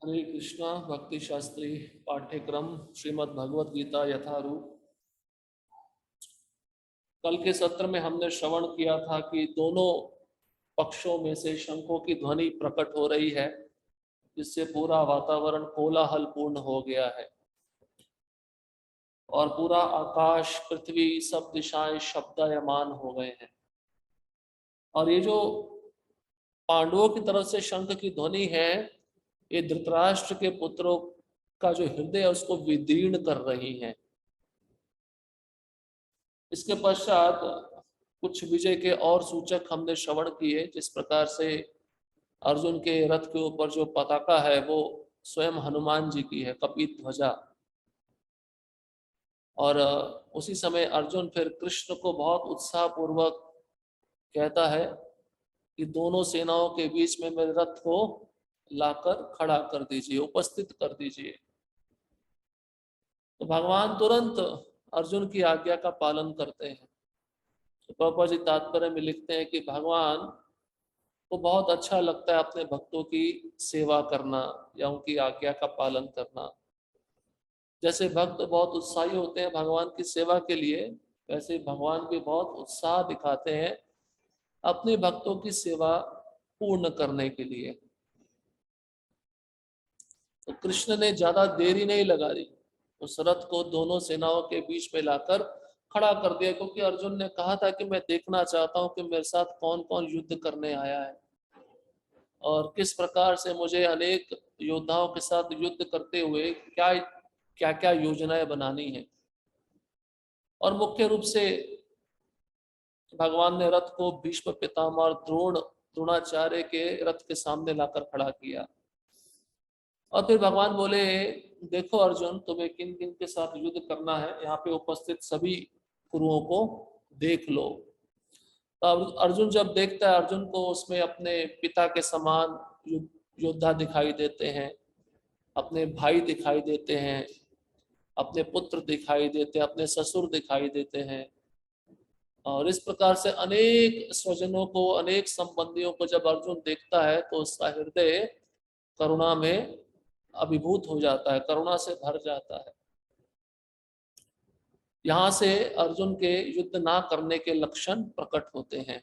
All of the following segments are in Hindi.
हरे कृष्णा भक्ति शास्त्री पाठ्यक्रम श्रीमद् भगवत गीता यथारूप। कल के सत्र में हमने श्रवण किया था कि दोनों पक्षों में से शंखों की ध्वनि प्रकट हो रही है, जिससे पूरा वातावरण कोलाहल पूर्ण हो गया है और पूरा आकाश, पृथ्वी, सब दिशाएं शब्दायमान हो गए हैं। और ये जो पांडवों की तरफ से शंख की ध्वनि है, ये धृतराष्ट्र के पुत्रों का जो हृदय है उसको विदीर्ण कर रही है। इसके पश्चात कुछ विजय के और सूचक हमने श्रवण किए, जिस प्रकार से अर्जुन के रथ के ऊपर जो पताका है वो स्वयं हनुमान जी की है, कपित ध्वजा। और उसी समय अर्जुन फिर कृष्ण को बहुत उत्साह पूर्वक कहता है कि दोनों सेनाओं के बीच में मेरे रथ को लाकर खड़ा कर दीजिए, उपस्थित कर दीजिए। तो भगवान तुरंत अर्जुन की आज्ञा का पालन करते हैं। तो प्रभुपाद जी तात्पर्य में लिखते हैं कि भगवान को बहुत अच्छा लगता है अपने भक्तों की सेवा करना या उनकी आज्ञा का पालन करना। जैसे भक्त बहुत उत्साही होते हैं भगवान की सेवा के लिए, वैसे भगवान भी बहुत उत्साह दिखाते हैं अपने भक्तों की सेवा पूर्ण करने के लिए। तो कृष्ण ने ज्यादा देरी नहीं लगा दी, उस रथ को दोनों सेनाओं के बीच में लाकर खड़ा कर दिया, क्योंकि अर्जुन ने कहा था कि मैं देखना चाहता हूं कि मेरे साथ कौन कौन युद्ध करने आया है और किस प्रकार से मुझे अनेक योद्धाओं के साथ युद्ध करते हुए क्या क्या क्या योजनाएं बनानी है। और मुख्य रूप से भगवान ने रथ को भीष्म पितामह और द्रोणाचार्य के रथ के सामने लाकर खड़ा किया। और फिर भगवान बोले, देखो अर्जुन, तुम्हें किन किन के साथ युद्ध करना है, यहाँ पे उपस्थित सभी गुरुओं को देख लो। तो अर्जुन जब देखता है, अर्जुन को उसमें अपने पिता के समान योद्धा दिखाई देते हैं, अपने भाई दिखाई देते हैं, अपने पुत्र दिखाई देते हैं, अपने ससुर दिखाई देते हैं। और इस प्रकार से अनेक स्वजनों को, अनेक संबंधियों को जब अर्जुन देखता है तो उसका हृदय करुणा में अभिभूत हो जाता है, करुणा से भर जाता है। यहां से अर्जुन के युद्ध ना करने के लक्षण प्रकट होते हैं।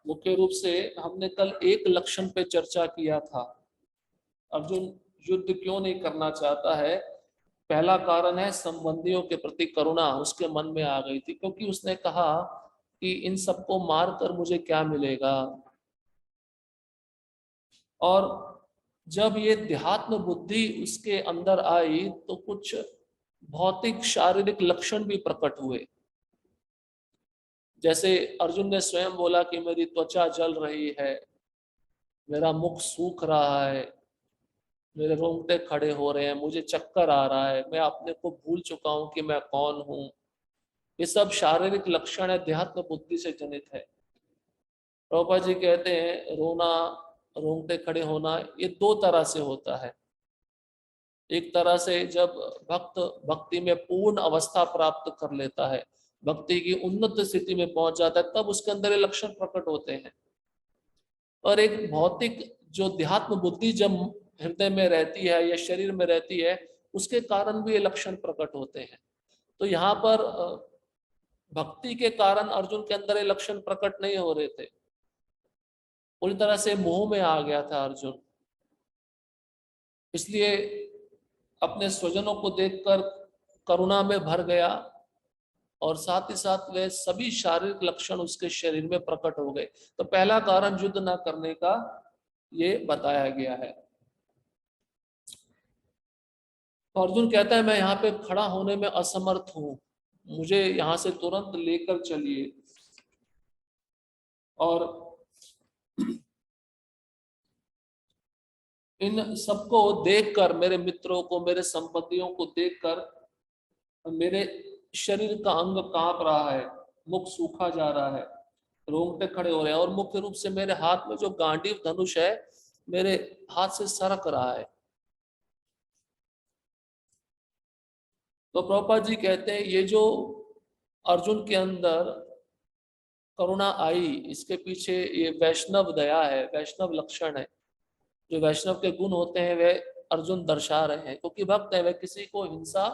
मुख्य रूप से हमने कल एक लक्षण पे चर्चा किया था, अर्जुन युद्ध क्यों नहीं करना चाहता है। पहला कारण है संबंधियों के प्रति करुणा उसके मन में आ गई थी, क्योंकि उसने कहा कि इन सबको मारकर मुझे क्या मिलेगा। और जब ये देहात्म बुद्धि उसके अंदर आई तो कुछ भौतिक शारीरिक लक्षण भी प्रकट हुए। जैसे अर्जुन ने स्वयं बोला कि मेरी त्वचा जल रही है, मेरा मुख सूख रहा है, मेरे रोंगटे खड़े हो रहे हैं, मुझे चक्कर आ रहा है, मैं अपने को भूल चुका हूं कि मैं कौन हूं। ये सब शारीरिक लक्षण है, देहात्म बुद्धि से जनित है। प्रभुपाद जी कहते हैं रोना, रोंगटे खड़े होना, ये दो तरह से होता है। एक तरह से जब भक्त भक्ति में पूर्ण अवस्था प्राप्त कर लेता है, भक्ति की उन्नत स्थिति में पहुंच जाता है, तब उसके अंदर ये लक्षण प्रकट होते हैं। और एक भौतिक जो देहात्म बुद्धि जब हृदय में रहती है या शरीर में रहती है, उसके कारण भी ये लक्षण प्रकट होते हैं। तो यहाँ पर भक्ति के कारण अर्जुन के अंदर ये लक्षण प्रकट नहीं हो रहे थे, पूरी तरह से मोह में आ गया था अर्जुन। इसलिए अपने स्वजनों को देखकर करुणा में भर गया और साथ ही साथ वे सभी शारीरिक लक्षण उसके शरीर में प्रकट हो गए। तो पहला कारण युद्ध न करने का ये बताया गया है। तो अर्जुन कहता है मैं यहाँ पे खड़ा होने में असमर्थ हूं, मुझे यहाँ से तुरंत लेकर चलिए। और इन सबको देखकर, मेरे मित्रों को, मेरे संबंधियों को देखकर मेरे शरीर का अंग कांप रहा है, मुख सूखा जा रहा है, रोंगटे खड़े हो रहे हैं और मुख्य रूप से मेरे हाथ में जो गांडीव धनुष है मेरे हाथ से सरक रहा है। तो प्रभुपाद जी कहते हैं ये जो अर्जुन के अंदर करुणा आई, इसके पीछे ये वैष्णव दया है, वैष्णव लक्षण है। जो वैष्णव के गुण होते हैं वे अर्जुन दर्शा रहे हैं, क्योंकि भक्त है वे किसी को हिंसा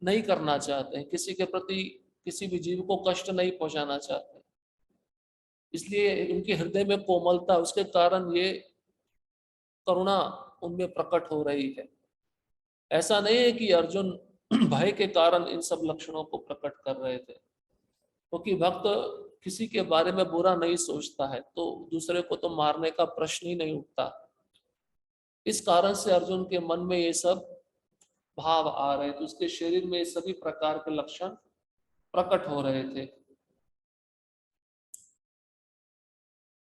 नहीं करना चाहते हैं, किसी के प्रति किसी भी जीव को कष्ट नहीं पहुंचाना चाहते, इसलिए उनके हृदय में कोमलता, उसके कारण ये करुणा उनमें प्रकट हो रही है। ऐसा नहीं है कि अर्जुन भय के कारण इन सब लक्षणों को प्रकट कर रहे थे, क्योंकि भक्त किसी के बारे में बुरा नहीं सोचता है, तो दूसरे को तो मारने का प्रश्न ही नहीं उठता। इस कारण से अर्जुन के मन में ये सब भाव आ रहे थे, उसके शरीर में सभी प्रकार के लक्षण प्रकट हो रहे थे।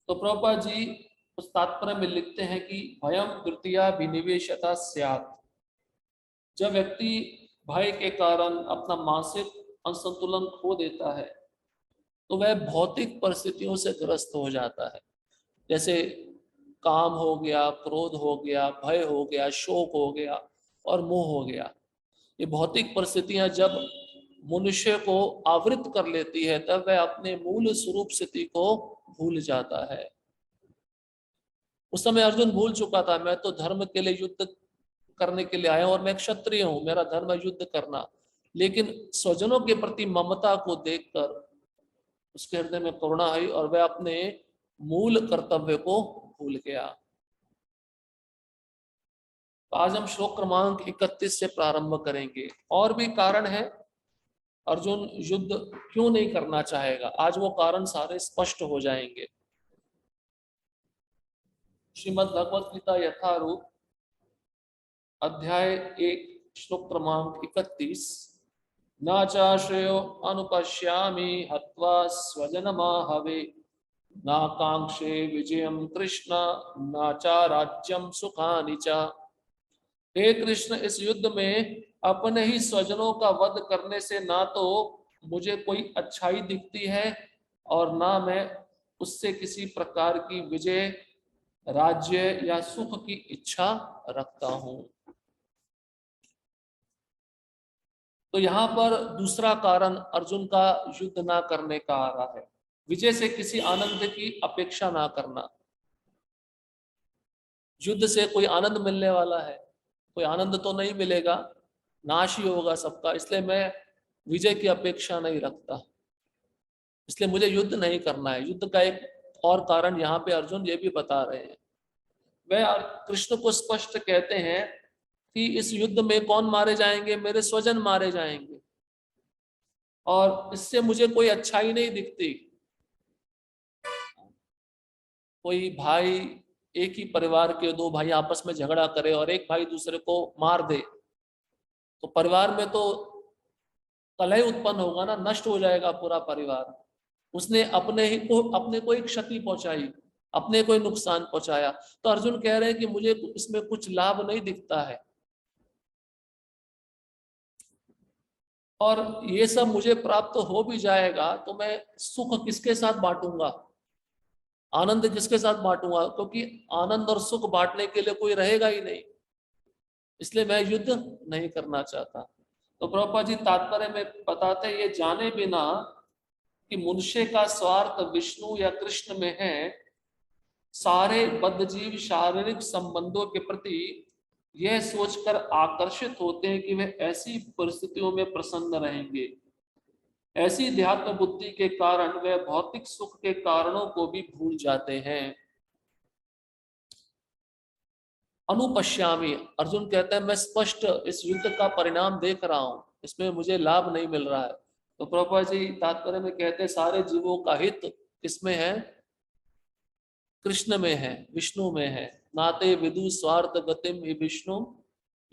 तो प्रभुपाद जी उस तात्पर्य में लिखते हैं कि भयम तृतीया विनिवेशता स्यात्। जब व्यक्ति भय के कारण अपना मानसिक असंतुलन खो देता है तो वह भौतिक परिस्थितियों से ग्रस्त हो जाता है, जैसे काम हो गया, क्रोध हो गया, भय हो गया, शोक हो गया और मोह हो गया। ये भौतिक परिस्थितियां जब मनुष्य को आवृत कर लेती है तब वह अपने मूल स्वरूप स्थिति को भूल जाता है। उस समय अर्जुन भूल चुका था, मैं तो धर्म के लिए युद्ध करने के लिए आया और मैं क्षत्रिय हूं, मेरा धर्म है युद्ध करना। लेकिन स्वजनों के प्रति ममता को देखकर उसके हृदय में करुणा आई और वह अपने मूल कर्तव्य को भूल गया। तो आज हम श्लोक क्रमांक 31 से प्रारंभ करेंगे। और भी कारण है अर्जुन युद्ध क्यों नहीं करना चाहेगा, आज वो कारण सारे स्पष्ट हो जाएंगे। श्रीमद् भगवत गीता यथारूप अध्याय 1 श्लोक क्रमांक 31। न चाश्रयो अनुपश्यामि हत्वा स्वजनमाहवे नाकांक्षे विजयम कृष्ण न चा राज्यम सुखानि च। हे कृष्ण, इस युद्ध में अपने ही स्वजनों का वध करने से ना तो मुझे कोई अच्छाई दिखती है और ना मैं उससे किसी प्रकार की विजय, राज्य या सुख की इच्छा रखता हूं। तो यहां पर दूसरा कारण अर्जुन का युद्ध ना करने का आ रहा है, विजय से किसी आनंद की अपेक्षा ना करना। युद्ध से कोई आनंद मिलने वाला है? कोई आनंद तो नहीं मिलेगा, नाश ही होगा सबका, इसलिए मैं विजय की अपेक्षा नहीं रखता, इसलिए मुझे युद्ध नहीं करना है। युद्ध का एक और कारण यहाँ पे अर्जुन ये भी बता रहे हैं, वह कृष्ण को स्पष्ट कहते हैं कि इस युद्ध में कौन मारे जाएंगे? मेरे स्वजन मारे जाएंगे और इससे मुझे कोई अच्छाई नहीं दिखती। कोई भाई, एक ही परिवार के दो भाई आपस में झगड़ा करे और एक भाई दूसरे को मार दे तो परिवार में तो कलह उत्पन्न होगा ना, नष्ट हो जाएगा पूरा परिवार। उसने अपने को एक क्षति पहुंचाई, अपने को नुकसान पहुंचाया। तो अर्जुन कह रहे हैं कि मुझे इसमें कुछ लाभ नहीं दिखता है और ये सब मुझे प्राप्त हो भी जाएगा तो मैं सुख किसके साथ बांटूंगा, आनंद किसके साथ बांटूंगा? क्योंकि आनंद और सुख बांटने के लिए कोई रहेगा ही नहीं, इसलिए मैं युद्ध नहीं करना चाहता। तो प्रभुपाद जी तात्पर्य में बताते हैं, ये जाने बिना कि मनुष्य का स्वार्थ विष्णु या कृष्ण में है, सारे बद्धजीव शारीरिक संबंधों के प्रति यह सोचकर आकर्षित होते हैं कि वे ऐसी परिस्थितियों में प्रसन्न रहेंगे। ऐसी ध्यात्म बुद्धि के कारण वे भौतिक सुख के कारणों को भी भूल जाते हैं। अनुपश्यामी, अर्जुन कहता है मैं स्पष्ट इस युद्ध का परिणाम देख रहा हूं, इसमें मुझे लाभ नहीं मिल रहा है। तो प्रभुपाद जी तात्पर्य में कहते हैं सारे जीवों का हित किसमें है? कृष्ण में है, विष्णु में है। नाते विदु स्वार्थ गतिम हि विष्णु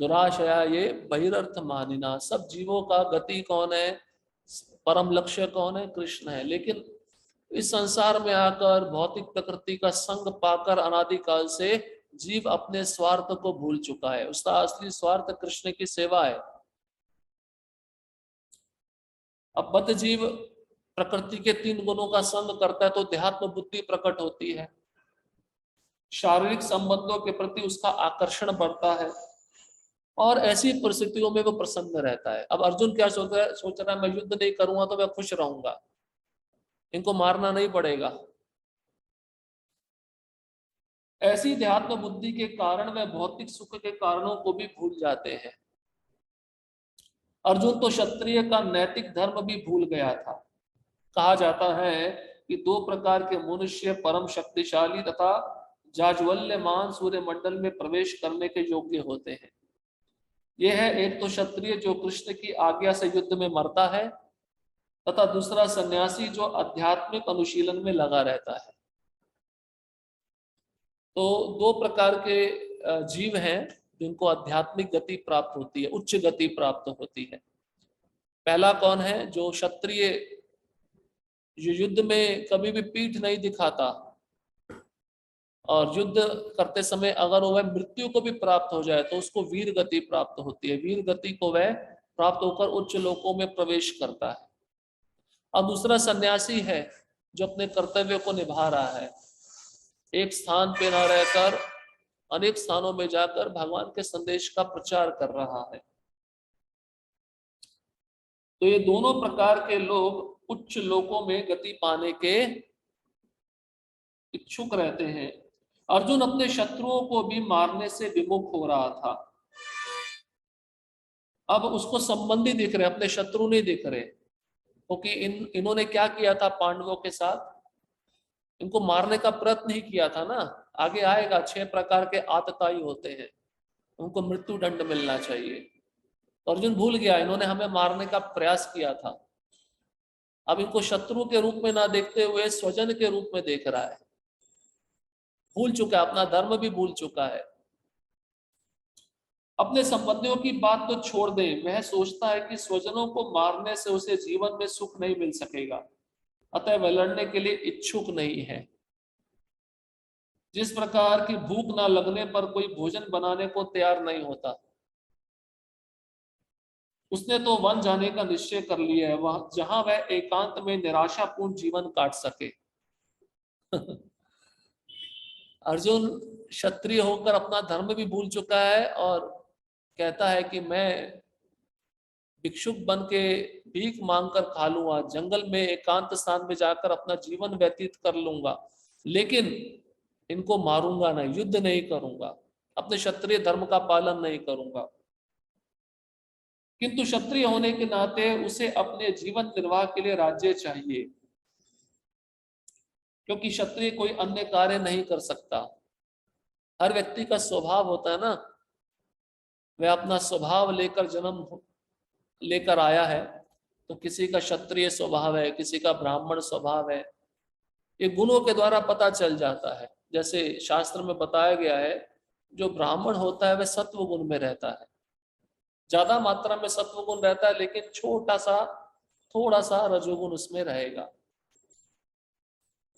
दुराशया ये बहिरर्थ मानिना। सब जीवों का गति कौन है? परम लक्ष्य कौन है? कृष्ण है। लेकिन इस संसार में आकर भौतिक प्रकृति का संग पाकर अनादिकाल से जीव अपने स्वार्थ को भूल चुका है। उसका असली स्वार्थ कृष्ण की सेवा है। अब बद्ध जीव प्रकृति के 3 गुणों का संग करता है तो देहात्म बुद्धि प्रकट होती है, शारीरिक संबंधों के प्रति उसका आकर्षण बढ़ता है और ऐसी परिस्थितियों में वो प्रसन्न रहता है। अब अर्जुन क्या सोच रहा है मैं युद्ध नहीं करूंगा तो मैं खुश रहूंगा, इनको मारना नहीं पड़ेगा। ऐसी ध्यात्म बुद्धि के कारण वे भौतिक सुख के कारणों को भी भूल जाते हैं। अर्जुन तो क्षत्रिय का नैतिक धर्म भी भूल गया था। कहा जाता है कि दो प्रकार के मनुष्य परम शक्तिशाली तथा जाज्वल्यमान सूर्य मंडल में प्रवेश करने के योग्य होते हैं। यह है एक तो क्षत्रिय जो कृष्ण की आज्ञा से युद्ध में मरता है, तथा दूसरा सन्यासी जो आध्यात्मिक अनुशीलन में लगा रहता है। तो दो प्रकार के जीव हैं जिनको आध्यात्मिक गति प्राप्त होती है, उच्च गति प्राप्त होती है। पहला कौन है? जो क्षत्रिय युद्ध में कभी भी पीठ नहीं दिखाता, और युद्ध करते समय अगर वह मृत्यु को भी प्राप्त हो जाए तो उसको वीर गति प्राप्त होती है। वीर गति को वह प्राप्त होकर उच्च लोकों में प्रवेश करता है। और दूसरा सन्यासी है जो अपने कर्तव्य को निभा रहा है, एक स्थान पे न रहकर अनेक स्थानों में जाकर भगवान के संदेश का प्रचार कर रहा है। तो ये दोनों प्रकार के लोग उच्च लोकों में गति पाने के इच्छुक रहते हैं। अर्जुन अपने शत्रुओं को भी मारने से विमुख हो रहा था। अब उसको संबंधी दिख रहे, अपने शत्रु नहीं दिख रहे, क्योंकि इन्होंने क्या किया था पांडवों के साथ? इनको मारने का प्रयत्न ही किया था ना। आगे आएगा 6 प्रकार के आतताई होते हैं, उनको मृत्यु दंड मिलना चाहिए। तो अर्जुन भूल गया इन्होंने हमें मारने का प्रयास किया था। अब इनको शत्रु के रूप में ना देखते हुए स्वजन के रूप में देख रहा है। भूल चुका है, अपना धर्म भी भूल चुका है। अपने संबंधियों की बात तो छोड़ दे, वह सोचता है कि स्वजनों को मारने से उसे जीवन में सुख नहीं मिल सकेगा, अतः वह लड़ने के लिए इच्छुक नहीं है। जिस प्रकार की भूख ना लगने पर कोई भोजन बनाने को तैयार नहीं होता, उसने तो वन जाने का निश्चय कर लिया है, वह जहां वह एकांत में निराशापूर्ण जीवन काट सके। अर्जुन क्षत्रिय होकर अपना धर्म भी भूल चुका है और कहता है कि मैं भिक्षुक बन के भीख मांगकर खा लूंगा, जंगल में एकांत स्थान में जाकर अपना जीवन व्यतीत कर लूंगा, लेकिन इनको मारूंगा नहीं, युद्ध नहीं करूंगा, अपने क्षत्रिय धर्म का पालन नहीं करूंगा। किंतु क्षत्रिय होने के नाते उसे अपने जीवन निर्वाह के लिए राज्य चाहिए, क्योंकि क्षत्रिय कोई अन्य कार्य नहीं कर सकता। हर व्यक्ति का स्वभाव होता है ना, वह अपना स्वभाव लेकर जन्म लेकर आया है। तो किसी का क्षत्रिय स्वभाव है, किसी का ब्राह्मण स्वभाव है, ये गुणों के द्वारा पता चल जाता है। जैसे शास्त्र में बताया गया है, जो ब्राह्मण होता है वह सत्व गुण में रहता है, ज्यादा मात्रा में सत्व गुण रहता है, लेकिन थोड़ा सा रजोगुण उसमें रहेगा।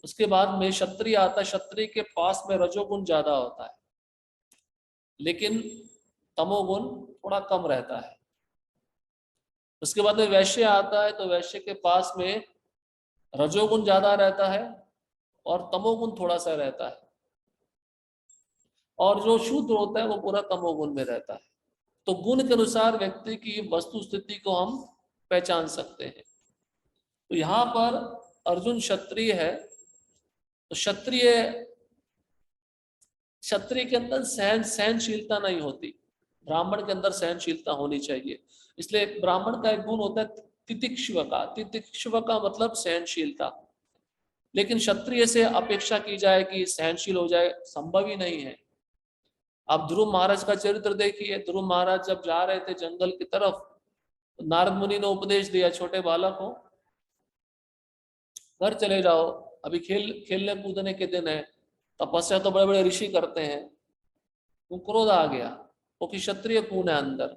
उसके बाद में क्षत्रिय आता है, क्षत्रिय के पास में रजोगुण ज्यादा होता है, लेकिन तमोगुण थोड़ा कम रहता है। उसके बाद में वैश्य आता है, तो वैश्य के पास में रजोगुण ज्यादा रहता है और तमोगुण थोड़ा सा रहता है, और जो शूद्र होता है वो पूरा तमोगुण में रहता है। तो गुण के अनुसार व्यक्ति की वस्तु स्थिति को हम पहचान सकते हैं। तो यहाँ पर अर्जुन क्षत्रिय है, तो क्षत्रिय के अंदर सहनशीलता नहीं होती, ब्राह्मण के अंदर सहनशीलता होनी चाहिए। इसलिए ब्राह्मण का एक गुण होता है तितिक्षव का। तितिक्षव का मतलब सहनशीलता, लेकिन क्षत्रिय से अपेक्षा की जाए कि सहनशील हो जाए, संभव ही नहीं है। आप ध्रुव महाराज का चरित्र देखिए। ध्रुव महाराज जब जा रहे थे जंगल की तरफ, तो नारद मुनि ने उपदेश दिया छोटे बालक को, घर चले जाओ, अभी खेलने कूदने के दिन है, तपस्या तो बड़े बड़े ऋषि करते हैं। वो क्रोध आ गया, वो कि क्षत्रिय कौन है अंदर।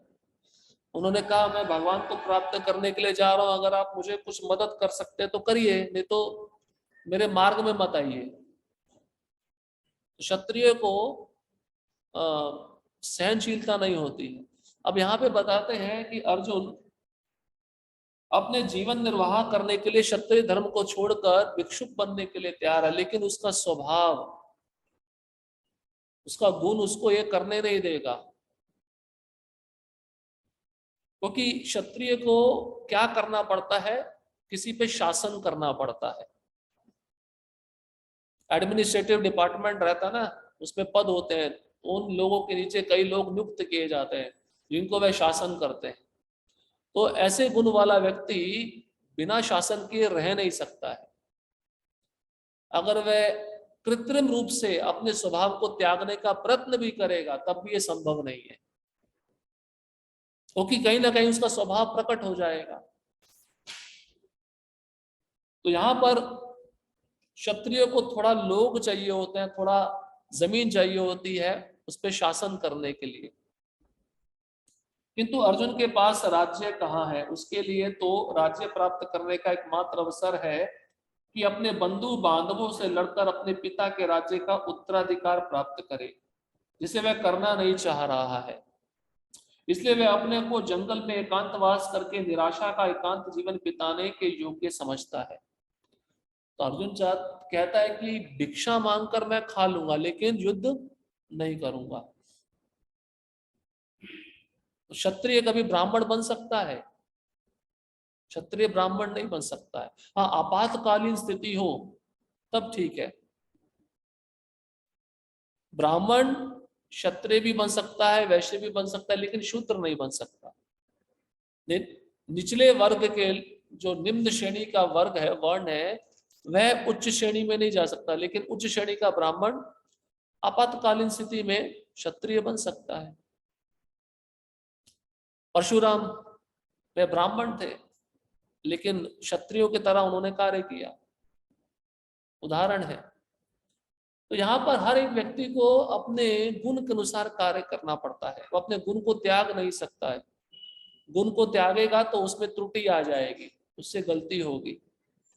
उन्होंने कहा मैं भगवान को प्राप्त करने के लिए जा रहा हूं, अगर आप मुझे कुछ मदद कर सकते तो करिए, नहीं तो मेरे मार्ग में मत आइए। क्षत्रिय को सहनशीलता नहीं होती है। अब यहाँ पे बताते हैं कि अर्जुन अपने जीवन निर्वाह करने के लिए क्षत्रिय धर्म को छोड़कर भिक्षुक बनने के लिए तैयार है, लेकिन उसका स्वभाव, उसका गुण उसको ये करने नहीं देगा। क्योंकि क्षत्रिय को क्या करना पड़ता है? किसी पे शासन करना पड़ता है। एडमिनिस्ट्रेटिव डिपार्टमेंट रहता ना, उसमें पद होते हैं, उन लोगों के नीचे कई लोग नियुक्त किए जाते हैं जिनको वह शासन करते हैं। तो ऐसे गुण वाला व्यक्ति बिना शासन के रह नहीं सकता है। अगर वह कृत्रिम रूप से अपने स्वभाव को त्यागने का प्रयत्न भी करेगा तब भी ये संभव नहीं है, क्योंकि कहीं ना कहीं उसका स्वभाव प्रकट हो जाएगा। तो यहां पर क्षत्रियो को थोड़ा लोग चाहिए होते हैं, थोड़ा जमीन चाहिए होती है उस पर शासन करने के लिए। किंतु अर्जुन के पास राज्य कहाँ है? उसके लिए तो राज्य प्राप्त करने का एकमात्र अवसर है कि अपने बंधु बांधवों से लड़कर अपने पिता के राज्य का उत्तराधिकार प्राप्त करे, जिसे वह करना नहीं चाह रहा है। इसलिए वह अपने को जंगल में एकांतवास करके निराशा का एकांत जीवन बिताने के योग्य समझता है। तो अर्जुन कहता है कि भिक्षा मांगकर मैं खा लूंगा लेकिन युद्ध नहीं करूंगा। तो क्षत्रिय कभी ब्राह्मण बन सकता है? क्षत्रिय ब्राह्मण नहीं बन सकता है। हाँ, आपातकालीन स्थिति हो तब ठीक है। ब्राह्मण क्षत्रिय भी बन सकता है, वैश्य भी बन सकता है, लेकिन शूद्र नहीं बन सकता। निचले वर्ग के, जो निम्न श्रेणी का वर्ग है, वर्ण है, वह उच्च श्रेणी में नहीं जा सकता, लेकिन उच्च श्रेणी का ब्राह्मण आपातकालीन स्थिति में क्षत्रिय बन सकता है। परशुराम वे ब्राह्मण थे लेकिन क्षत्रियों की तरह उन्होंने कार्य किया, उदाहरण है। तो यहाँ पर हर एक व्यक्ति को अपने गुण के अनुसार कार्य करना पड़ता है, वो अपने गुण को त्याग नहीं सकता है। गुण को त्यागेगा तो उसमें त्रुटि आ जाएगी, उससे गलती होगी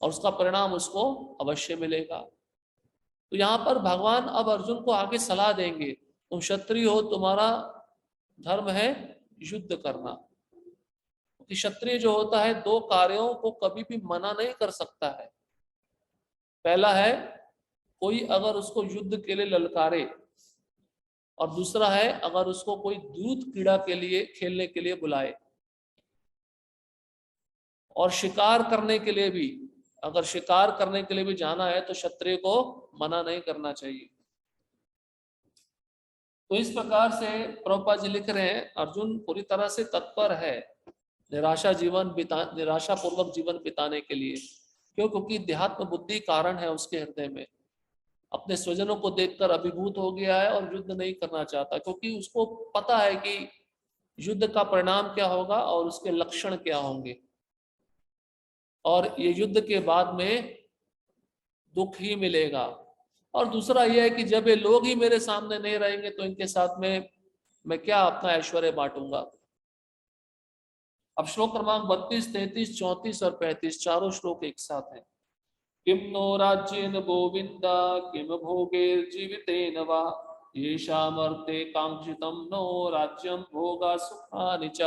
और उसका परिणाम उसको अवश्य मिलेगा। तो यहाँ पर भगवान अब अर्जुन को आगे सलाह देंगे, तुम क्षत्रिय हो, तुम्हारा धर्म है युद्ध करना। क्योंकि क्षत्रिय जो होता है दो कार्यों को कभी भी मना नहीं कर सकता है। पहला है कोई अगर उसको युद्ध के लिए ललकारे, और दूसरा है अगर उसको कोई दूत क्रीड़ा के लिए खेलने के लिए बुलाए। और शिकार करने के लिए भी, अगर शिकार करने के लिए भी जाना है तो क्षत्रिय को मना नहीं करना चाहिए। तो इस प्रकार से प्रभुपाद जी लिख रहे हैं अर्जुन पूरी तरह से तत्पर है निराशा पूर्वक जीवन बिताने के लिए। क्यों? क्योंकि देहात्म बुद्धि कारण है उसके हृदय में, अपने स्वजनों को देखकर अभिभूत हो गया है और युद्ध नहीं करना चाहता, क्योंकि उसको पता है कि युद्ध का परिणाम क्या होगा और उसके लक्षण क्या होंगे, और ये युद्ध के बाद में दुख ही मिलेगा। और दूसरा यह है कि जब ये लोग ही मेरे सामने नहीं रहेंगे तो इनके साथ में मैं क्या अपना ऐश्वर्य बांटूंगा। अब श्लोक क्रमांक 32, 33, 34 और 35 चारों श्लोक एक साथ हैं। किम नो राज्येन गोविंद किम भोगैर्जीवितेन वा येषामर्थे कांक्षितं नो राज्यं भोगा सुखानि च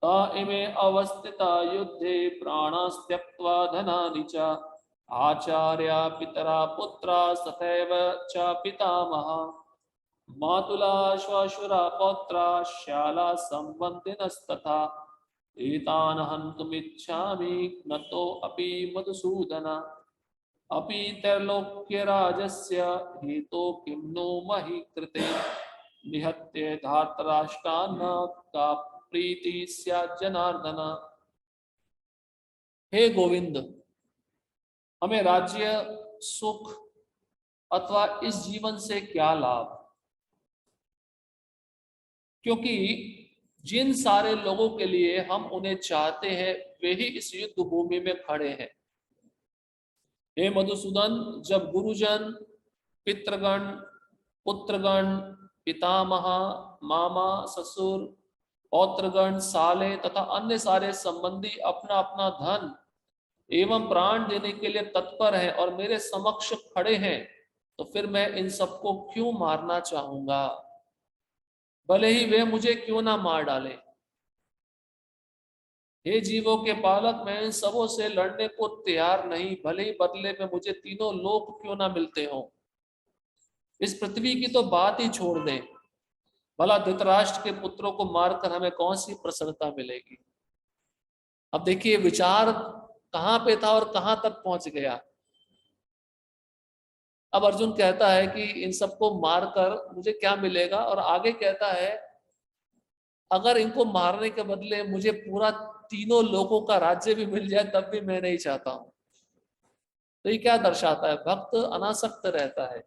ता इमे अवस्थिता युद्धे प्राणास्त्यक्त्वा धनानि च आचार्या पितरा पुत्रा तथैव च पितामहा मातुला श्वशुरा पौत्रा श्याला संबन्धिनस्तथा एतान् हन्तुमिच्छामि न तो अपि मधुसूदन अपि त्रैलोक्यराजस्य हेतो किं नो महि कृते निहत्य धार्तराष्ट्रान् का प्रीति स्यात् जनार्दन। हे गोविंद, हमें राज्य, सुख अथवा इस जीवन से क्या लाभ? क्योंकि जिन सारे लोगों के लिए हम उन्हें चाहते हैं वे ही इस युद्ध भूमि में खड़े हैं। हे मधुसूदन, जब गुरुजन, पितृगण, पुत्रगण, पितामह, मामा, ससुर, पौत्रगण, साले तथा अन्य सारे संबंधी अपना अपना धन एवं प्राण देने के लिए तत्पर हैं और मेरे समक्ष खड़े हैं, तो फिर मैं इन सबको क्यों मारना चाहूंगा, भले ही वे मुझे क्यों ना मार डाले। हे जीवों के पालक, मैं इन सबों से लड़ने को तैयार नहीं, भले ही बदले में मुझे तीनों लोक क्यों ना मिलते हों। इस पृथ्वी की तो बात ही छोड़ दें, भला धृतराष्ट्र के पुत्रों को मारकर हमें कौन सी प्रसन्नता मिलेगी। अब देखिए विचार कहां पे था और कहां तक पहुंच गया। अब अर्जुन कहता है कि इन सबको मारकर मुझे क्या मिलेगा, और आगे कहता है अगर इनको मारने के बदले मुझे पूरा तीनों लोगों का राज्य भी मिल जाए तब भी मैं नहीं चाहता हूं। तो ये क्या दर्शाता है? भक्त अनासक्त रहता है।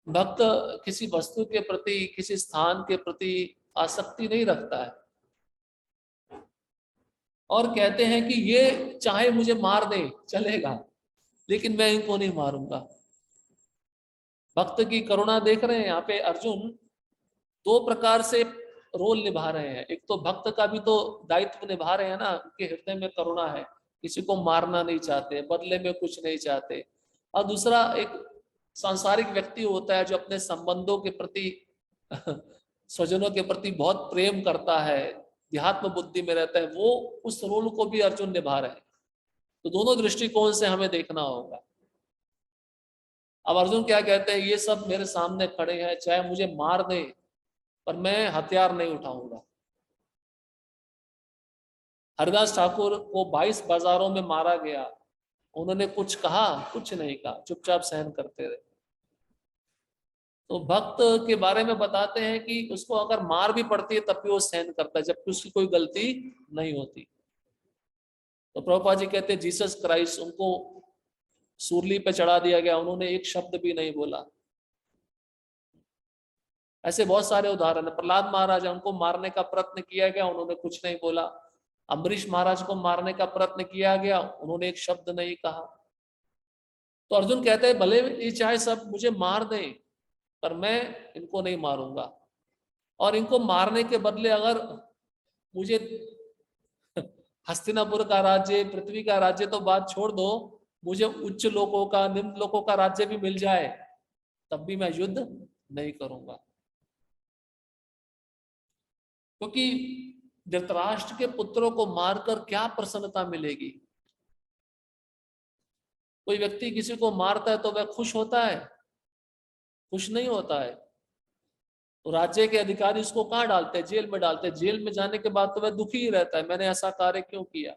भक्त किसी वस्तु के प्रति, किसी स्थान के प्रति आसक्ति नहीं रखता है। और कहते हैं कि ये चाहे मुझे मार दे चलेगा, लेकिन मैं इनको नहीं मारूंगा। भक्त की करुणा देख रहे हैं यहाँ पे अर्जुन। दो प्रकार से रोल निभा रहे हैं। एक तो भक्त का भी तो दायित्व निभा रहे हैं ना, उनके हृदय में करुणा है, किसी को मारना नहीं चाहते, बदले में कुछ नहीं चाहते। और दूसरा एक सांसारिक व्यक्ति होता है जो अपने संबंधों के प्रति स्वजनों के प्रति बहुत प्रेम करता है, ध्यात्म बुद्धि में रहता है, वो उस रोल को भी अर्जुन निभा रहे हैं। तो दोनों दृष्टिकोण से हमें देखना होगा। अब अर्जुन क्या कहते हैं, ये सब मेरे सामने खड़े हैं, चाहे मुझे मार दे पर मैं हथियार नहीं उठाऊंगा। हरिदास ठाकुर को 22 बाजारों में मारा गया, उन्होंने कुछ कहा? कुछ नहीं कहा, चुपचाप सहन करते रहे। तो भक्त के बारे में बताते हैं कि उसको अगर मार भी पड़ती है तब भी वो सहन करता है, जबकि उसकी कोई गलती नहीं होती। तो प्रभुपाद जी कहते हैं जीसस क्राइस्ट, उनको सूरली पे चढ़ा दिया गया, उन्होंने एक शब्द भी नहीं बोला। ऐसे बहुत सारे उदाहरण है। प्रहलाद महाराज, उनको मारने का प्रयत्न किया गया, उन्होंने कुछ नहीं बोला। अम्बरीश महाराज को मारने का प्रयत्न किया गया, उन्होंने एक शब्द नहीं कहा। तो अर्जुन कहते हैं भले ये चाहे सब मुझे मार दें पर मैं इनको नहीं मारूंगा। और इनको मारने के बदले अगर मुझे हस्तिनापुर का राज्य, पृथ्वी का राज्य तो बात छोड़ दो, मुझे उच्च लोगों का, निम्न लोगों का राज्य भी मिल जाए तब भी मैं युद्ध नहीं करूंगा। क्योंकि धृतराष्ट्र के पुत्रों को मारकर क्या प्रसन्नता मिलेगी? कोई व्यक्ति किसी को मारता है तो वह खुश होता है? खुश नहीं होता है। तो राज्य के अधिकारी उसको कहाँ डालते हैं? जेल में डालते हैं। जेल में जाने के बाद तो वह दुखी ही रहता है, मैंने ऐसा कार्य क्यों किया।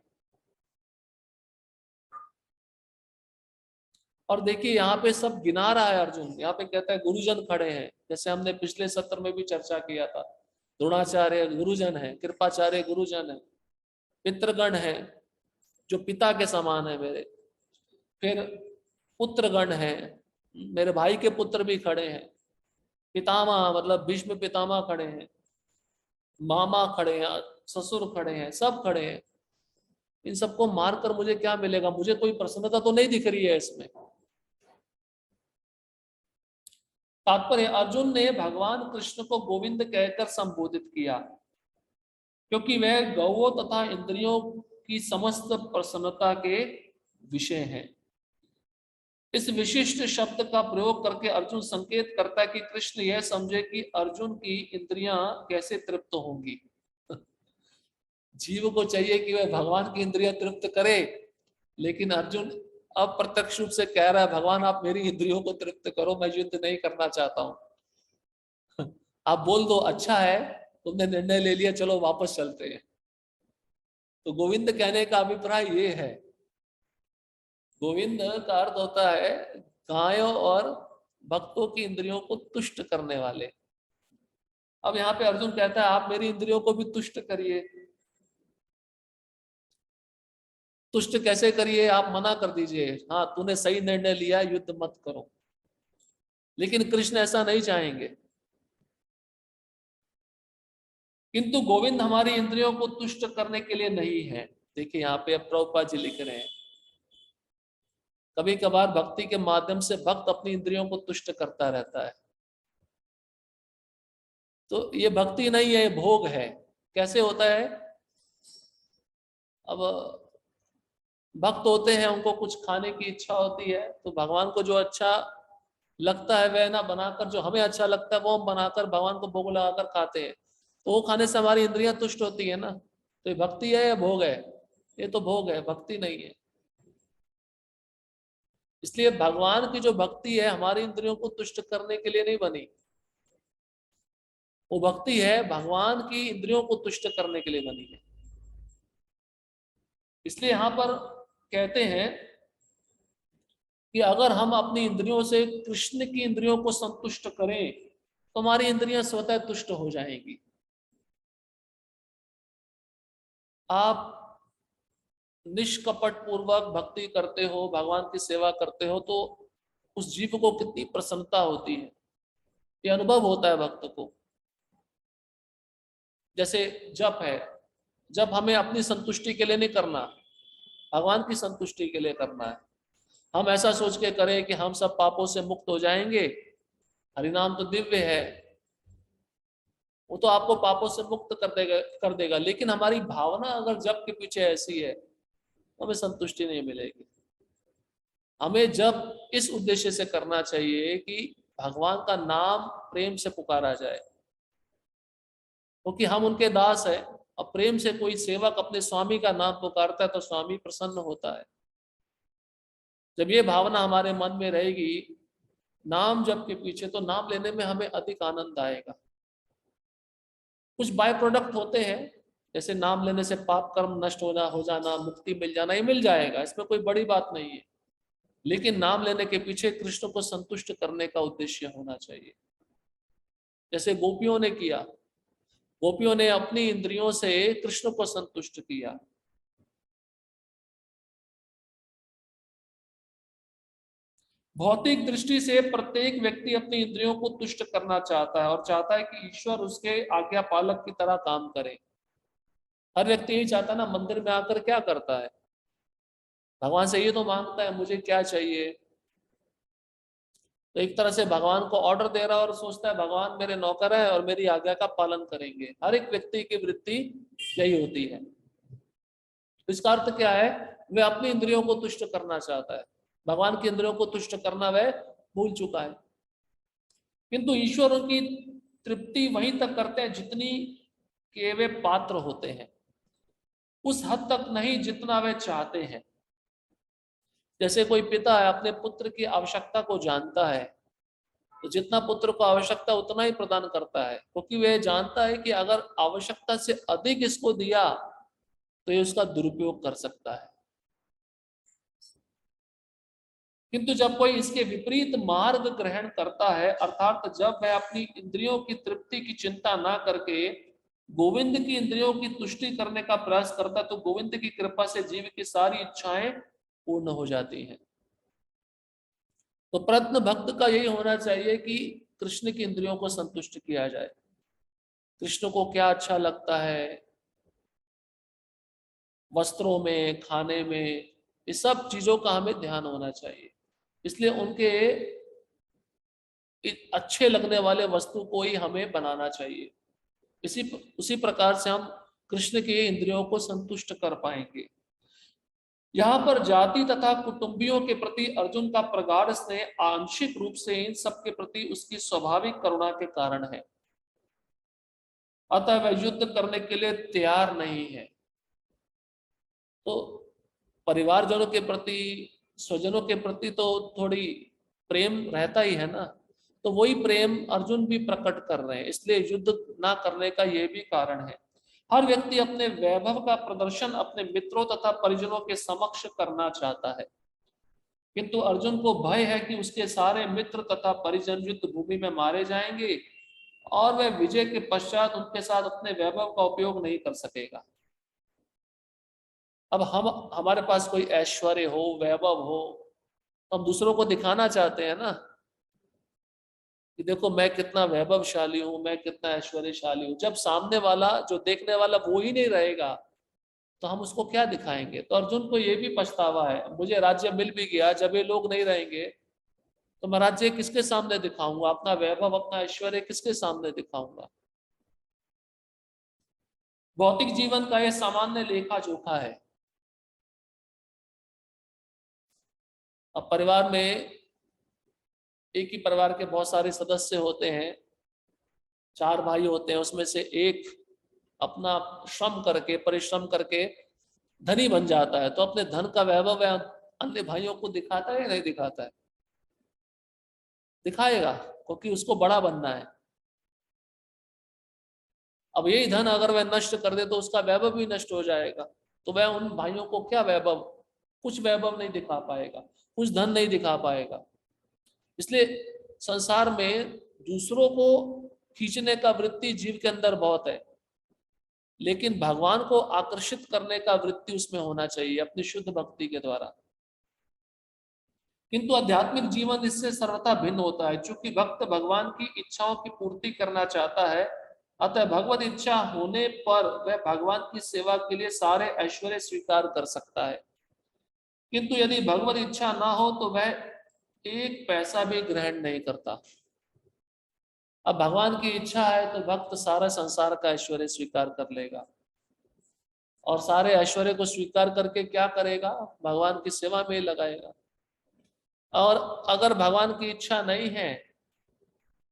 और देखिए यहाँ पे सब गिना रहा है अर्जुन। यहाँ पे कहता है गुरुजन खड़े हैं, जैसे हमने पिछले सत्र में भी चर्चा किया था। द्रोणाचार्य गुरुजन है, कृपाचार्य गुरुजन है, पितृगण है जो पिता के समान है मेरे, फिर पुत्रगण है, मेरे भाई के पुत्र भी खड़े हैं, पितामह मतलब भीष्म पितामह खड़े हैं, मामा खड़े हैं, ससुर खड़े हैं, सब खड़े हैं। इन सबको मारकर मुझे क्या मिलेगा? मुझे कोई प्रसन्नता तो नहीं दिख रही है इसमें। तात्पर्य, अर्जुन ने भगवान कृष्ण को गोविंद कहकर संबोधित किया क्योंकि वह गौओं तथा इंद्रियों की समस्त प्रसन्नता के विषय हैं। इस विशिष्ट शब्द का प्रयोग करके अर्जुन संकेत करता है कि कृष्ण यह समझे कि अर्जुन की इंद्रियां कैसे तृप्त होंगी। जीव को चाहिए कि वह भगवान की इंद्रियां तृप्त करे, लेकिन अर्जुन अप्रत्यक्ष रूप से कह रहा है भगवान आप मेरी इंद्रियों को तृप्त करो, मैं युद्ध नहीं करना चाहता हूं। आप बोल दो अच्छा है, तुमने निर्णय ले लिया, चलो वापस चलते हैं। तो गोविंद कहने का अभिप्राय ये है। गोविंद का अर्थ होता है गायों और भक्तों की इंद्रियों को तुष्ट करने वाले। अब यहाँ पे अर्जुन कहता है आप मेरी इंद्रियों को भी तुष्ट करिए। तुष्ट कैसे करिए? आप मना कर दीजिए, हाँ तूने सही निर्णय लिया, युद्ध मत करो। लेकिन कृष्ण ऐसा नहीं चाहेंगे। किंतु गोविंद हमारी इंद्रियों को तुष्ट करने के लिए नहीं है। देखिए यहाँ पे प्रभुपाद जी लिख रहे हैं कभी कभार भक्ति के माध्यम से भक्त अपनी इंद्रियों को तुष्ट करता रहता है। तो ये भक्ति नहीं है, ये भोग है। कैसे होता है? अब भक्त होते हैं, उनको कुछ खाने की इच्छा होती है, तो भगवान को जो अच्छा लगता है वह ना बनाकर, जो हमें अच्छा लगता है वो हम बनाकर भगवान को भोग लगाकर खाते हैं। तो वो खाने से हमारी इंद्रियां तुष्ट होती है ना। तो ये भक्ति है या भोग है? ये तो भोग है, भक्ति नहीं है। इसलिए भगवान की जो भक्ति है हमारी इंद्रियों को तुष्ट करने के लिए नहीं बनी। वो भक्ति है भगवान की इंद्रियों को तुष्ट करने के लिए बनी है। इसलिए यहां पर कहते हैं कि अगर हम अपनी इंद्रियों से कृष्ण की इंद्रियों को संतुष्ट करें तो हमारी इंद्रियां स्वतः तुष्ट हो जाएंगी। आप निष्कपट पूर्वक भक्ति करते हो, भगवान की सेवा करते हो, तो उस जीव को कितनी प्रसन्नता होती है, ये अनुभव होता है भक्त को। जैसे जप है, जप हमें अपनी संतुष्टि के लिए नहीं करना, भगवान की संतुष्टि के लिए करना है। हम ऐसा सोच के करें कि हम सब पापों से मुक्त हो जाएंगे, हरिनाम तो दिव्य है, वो तो आपको पापों से मुक्त कर देगा, लेकिन हमारी भावना अगर जप के पीछे ऐसी है तो हमें संतुष्टि नहीं मिलेगी। हमें जब इस उद्देश्य से करना चाहिए कि भगवान का नाम प्रेम से पुकारा जाए, क्योंकि हम उनके दास हैं। अब प्रेम से कोई सेवक अपने स्वामी का नाम पुकारता है तो स्वामी प्रसन्न होता है। जब ये भावना हमारे मन में रहेगी नाम जप के पीछे, तो नाम लेने में हमें अधिक आनंद आएगा। कुछ बाय प्रोडक्ट होते हैं, जैसे नाम लेने से पाप कर्म नष्ट हो जाना, मुक्ति मिल जाना, ये मिल जाएगा, इसमें कोई बड़ी बात नहीं है। लेकिन नाम लेने के पीछे कृष्ण को संतुष्ट करने का उद्देश्य होना चाहिए। जैसे गोपियों ने किया, गोपियों ने अपनी इंद्रियों से कृष्ण को संतुष्ट किया। भौतिक दृष्टि से प्रत्येक व्यक्ति अपनी इंद्रियों को तुष्ट करना चाहता है और चाहता है कि ईश्वर उसके आज्ञा पालक की तरह काम करे। हर व्यक्ति यही चाहता है ना, मंदिर में आकर क्या करता है, भगवान से ये तो मांगता है मुझे क्या चाहिए। तो एक तरह से भगवान को ऑर्डर दे रहा है और सोचता है भगवान मेरे नौकर है और मेरी आज्ञा का पालन करेंगे। हर एक व्यक्ति की वृत्ति यही होती है। इसका अर्थ क्या है, वह अपनी इंद्रियों को तुष्ट करना चाहता है, भगवान की इंद्रियों को तुष्ट करना वह भूल चुका है। किंतु ईश्वर उनकी तृप्ति वहीं तक करते हैं जितनी के वे पात्र होते हैं, उस हद तक नहीं जितना वे चाहते हैं। जैसे कोई पिता है, अपने पुत्र की आवश्यकता को जानता है, तो जितना पुत्र को आवश्यकता उतना ही प्रदान करता है, क्योंकि वह जानता है कि अगर आवश्यकता से अधिक इसको दिया तो ये उसका दुरुपयोग कर सकता है। किंतु जब कोई इसके विपरीत मार्ग ग्रहण करता है, अर्थात जब वह अपनी इंद्रियों की तृप्ति की चिंता ना करके गोविंद की इंद्रियों की तुष्टि करने का प्रयास करता है, तो गोविंद की कृपा से जीव की सारी इच्छाएं पूर्ण हो जाती हैं। तो प्रयत्न भक्त का यही होना चाहिए कि कृष्ण की इंद्रियों को संतुष्ट किया जाए। कृष्ण को क्या अच्छा लगता है, वस्त्रों में, खाने में, इस सब चीजों का हमें ध्यान होना चाहिए। इसलिए उनके अच्छे लगने वाले वस्तु को ही हमें बनाना चाहिए। उसी प्रकार से हम कृष्ण के इंद्रियों को संतुष्ट कर पाएंगे। यहाँ पर जाति तथा कुटुंबियों के प्रति अर्जुन का प्रगाढ़ स्नेह आंशिक रूप से इन सब के प्रति उसकी स्वाभाविक करुणा के कारण है। अतः वह युद्ध करने के लिए तैयार नहीं है। तो परिवारजनों के प्रति, स्वजनों के प्रति तो थोड़ी प्रेम रहता ही है ना, तो वही प्रेम अर्जुन भी प्रकट कर रहे हैं, इसलिए युद्ध ना करने का यह भी कारण है। हर व्यक्ति अपने वैभव का प्रदर्शन अपने मित्रों तथा परिजनों के समक्ष करना चाहता है, किंतु अर्जुन को भय है कि उसके सारे मित्र तथा परिजन युद्ध भूमि में मारे जाएंगे और वह विजय के पश्चात उनके साथ अपने वैभव का उपयोग नहीं कर सकेगा। अब हमारे पास कोई ऐश्वर्य हो, वैभव हो, तो हम दूसरों को दिखाना चाहते हैं ना कि देखो मैं कितना वैभवशाली हूं, मैं कितना ऐश्वर्यशाली हूं। जब सामने वाला, जो देखने वाला वो ही नहीं रहेगा तो हम उसको क्या दिखाएंगे। तो अर्जुन को ये भी पछतावा है, मुझे राज्य मिल भी गया, जब ये लोग नहीं रहेंगे तो मैं राज्य किसके सामने दिखाऊंगा, अपना वैभव, अपना ऐश्वर्य किसके सामने दिखाऊंगा। भौतिक जीवन का यह सामान्य लेखा जोखा है। अब परिवार में, एक ही परिवार के बहुत सारे सदस्य होते हैं, 4 भाई होते हैं, उसमें से एक अपना श्रम करके, परिश्रम करके धनी बन जाता है, तो अपने धन का वैभव अन्य भाइयों को दिखाता है या नहीं दिखाता है? दिखाएगा, क्योंकि उसको बड़ा बनना है। अब यही धन अगर वह नष्ट कर दे तो उसका वैभव भी नष्ट हो जाएगा, तो वह उन भाइयों को क्या वैभव, कुछ वैभव नहीं दिखा पाएगा। कुछ धन नहीं दिखा पाएगा। इसलिए संसार में दूसरों को खींचने का वृत्ति जीव के अंदर बहुत है, लेकिन भगवान को आकर्षित करने का वृत्ति उसमें होना चाहिए अपनी शुद्ध भक्ति के द्वारा। किंतु आध्यात्मिक जीवन इससे सर्वथा भिन्न होता है। चूंकि भक्त भगवान की इच्छाओं की पूर्ति करना चाहता है, अतः भगवत इच्छा होने पर वह भगवान की सेवा के लिए सारे ऐश्वर्य स्वीकार कर सकता है। किंतु यदि भगवत इच्छा ना हो तो वह एक पैसा भी ग्रहण नहीं करता। अब भगवान की इच्छा है तो भक्त सारा संसार का ऐश्वर्य स्वीकार कर लेगा, और सारे ऐश्वर्य को स्वीकार करके क्या करेगा, भगवान की सेवा में लगाएगा। और अगर भगवान की इच्छा नहीं है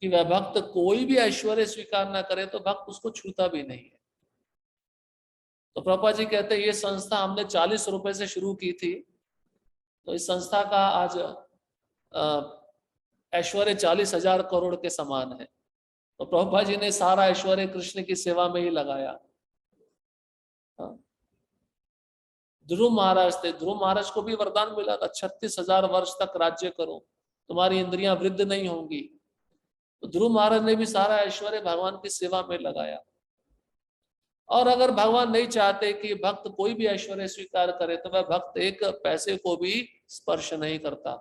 कि वह भक्त कोई भी ऐश्वर्य स्वीकार ना करे, तो भक्त उसको छूता भी नहीं है। तो प्रभुपाद जी कहते हैं ये संस्था हमने 40 रुपए से शुरू की थी, तो इस संस्था का आज ऐश्वर्य 40,000 करोड़ के समान है। तो प्रभुपाद जी ने सारा ऐश्वर्य कृष्ण की सेवा में ही लगाया। ध्रुव महाराज थे, ध्रुव महाराज को भी वरदान मिला था 36,000 वर्ष तक राज्य करो, तुम्हारी इंद्रियां वृद्ध नहीं होंगी। तो ध्रुव महाराज ने भी सारा ऐश्वर्य भगवान की सेवा में लगाया। और अगर भगवान नहीं चाहते कि भक्त कोई भी ऐश्वर्य स्वीकार करे, तो वह भक्त एक पैसे को भी स्पर्श नहीं करता।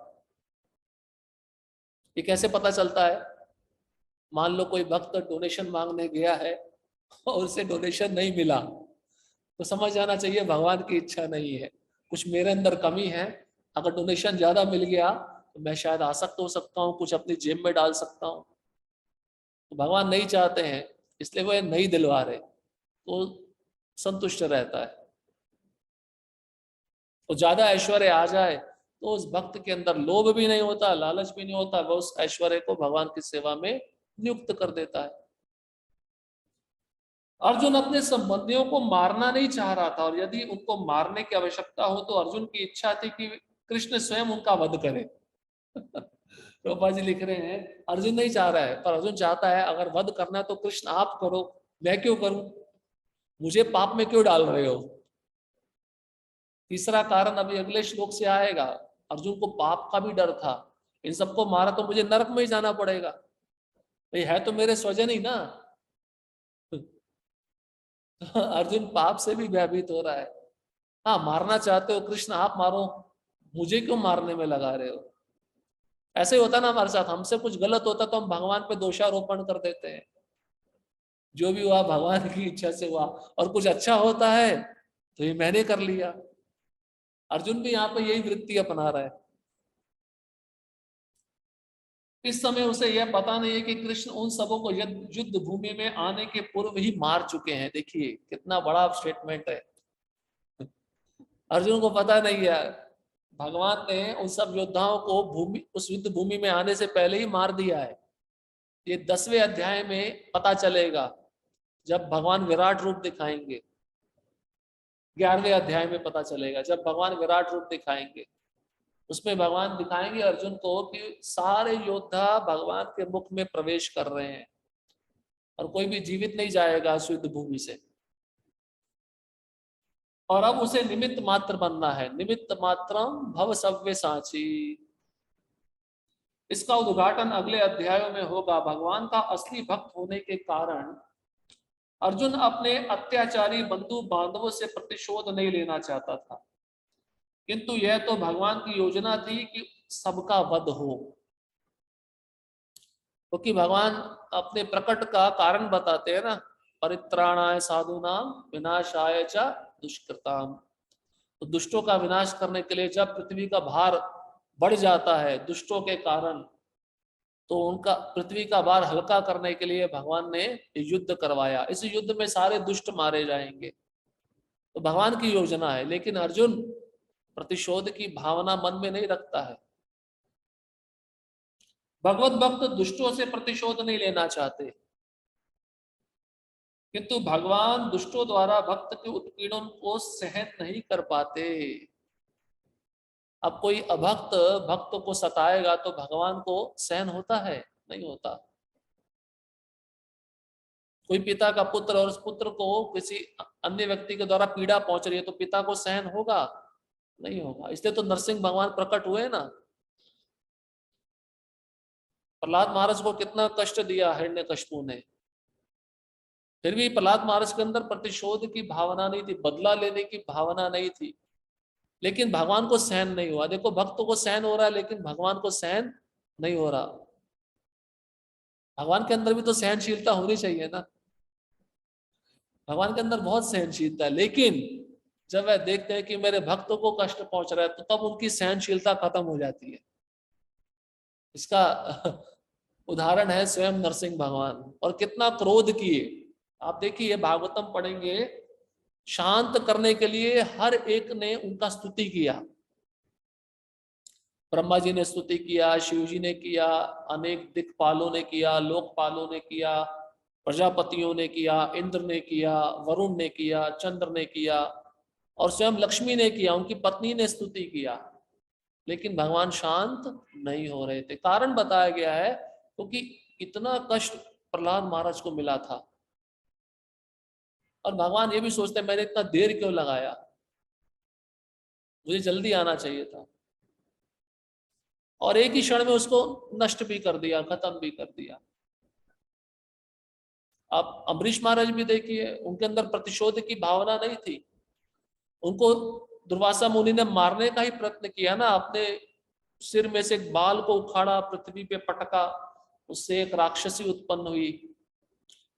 ये कैसे पता चलता है? मान लो कोई भक्त डोनेशन मांगने गया है और उसे डोनेशन नहीं मिला, तो समझ जाना चाहिए भगवान की इच्छा नहीं है, कुछ मेरे अंदर कमी है। अगर डोनेशन ज्यादा मिल गया तो मैं शायद आसक्त हो सकता हूँ, कुछ अपनी जेब में डाल सकता हूँ। तो भगवान नहीं चाहते हैं, इसलिए वो नहीं दिलवा रहे, तो संतुष्ट रहता है। तो ज्यादा ऐश्वर्य आ जाए तो उस भक्त के अंदर लोभ भी नहीं होता, लालच भी नहीं होता, वह उस ऐश्वर्य को भगवान की सेवा में नियुक्त कर देता है। अर्जुन अपने संबंधियों को मारना नहीं चाह रहा था, और यदि उनको मारने की आवश्यकता हो तो अर्जुन की इच्छा थी कि कृष्ण स्वयं उनका वध करे। प्रभुपाद जी लिख रहे हैं अर्जुन नहीं चाह रहा है, पर अर्जुन चाहता है अगर वध करना है तो कृष्ण आप करो, मैं क्यों करूं, मुझे पाप में क्यों डाल रहे हो। तीसरा कारण अभी अगले श्लोक से आएगा। अर्जुन को पाप का भी डर था, इन सबको मारा तो मुझे नरक में ही जाना पड़ेगा, भाई है तो मेरे स्वजन ही ना। अर्जुन पाप से भी भयभीत हो रहा है। हाँ, मारना चाहते हो कृष्ण आप मारो, मुझे क्यों मारने में लगा रहे हो। ऐसे ही होता ना हमारे साथ, हमसे कुछ गलत होता तो हम भगवान पे दोषारोपण कर देते हैं, जो भी हुआ भगवान की इच्छा से हुआ, और कुछ अच्छा होता है तो ये मैंने कर लिया। अर्जुन भी यहाँ पे यही वृत्ति अपना रहा है। इस समय उसे यह पता नहीं है कि कृष्ण उन सबों को युद्ध भूमि में आने के पूर्व ही मार चुके हैं। देखिए कितना बड़ा स्टेटमेंट है। अर्जुन को पता नहीं है, भगवान ने उन सब योद्धाओं को उस युद्ध भूमि में आने से पहले ही मार दिया है। ये 10वें अध्याय में पता चलेगा जब भगवान विराट रूप दिखाएंगे। 11वें अध्याय में पता चलेगा जब भगवान विराट रूप दिखाएंगे। उसमें भगवान दिखाएंगे अर्जुन को कि सारे योद्धा भगवान के मुख में प्रवेश कर रहे हैं और कोई भी जीवित नहीं जाएगा उस युद्ध भूमि से। और अब उसे निमित्त मात्र बनना है, निमित्त मात्रम भव सव्य साची। इसका उद्घाटन अगले अध्यायों में होगा। भगवान का असली भक्त होने के कारण अर्जुन अपने अत्याचारी बंधु बांधवों से प्रतिशोध नहीं लेना चाहता था, किंतु यह तो भगवान की योजना थी कि सबका वध हो। क्योंकि भगवान अपने प्रकट का कारण बताते हैं ना, परित्राणाय साधुनाम विनाशाय च दुष्कृताम। तो दुष्टों का विनाश करने के लिए जब पृथ्वी का भार बढ़ जाता है दुष्टों के कारण, तो उनका पृथ्वी का भार हल्का करने के लिए भगवान ने युद्ध करवाया। इस युद्ध में सारे दुष्ट मारे जाएंगे, तो भगवान की योजना है। लेकिन अर्जुन प्रतिशोध की भावना मन में नहीं रखता है। भगवत भक्त दुष्टों से प्रतिशोध नहीं लेना चाहते, किंतु भगवान दुष्टों द्वारा भक्त के उत्पीड़न को सहन नहीं कर पाते। अब कोई अभक्त भक्त को सताएगा तो भगवान को सहन होता है? नहीं होता। कोई पिता का पुत्र और उस पुत्र को किसी अन्य व्यक्ति के द्वारा पीड़ा पहुंच रही है तो पिता को सहन होगा? नहीं होगा। इसलिए तो नरसिंह भगवान प्रकट हुए ना। प्रहलाद महाराज को कितना कष्ट दिया हिरण्यकशिपु ने, फिर भी प्रहलाद महाराज के अंदर प्रतिशोध की भावना नहीं थी, बदला लेने की भावना नहीं थी, लेकिन भगवान को सहन नहीं हुआ। देखो भक्तों को सहन हो रहा है लेकिन भगवान को सहन नहीं हो रहा। भगवान के अंदर भी तो सहनशीलता होनी चाहिए ना। भगवान के अंदर बहुत सहनशीलता है, लेकिन जब वह देखते हैं कि मेरे भक्तों को कष्ट पहुंच रहा है तो तब उनकी सहनशीलता खत्म हो जाती है। इसका उदाहरण है स्वयं नरसिंह भगवान। और कितना क्रोध किए, आप देखिए भागवतम पढ़ेंगे, शांत करने के लिए हर एक ने उनका स्तुति किया। ब्रह्मा जी ने स्तुति किया, शिव जी ने किया, अनेक दिक्पालों ने किया, लोकपालों ने किया, प्रजापतियों ने किया, इंद्र ने किया, वरुण ने किया, चंद्र ने किया, और स्वयं लक्ष्मी ने किया, उनकी पत्नी ने स्तुति किया, लेकिन भगवान शांत नहीं हो रहे थे। कारण बताया गया है क्योंकि इतना कष्ट प्रहलाद महाराज को मिला था, और भगवान ये भी सोचते मैंने इतना देर क्यों लगाया, मुझे जल्दी आना चाहिए था, और एक ही क्षण में उसको नष्ट भी कर दिया, खत्म भी कर दिया। आप अम्बरीश महाराज भी देखिए, उनके अंदर प्रतिशोध की भावना नहीं थी। उनको दुर्वासा मुनि ने मारने का ही प्रयत्न किया ना, अपने सिर में से एक बाल को उखाड़ा, पृथ्वी पे पटका, उससे एक राक्षसी उत्पन्न हुई,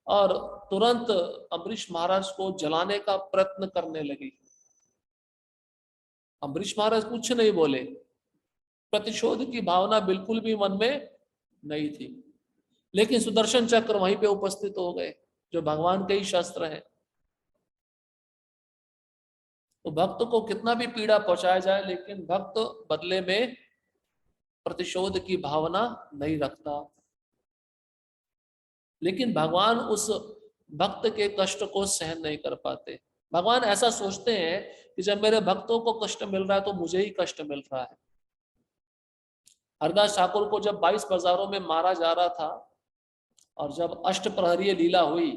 और तुरंत अम्बरीश महाराज को जलाने का प्रयत्न करने लगी। अम्बरीश महाराज कुछ नहीं बोले, प्रतिशोध की भावना बिल्कुल भी मन में नहीं थी, लेकिन सुदर्शन चक्र वहीं पे उपस्थित हो गए, जो भगवान के ही शस्त्र हैं। तो भक्त को कितना भी पीड़ा पहुंचाया जाए, लेकिन भक्त बदले में प्रतिशोध की भावना नहीं रखता। लेकिन भगवान उस भक्त के कष्ट को सहन नहीं कर पाते। भगवान ऐसा सोचते हैं कि जब मेरे भक्तों को कष्ट मिल रहा है तो मुझे ही कष्ट मिल रहा है। हरदास ठाकुर को जब 22 बाजारों में मारा जा रहा था, और जब अष्ट प्रहरीय लीला हुई,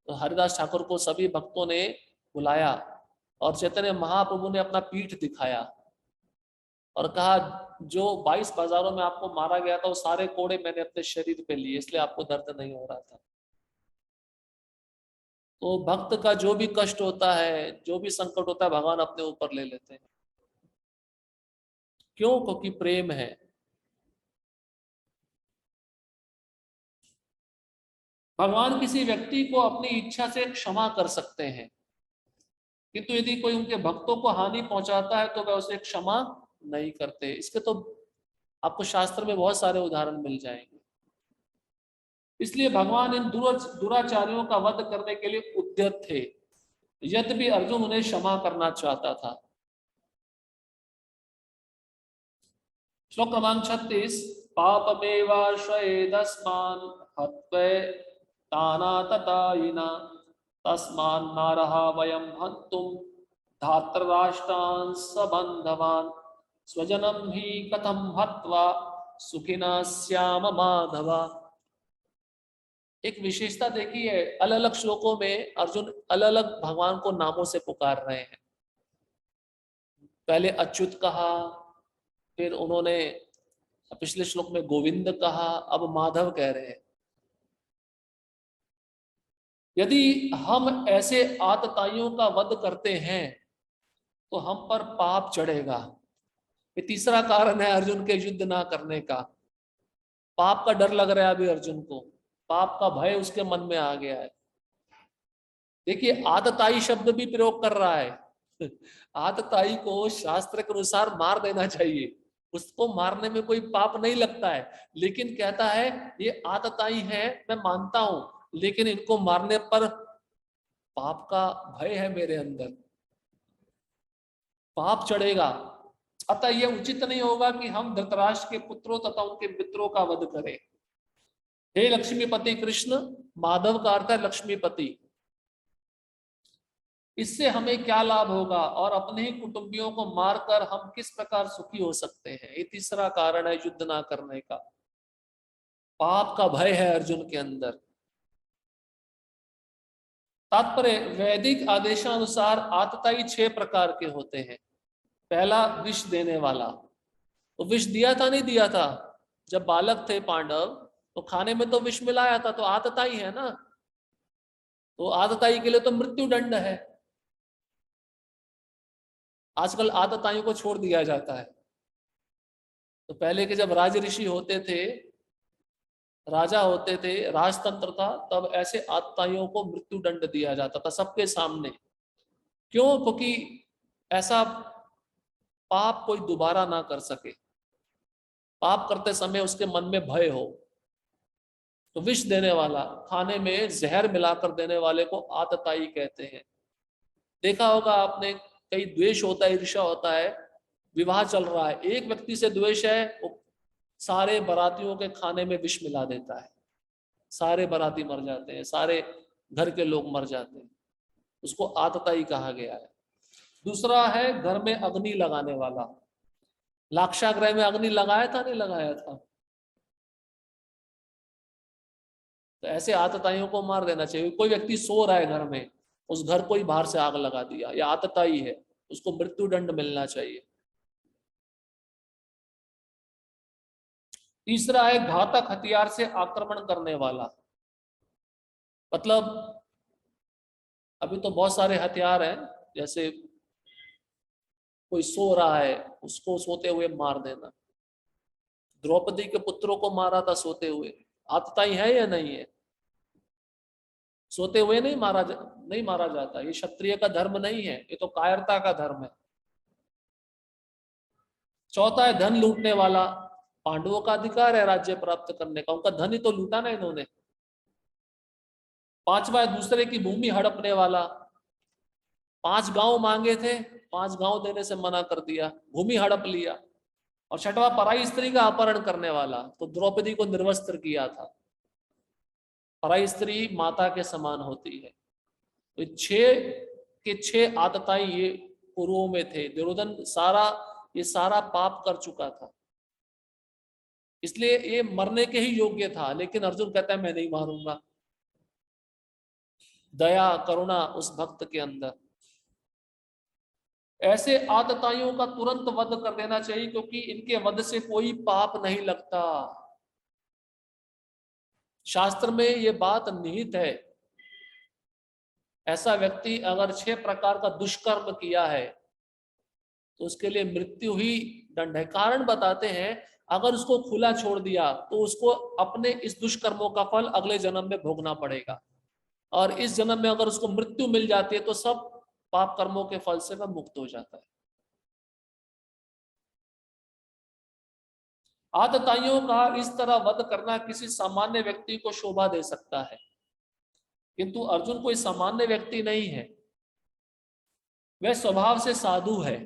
तो हरिदास ठाकुर को सभी भक्तों ने बुलाया, और चैतन्य महाप्रभु ने अपना पीठ दिखाया और कहा, जो 22 बाजारों में आपको मारा गया था वो सारे कोड़े मैंने अपने शरीर पे लिए, इसलिए आपको दर्द नहीं हो रहा था। तो भक्त का जो भी कष्ट होता है, जो भी संकट होता है, भगवान अपने ऊपर ले लेते हैं। क्यों? क्योंकि प्रेम है। भगवान किसी व्यक्ति को अपनी इच्छा से क्षमा कर सकते हैं, किंतु यदि कोई उनके भक्तों को हानि पहुंचाता है तो वह उसे क्षमा नहीं करते। इसके तो आपको शास्त्र में बहुत सारे उदाहरण मिल जाएंगे। इसलिए भगवान इन दुराचारियों का वध करने के लिए उद्यत थे, यद्यपि अर्जुन उन्हें क्षमा करना चाहता था। श्लोक क्रमांक 36, पापमेवाश्रयेदस्मान् हत्वैतानाततायिना तस्मान्नारहा वयं हन्तुं धार्तराष्ट्रान् सबन्धवान् स्वजनं हि कथं हत्वा सुखिना स्याम माधव। एक विशेषता देखिए, अलग अलग श्लोकों में अर्जुन अलग अलग भगवान को नामों से पुकार रहे हैं। पहले अच्युत कहा, फिर उन्होंने पिछले श्लोक में गोविंद कहा, अब माधव कह रहे हैं। यदि हम ऐसे आतताइयों का वध करते हैं तो हम पर पाप चढ़ेगा। ये तीसरा कारण है अर्जुन के युद्ध ना करने का। पाप का डर लग रहा है अभी अर्जुन को, पाप का भय उसके मन में आ गया है। देखिए आतताई शब्द भी प्रयोग कर रहा है। आतताई को शास्त्र के अनुसार मार देना चाहिए, उसको मारने में कोई पाप नहीं लगता है, लेकिन कहता है ये आतताई है, मैं मानता हूं, लेकिन इनको मारने पर पाप का भय है मेरे अंदर, पाप चढ़ेगा। अतः यह उचित नहीं होगा कि हम धृतराष्ट्र के पुत्रों तथा उनके मित्रों का वध करें। हे लक्ष्मीपति कृष्ण, माधव का अर्थ है लक्ष्मीपति, इससे हमें क्या लाभ होगा और अपने ही कुटुंबियों को मारकर हम किस प्रकार सुखी हो सकते हैं। ये तीसरा कारण है युद्ध ना करने का। पाप का भय है अर्जुन के अंदर। तात्पर्य, वैदिक आदेशानुसार आतताई 6 प्रकार के होते हैं। पहला विष देने वाला। तो विष दिया था नहीं दिया था? जब बालक थे पांडव तो खाने में तो विष मिलाया था, तो आतताई है ना, तो आतताई के लिए तो मृत्यु दंड है। आजकल आतताइयों को छोड़ दिया जाता है। तो पहले के जब राज ऋषि होते थे, राजा होते थे, राजतंत्र था, तब ऐसे आतताइयों को मृत्यु दंड दिया जाता था सबके सामने। क्यों? क्योंकि ऐसा पाप कोई दोबारा ना कर सके, पाप करते समय उसके मन में भय हो। तो विष देने वाला, खाने में जहर मिलाकर देने वाले को आतताई कहते हैं। देखा होगा आपने, कई द्वेष होता है, ईर्ष्या होता है, विवाह चल रहा है, एक व्यक्ति से द्वेष है, वो सारे बारातियों के खाने में विष मिला देता है, सारे बाराती मर जाते हैं, सारे घर के लोग मर जाते हैं। उसको आतताई कहा गया है। दूसरा है घर में अग्नि लगाने वाला। लाक्षागृह में अग्नि लगाया था नहीं लगाया था? तो ऐसे आतताइयों को मार देना चाहिए। कोई व्यक्ति सो रहा है घर में, उस घर को ही बाहर से आग लगा दिया, या आतताई है, उसको मृत्यु दंड मिलना चाहिए। तीसरा है घातक हथियार से आक्रमण करने वाला। मतलब अभी तो बहुत सारे हथियार हैं, जैसे कोई सो रहा है उसको सोते हुए मार देना। द्रौपदी के पुत्रों को मारा था सोते हुए, आतताई है या नहीं है? सोते हुए नहीं मारा जाता, ये क्षत्रिय का धर्म नहीं है, ये तो कायरता का धर्म है। चौथा है धन लूटने वाला। पांडवों का अधिकार है राज्य प्राप्त करने का, उनका धन ही तो लूटा ना इन्होंने। पांचवा है दूसरे की भूमि हड़पने वाला। 5 गांव मांगे थे, 5 गांव देने से मना कर दिया, भूमि हड़प लिया। और छठवा पराई स्त्री का अपहरण करने वाला, तो द्रौपदी को निर्वस्त्र किया था। पराई स्त्री माता के समान होती है। तो 6 के 6 आतताई ये पूर्वों में थे। दुर्योधन ये सारा पाप कर चुका था, इसलिए ये मरने के ही योग्य था। लेकिन अर्जुन कहता है मैं नहीं मारूंगा। दया करुणा उस भक्त के अंदर। ऐसे आतताइयों का तुरंत वध कर देना चाहिए, क्योंकि इनके वध से कोई पाप नहीं लगता। शास्त्र में ये बात निहित है। ऐसा व्यक्ति अगर 6 प्रकार का दुष्कर्म किया है तो उसके लिए मृत्यु ही दंड है। कारण बताते हैं, अगर उसको खुला छोड़ दिया तो उसको अपने इस दुष्कर्मों का फल अगले जन्म में भोगना पड़ेगा, और इस जन्म में अगर उसको मृत्यु मिल जाती है तो सब पाप कर्मों के फल से वह मुक्त हो जाता है। आतताइयों का इस तरह वध करना किसी सामान्य व्यक्ति को शोभा दे सकता है, किंतु अर्जुन कोई सामान्य व्यक्ति नहीं है, वह स्वभाव से साधु है।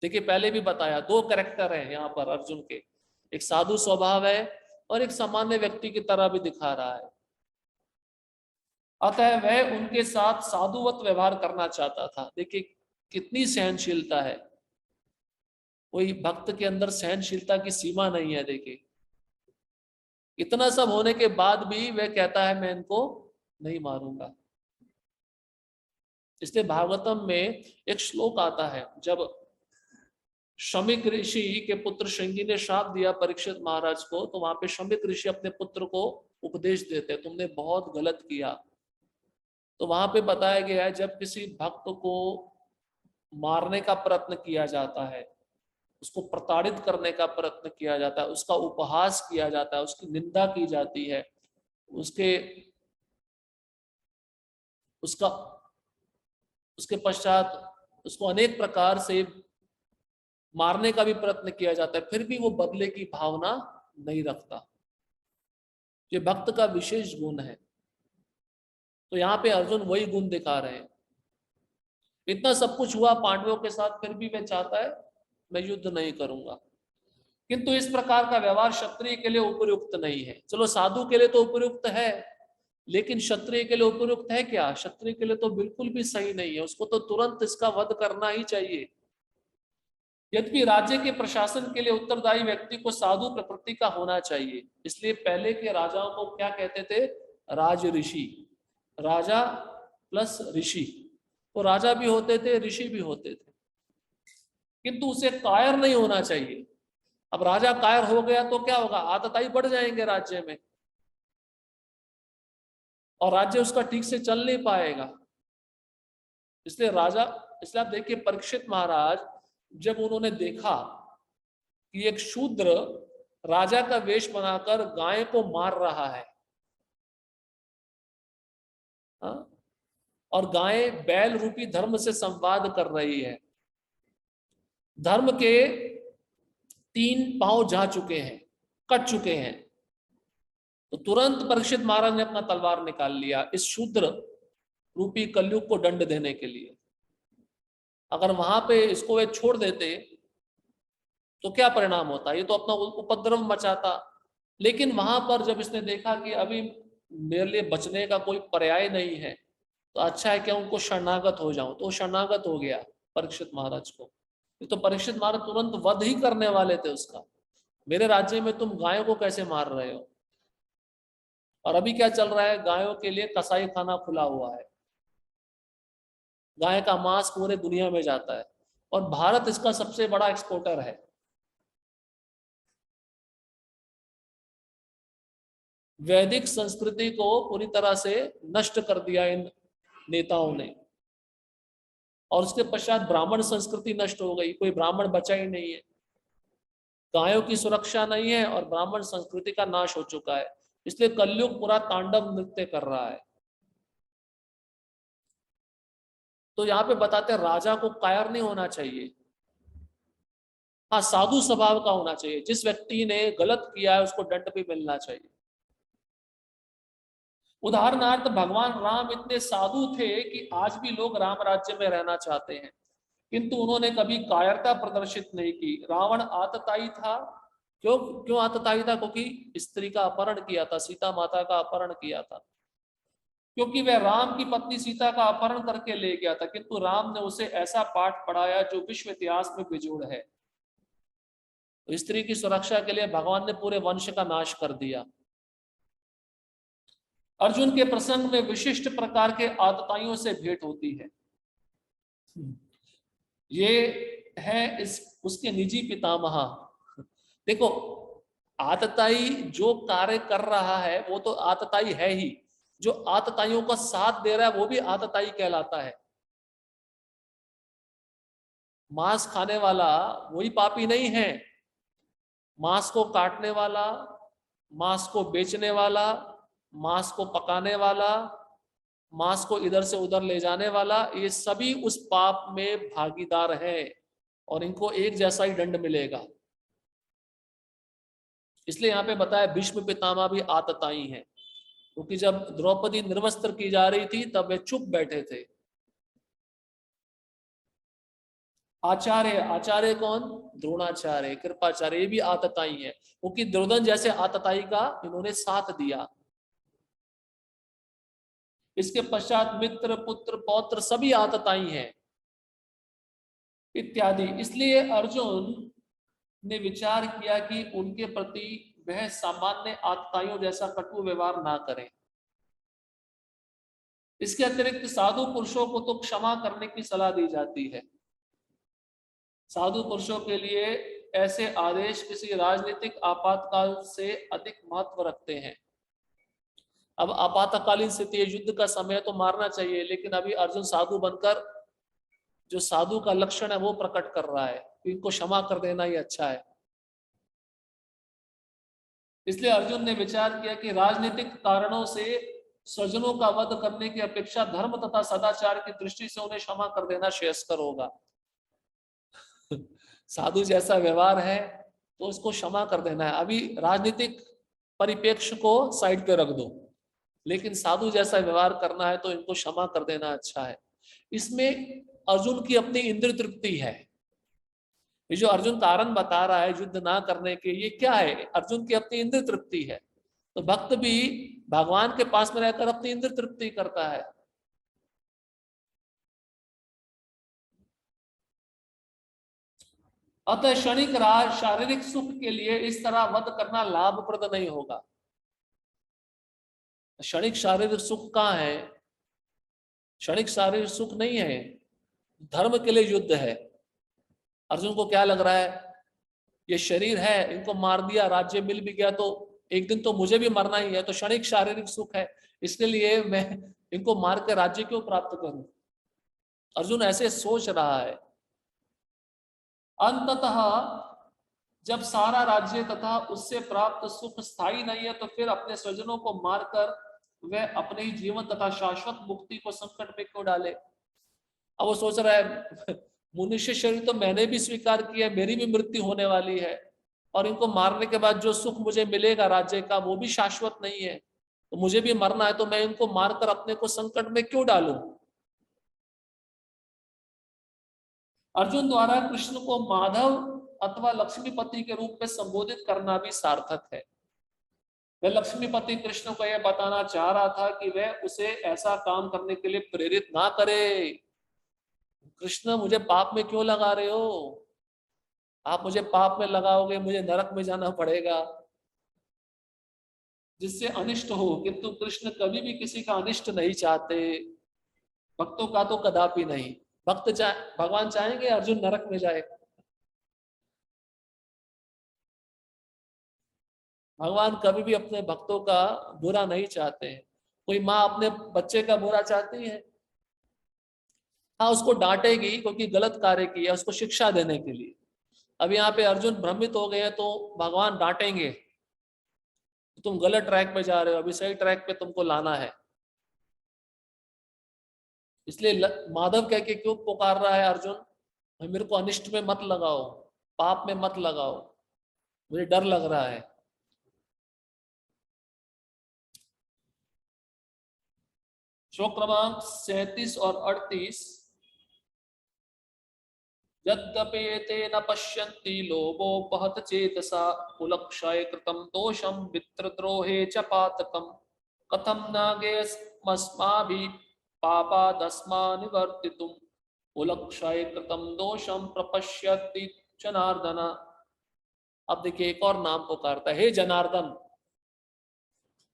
देखिए पहले भी बताया, 2 कैरेक्टर है यहाँ पर अर्जुन के, एक साधु स्वभाव है और एक सामान्य व्यक्ति की तरह भी दिखा रहा है। अतः वह उनके साथ साधुवत व्यवहार करना चाहता था। देखिए कितनी सहनशीलता है, कोई भक्त के अंदर सहनशीलता की सीमा नहीं है। देखिए इतना सब होने के बाद भी वह कहता है मैं इनको नहीं मारूंगा। इसलिए भागवतम में एक श्लोक आता है, जब शमिक ऋषि के पुत्र श्रृंगी ने श्राप दिया परीक्षित महाराज को, तो वहां पे शमिक ऋषि अपने पुत्र को उपदेश देते, तुमने बहुत गलत किया। तो वहां पे बताया गया है, जब किसी भक्त को मारने का प्रयत्न किया जाता है, उसको प्रताड़ित करने का प्रयत्न किया जाता है, उसका उपहास किया जाता है, उसकी निंदा की जाती है, उसके उसका उसके पश्चात उसको अनेक प्रकार से मारने का भी प्रयत्न किया जाता है, फिर भी वो बदले की भावना नहीं रखता। ये भक्त का विशेष गुण है। तो यहाँ पे अर्जुन वही गुण दिखा रहे हैं। इतना सब कुछ हुआ पांडवों के साथ, फिर भी वह चाहता है मैं युद्ध नहीं करूंगा। किंतु इस प्रकार का व्यवहार क्षत्रिय के लिए उपयुक्त नहीं है। चलो साधु के लिए तो उपयुक्त है, लेकिन क्षत्रिय के लिए उपयुक्त है क्या? क्षत्रिय के लिए तो बिल्कुल भी सही नहीं है, उसको तो तुरंत इसका वध करना ही चाहिए। यद्यपि राज्य के प्रशासन के लिए उत्तरदायी व्यक्ति को साधु प्रवृत्ति का होना चाहिए, इसलिए पहले के राजाओं को क्या कहते थे? राज ऋषि। राजा प्लस ऋषि, तो राजा भी होते थे, ऋषि भी होते थे। किंतु उसे कायर नहीं होना चाहिए। अब राजा कायर हो गया तो क्या होगा, आतताई बढ़ जाएंगे राज्य में और राज्य उसका ठीक से चल नहीं पाएगा। इसलिए आप देखिए परीक्षित महाराज जब उन्होंने देखा कि एक शूद्र राजा का वेश बनाकर गाय को मार रहा है, हाँ? और गाय बैल रूपी धर्म से संवाद कर रही है, धर्म के 3 पांव जा चुके हैं, कट चुके हैं, तो तुरंत परीक्षित महाराज ने अपना तलवार निकाल लिया इस शूद्र रूपी कलयुग को दंड देने के लिए। अगर वहां पे इसको वे छोड़ देते तो क्या परिणाम होता, ये तो अपना उपद्रव मचाता। लेकिन वहां पर जब इसने देखा कि अभी मेरे लिए बचने का कोई पर्याय नहीं है, तो अच्छा है कि उनको शरणागत हो जाऊं, तो शरणागत हो गया परीक्षित महाराज को। तो परीक्षित महाराज तुरंत वध ही करने वाले थे उसका, मेरे राज्य में तुम गायों को कैसे मार रहे हो। और अभी क्या चल रहा है, गायों के लिए कसाई खाना खुला हुआ है, गाय का मांस पूरे दुनिया में जाता है और भारत इसका सबसे बड़ा एक्सपोर्टर है। वैदिक संस्कृति को पूरी तरह से नष्ट कर दिया इन नेताओं ने, और उसके पश्चात ब्राह्मण संस्कृति नष्ट हो गई, कोई ब्राह्मण बचा ही नहीं है, गायों की सुरक्षा नहीं है और ब्राह्मण संस्कृति का नाश हो चुका है। इसलिए कलयुग पूरा तांडव नृत्य कर रहा है। तो यहाँ पे बताते हैं राजा को कायर नहीं होना चाहिए, हाँ साधु स्वभाव का होना चाहिए। जिस व्यक्ति ने गलत किया है उसको दंड भी मिलना चाहिए। उदाहरणार्थ भगवान राम इतने साधु थे कि आज भी लोग राम राज्य में रहना चाहते हैं, किंतु उन्होंने कभी कायरता प्रदर्शित नहीं की। रावण आतताई था, क्यों क्यों आतताई था, क्योंकि स्त्री का अपहरण किया था, सीता माता का अपहरण किया था, क्योंकि वह राम की पत्नी सीता का अपहरण करके ले गया था, किंतु राम ने उसे ऐसा पाठ पढ़ाया जो विश्व इतिहास में बेजोड़ है। तो स्त्री की सुरक्षा के लिए भगवान ने पूरे वंश का नाश कर दिया। अर्जुन के प्रसंग में विशिष्ट प्रकार के आतताइयों से भेंट होती है। ये है इस उसके निजी पितामह। देखो आतताई जो कार्य कर रहा है वो तो आतताई है ही, जो आतताइयों का साथ दे रहा है वो भी आतताई कहलाता है। मांस खाने वाला वही पापी नहीं है, मांस को काटने वाला, मांस को बेचने वाला, मांस को पकाने वाला, मांस को इधर से उधर ले जाने वाला, ये सभी उस पाप में भागीदार हैं और इनको एक जैसा ही दंड मिलेगा। इसलिए यहाँ पे बताया भीष्म पितामह भी आतताई हैं, क्योंकि जब द्रौपदी निर्वस्त्र की जा रही थी तब वे चुप बैठे थे। आचार्य, आचार्य कौन, द्रोणाचार्य, कृपाचार्य, ये भी आतताई है, क्योंकि दुर्योधन जैसे आतताई का इन्होंने साथ दिया। इसके पश्चात मित्र, पुत्र, पौत्र सभी आतताई हैं इत्यादि। इसलिए अर्जुन ने विचार किया कि उनके प्रति वह सामान्य आतताइयों जैसा कटु व्यवहार ना करें। इसके अतिरिक्त साधु पुरुषों को तो क्षमा करने की सलाह दी जाती है। साधु पुरुषों के लिए ऐसे आदेश किसी राजनीतिक आपातकाल से अधिक महत्व रखते हैं। अब आपातकालीन स्थिति, युद्ध का समय तो मारना चाहिए, लेकिन अभी अर्जुन साधु बनकर जो साधु का लक्षण है वो प्रकट कर रहा है कि इनको क्षमा कर देना ही अच्छा है। इसलिए अर्जुन ने विचार किया कि राजनीतिक कारणों से स्वजनों का वध करने की अपेक्षा धर्म तथा सदाचार की दृष्टि से उन्हें क्षमा कर देना श्रेयस्कर होगा। साधु जैसा व्यवहार है तो उसको क्षमा कर देना है। अभी राजनीतिक परिप्रेक्ष्य को साइड पे रख दो, लेकिन साधु जैसा व्यवहार करना है तो इनको क्षमा कर देना अच्छा है। इसमें अर्जुन की अपनी इंद्रिय तृप्ति है। ये जो अर्जुन कारण बता रहा है युद्ध ना करने के, ये क्या है, अर्जुन की अपनी इंद्रिय तृप्ति है। तो भक्त भी भगवान के पास में रहकर अपनी इंद्रिय तृप्ति करता है। अतः क्षणिक शारीरिक सुख के लिए इस तरह वध करना लाभप्रद नहीं होगा। क्षणिक शारीरिक सुख कहाँ है, क्षणिक शारीरिक सुख नहीं है, धर्म के लिए युद्ध है। अर्जुन को क्या लग रहा है, ये शरीर है, इनको मार दिया, राज्य मिल भी गया तो एक दिन तो मुझे भी मरना ही है, तो क्षणिक शारीरिक सुख है, इसके लिए मैं इनको मार के राज्य क्यों प्राप्त करूं। अर्जुन ऐसे सोच रहा है। अंततः जब सारा राज्य तथा उससे प्राप्त सुख स्थायी नहीं है, तो फिर अपने स्वजनों को मारकर वह अपने ही जीवन तथा शाश्वत मुक्ति को संकट में क्यों डाले। अब वो सोच रहा है मनुष्य शरीर तो मैंने भी स्वीकार किया, मेरी भी मृत्यु होने वाली है, और इनको मारने के बाद जो सुख मुझे मिलेगा राज्य का वो भी शाश्वत नहीं है, तो मुझे भी मरना है, तो मैं इनको मारकर अपने को संकट में क्यों डालूं। अर्जुन द्वारा कृष्ण को माधव अथवा लक्ष्मीपति के रूप में संबोधित करना भी सार्थक है। वह लक्ष्मीपति कृष्ण को यह बताना चाह रहा था कि वह उसे ऐसा काम करने के लिए प्रेरित ना करे। कृष्ण मुझे पाप में क्यों लगा रहे हो, आप मुझे पाप में लगाओगे, मुझे नरक में जाना पड़ेगा जिससे अनिष्ट हो। किंतु कृष्ण कभी भी किसी का अनिष्ट नहीं चाहते, भक्तों का तो कदापि नहीं। भगवान चाहेंगे अर्जुन नरक में जाए, भगवान कभी भी अपने भक्तों का बुरा नहीं चाहते हैं। कोई माँ अपने बच्चे का बुरा चाहती है, हाँ उसको डांटेगी क्योंकि गलत कार्य किया, उसको शिक्षा देने के लिए। अब यहाँ पे अर्जुन भ्रमित हो गए हैं तो भगवान डांटेंगे, तुम गलत ट्रैक पे जा रहे हो, अभी सही ट्रैक पे तुमको लाना है। इसलिए माधव कह के क्यों पुकार रहा है अर्जुन, मेरे को अनिष्ट में मत लगाओ, पाप में मत लगाओ, मुझे डर लग रहा है। श्लोक क्रमांक 37 और 38। यद्यपेते न पश्यन्ति लोभोपहत चेतसा कुलक्षय कृतं दोषं मित्रद्रोहे च पातकम् कथं नागेयमस्माभिः पापादस्मा निवर्तितुम् कुलक्षय कृतं दोषं प्रपश्यति जनार्दन। अब देखिए एक और नाम पुकारता है, हे जनार्दन।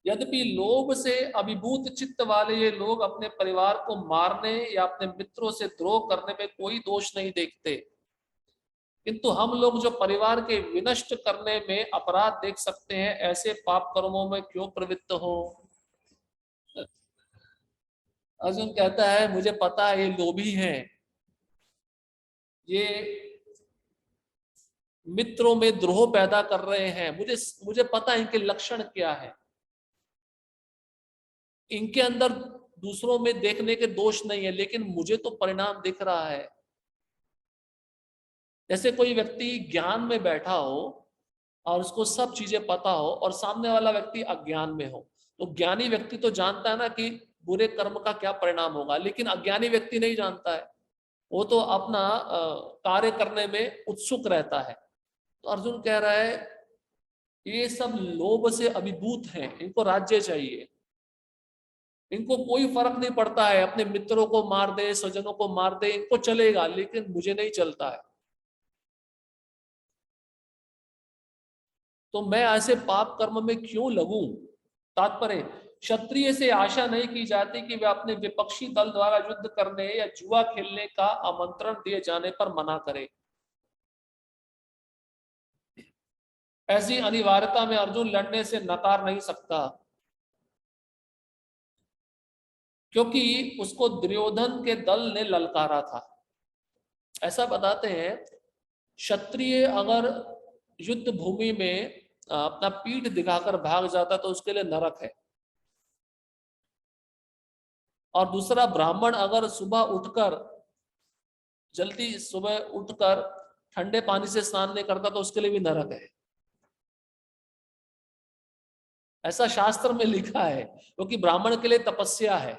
यद्यपि लोभ से अभिभूत चित्त वाले ये लोग अपने परिवार को मारने या अपने मित्रों से द्रोह करने में कोई दोष नहीं देखते, किंतु हम लोग जो परिवार के विनष्ट करने में अपराध देख सकते हैं, ऐसे पाप कर्मों में क्यों प्रवृत्त हो। अर्जुन कहता है मुझे पता है ये लोभी हैं, ये मित्रों में द्रोह पैदा कर रहे हैं, मुझे मुझे पता है इनके लक्षण क्या है। इनके अंदर दूसरों में देखने के दोष नहीं है, लेकिन मुझे तो परिणाम दिख रहा है। जैसे कोई व्यक्ति ज्ञान में बैठा हो और उसको सब चीजें पता हो और सामने वाला व्यक्ति अज्ञान में हो, तो ज्ञानी व्यक्ति तो जानता है ना कि बुरे कर्म का क्या परिणाम होगा, लेकिन अज्ञानी व्यक्ति नहीं जानता है, वो तो अपना कार्य करने में उत्सुक रहता है। तो अर्जुन कह रहा है ये सब लोभ से अभिभूत हैं, इनको राज्य चाहिए, इनको कोई फर्क नहीं पड़ता है, अपने मित्रों को मार दे, स्वजनों को मार दे, इनको चलेगा, लेकिन मुझे नहीं चलता है। तो मैं ऐसे पाप कर्म में क्यों लगूं। तात्पर्य, क्षत्रिय से आशा नहीं की जाती कि वे अपने विपक्षी दल द्वारा युद्ध करने या जुआ खेलने का आमंत्रण दिए जाने पर मना करे। ऐसी अनिवार्यता में अर्जुन लड़ने से नकार नहीं सकता, क्योंकि उसको दुर्योधन के दल ने ललकारा था। ऐसा बताते हैं क्षत्रिय अगर युद्ध भूमि में अपना पीठ दिखाकर भाग जाता तो उसके लिए नरक है। और दूसरा, ब्राह्मण अगर सुबह उठकर जल्दी सुबह उठकर ठंडे पानी से स्नान नहीं करता तो उसके लिए भी नरक है। ऐसा शास्त्र में लिखा है, क्योंकि ब्राह्मण के लिए तपस्या है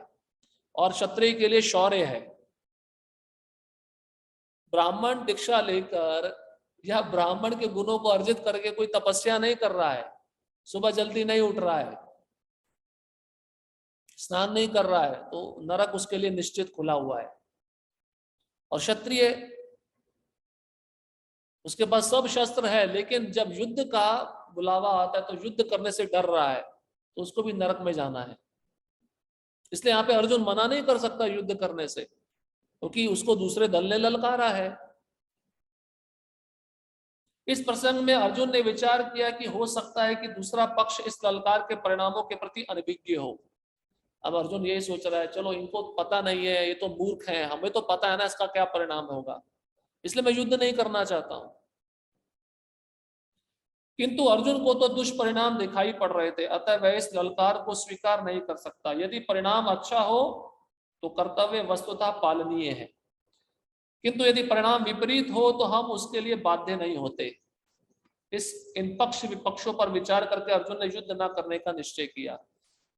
और क्षत्रिय के लिए शौर्य है। ब्राह्मण दीक्षा लेकर या ब्राह्मण के गुणों को अर्जित करके कोई तपस्या नहीं कर रहा है, सुबह जल्दी नहीं उठ रहा है, स्नान नहीं कर रहा है, तो नरक उसके लिए निश्चित खुला हुआ है। और क्षत्रिय, उसके पास सब शस्त्र है, लेकिन जब युद्ध का बुलावा आता है तो युद्ध करने से डर रहा है, तो उसको भी नरक में जाना है। इसलिए यहाँ पे अर्जुन मना नहीं कर सकता युद्ध करने से, क्योंकि उसको दूसरे दल ने ललकारा है। इस प्रसंग में अर्जुन ने विचार किया कि हो सकता है कि दूसरा पक्ष इस ललकार के परिणामों के प्रति अनभिज्ञ हो। अब अर्जुन यही सोच रहा है, चलो इनको पता नहीं है, ये तो मूर्ख हैं, हमें तो पता है ना इसका क्या परिणाम होगा, इसलिए मैं युद्ध नहीं करना चाहता हूं। किंतु अर्जुन को तो दुष्परिणाम दिखाई पड़ रहे थे, अतः वह इस ललकार को स्वीकार नहीं कर सकता। यदि परिणाम अच्छा हो तो कर्तव्य वस्तुतः पालनीय है, किंतु यदि परिणाम विपरीत हो तो हम उसके लिए बाध्य नहीं होते। इन पक्ष विपक्षों पर विचार करके अर्जुन ने युद्ध न करने का निश्चय किया।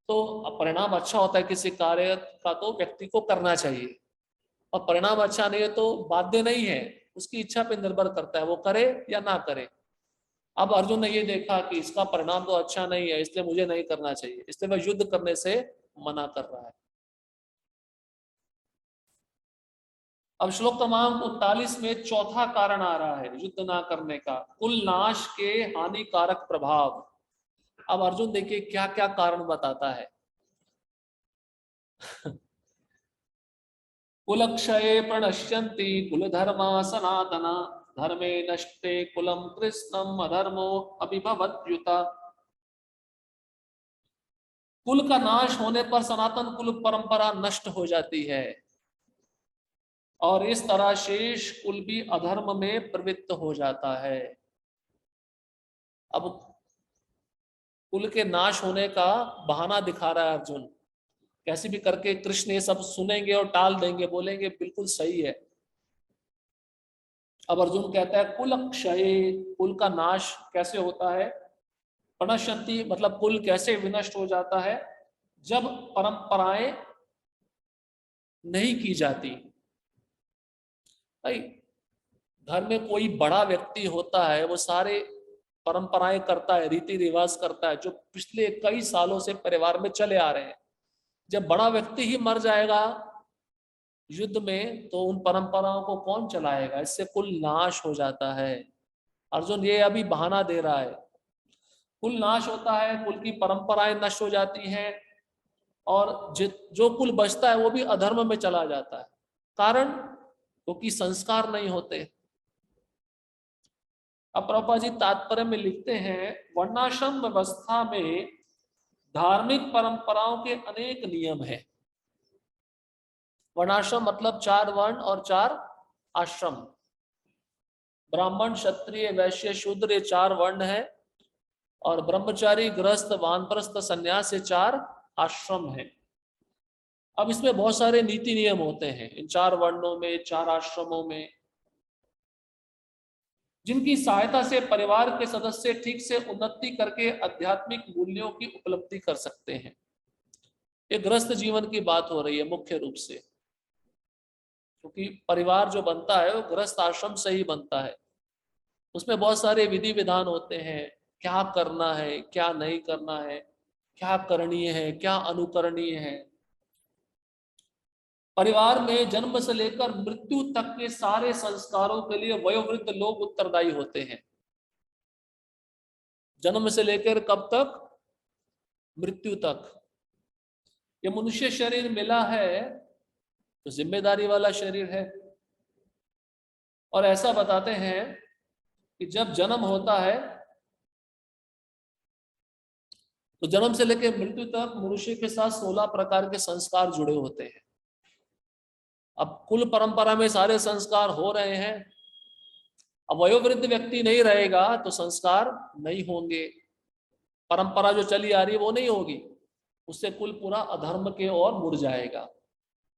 तो परिणाम अच्छा होता है किसी कार्य का तो व्यक्ति को करना चाहिए, और परिणाम अच्छा नहीं है तो बाध्य नहीं है, उसकी इच्छा पर निर्भर करता है वो करे या ना करे। अब अर्जुन ने ये देखा कि इसका परिणाम तो अच्छा नहीं है, इसलिए मुझे नहीं करना चाहिए, इसलिए वह युद्ध करने से मना कर रहा है। अब श्लोक क्रमांक 39 में चौथा कारण आ रहा है युद्ध ना करने का, कुल नाश के हानिकारक प्रभाव। अब अर्जुन देखिए क्या क्या कारण बताता है। कुलक्षये प्रणश्यन्ति कुलधर्मा सनातना, धर्मे नष्टे कुलम कृष्णम अधर्मो अभिभवत्युता। कुल का नाश होने पर सनातन कुल परंपरा नष्ट हो जाती है, और इस तरह शेष कुल भी अधर्म में प्रवृत्त हो जाता है। अब कुल के नाश होने का बहाना दिखा रहा है अर्जुन, कैसे भी करके कृष्ण ये सब सुनेंगे और टाल देंगे, बोलेंगे बिल्कुल सही है। अब अर्जुन कहता है कुल क्षय, कुल का नाश कैसे होता है, प्रणश्यन्ति मतलब कुल कैसे विनष्ट हो जाता है, जब परंपराएं नहीं की जाती। भाई घर में कोई बड़ा व्यक्ति होता है, वो सारे परंपराएं करता है, रीति रिवाज करता है, जो पिछले कई सालों से परिवार में चले आ रहे हैं। जब बड़ा व्यक्ति ही मर जाएगा युद्ध में तो उन परंपराओं को कौन चलाएगा, इससे कुल नाश हो जाता है। अर्जुन ये अभी बहाना दे रहा है, कुल नाश होता है, कुल की परंपराएं नष्ट हो जाती हैं, और जो कुल बचता है वो भी अधर्म में चला जाता है। कारण क्योंकि संस्कार नहीं होते। अब प्रभुपाद जी तात्पर्य में लिखते हैं, वर्णाश्रम व्यवस्था में धार्मिक परंपराओं के अनेक नियम हैं। वर्णाश्रम मतलब 4 वर्ण और 4 आश्रम। ब्राह्मण क्षत्रिय वैश्य शूद्र ये 4 वर्ण है, और ब्रह्मचारी गृहस्थ वानप्रस्थ संन्यास ये 4 आश्रम है। अब इसमें बहुत सारे नीति नियम होते हैं इन 4 वर्णों में, 4 आश्रमों में, जिनकी सहायता से परिवार के सदस्य ठीक से उन्नति करके आध्यात्मिक मूल्यों की उपलब्धि कर सकते हैं। ये गृहस्थ जीवन की बात हो रही है मुख्य रूप से, क्योंकि परिवार जो बनता है वो गृहस्थ आश्रम से ही बनता है। उसमें बहुत सारे विधि विधान होते हैं, क्या करना है क्या नहीं करना है, क्या करणीय है क्या अनुकरणीय है। परिवार में जन्म से लेकर मृत्यु तक के सारे संस्कारों के लिए वयोवृद्ध लोग उत्तरदायी होते हैं। जन्म से लेकर कब तक, मृत्यु तक। ये मनुष्य शरीर मिला है तो जिम्मेदारी वाला शरीर है। और ऐसा बताते हैं कि जब जन्म होता है तो जन्म से लेकर मृत्यु तक मनुष्य के साथ 16 प्रकार के संस्कार जुड़े होते हैं। अब कुल परंपरा में सारे संस्कार हो रहे हैं, अब वयोवृद्ध व्यक्ति नहीं रहेगा तो संस्कार नहीं होंगे, परंपरा जो चली आ रही है वो नहीं होगी, उससे कुल पूरा अधर्म के ओर मुड़ जाएगा।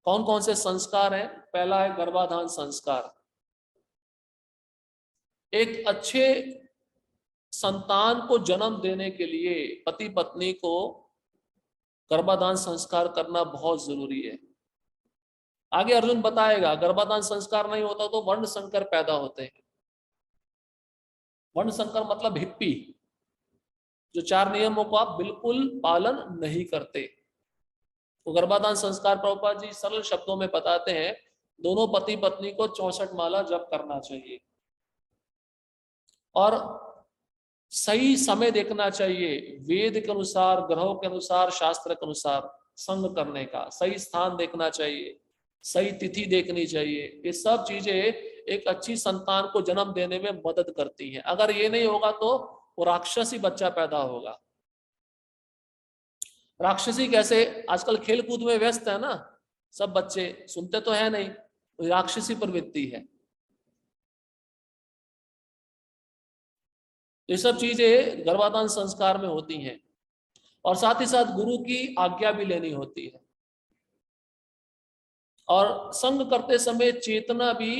कौन कौन से संस्कार हैं? पहला है गर्भाधान संस्कार। एक अच्छे संतान को जन्म देने के लिए पति पत्नी को गर्भाधान संस्कार करना बहुत जरूरी है। आगे अर्जुन बताएगा गर्भाधान संस्कार नहीं होता तो वर्ण संकर पैदा होते हैं। वर्ण संकर मतलब हिप्पी, जो 4 नियमों को आप बिल्कुल पालन नहीं करते। तो गर्भाधान संस्कार प्रभुपाद जी सरल शब्दों में बताते हैं, दोनों पति पत्नी को 64 माला जप करना चाहिए, और सही समय देखना चाहिए, वेद के अनुसार, ग्रहों के अनुसार, शास्त्र के अनुसार संग करने का, सही स्थान देखना चाहिए, सही तिथि देखनी चाहिए। ये सब चीजें एक अच्छी संतान को जन्म देने में मदद करती हैं। अगर ये नहीं होगा तो वो राक्षसी बच्चा पैदा होगा। राक्षसी कैसे? आजकल खेल कूद में व्यस्त है ना सब बच्चे, सुनते तो है नहीं, राक्षसी प्रवृत्ति है। तो ये सब चीजें गर्भाधान संस्कार में होती हैं, और साथ ही साथ गुरु की आज्ञा भी लेनी होती है। और संग करते समय चेतना भी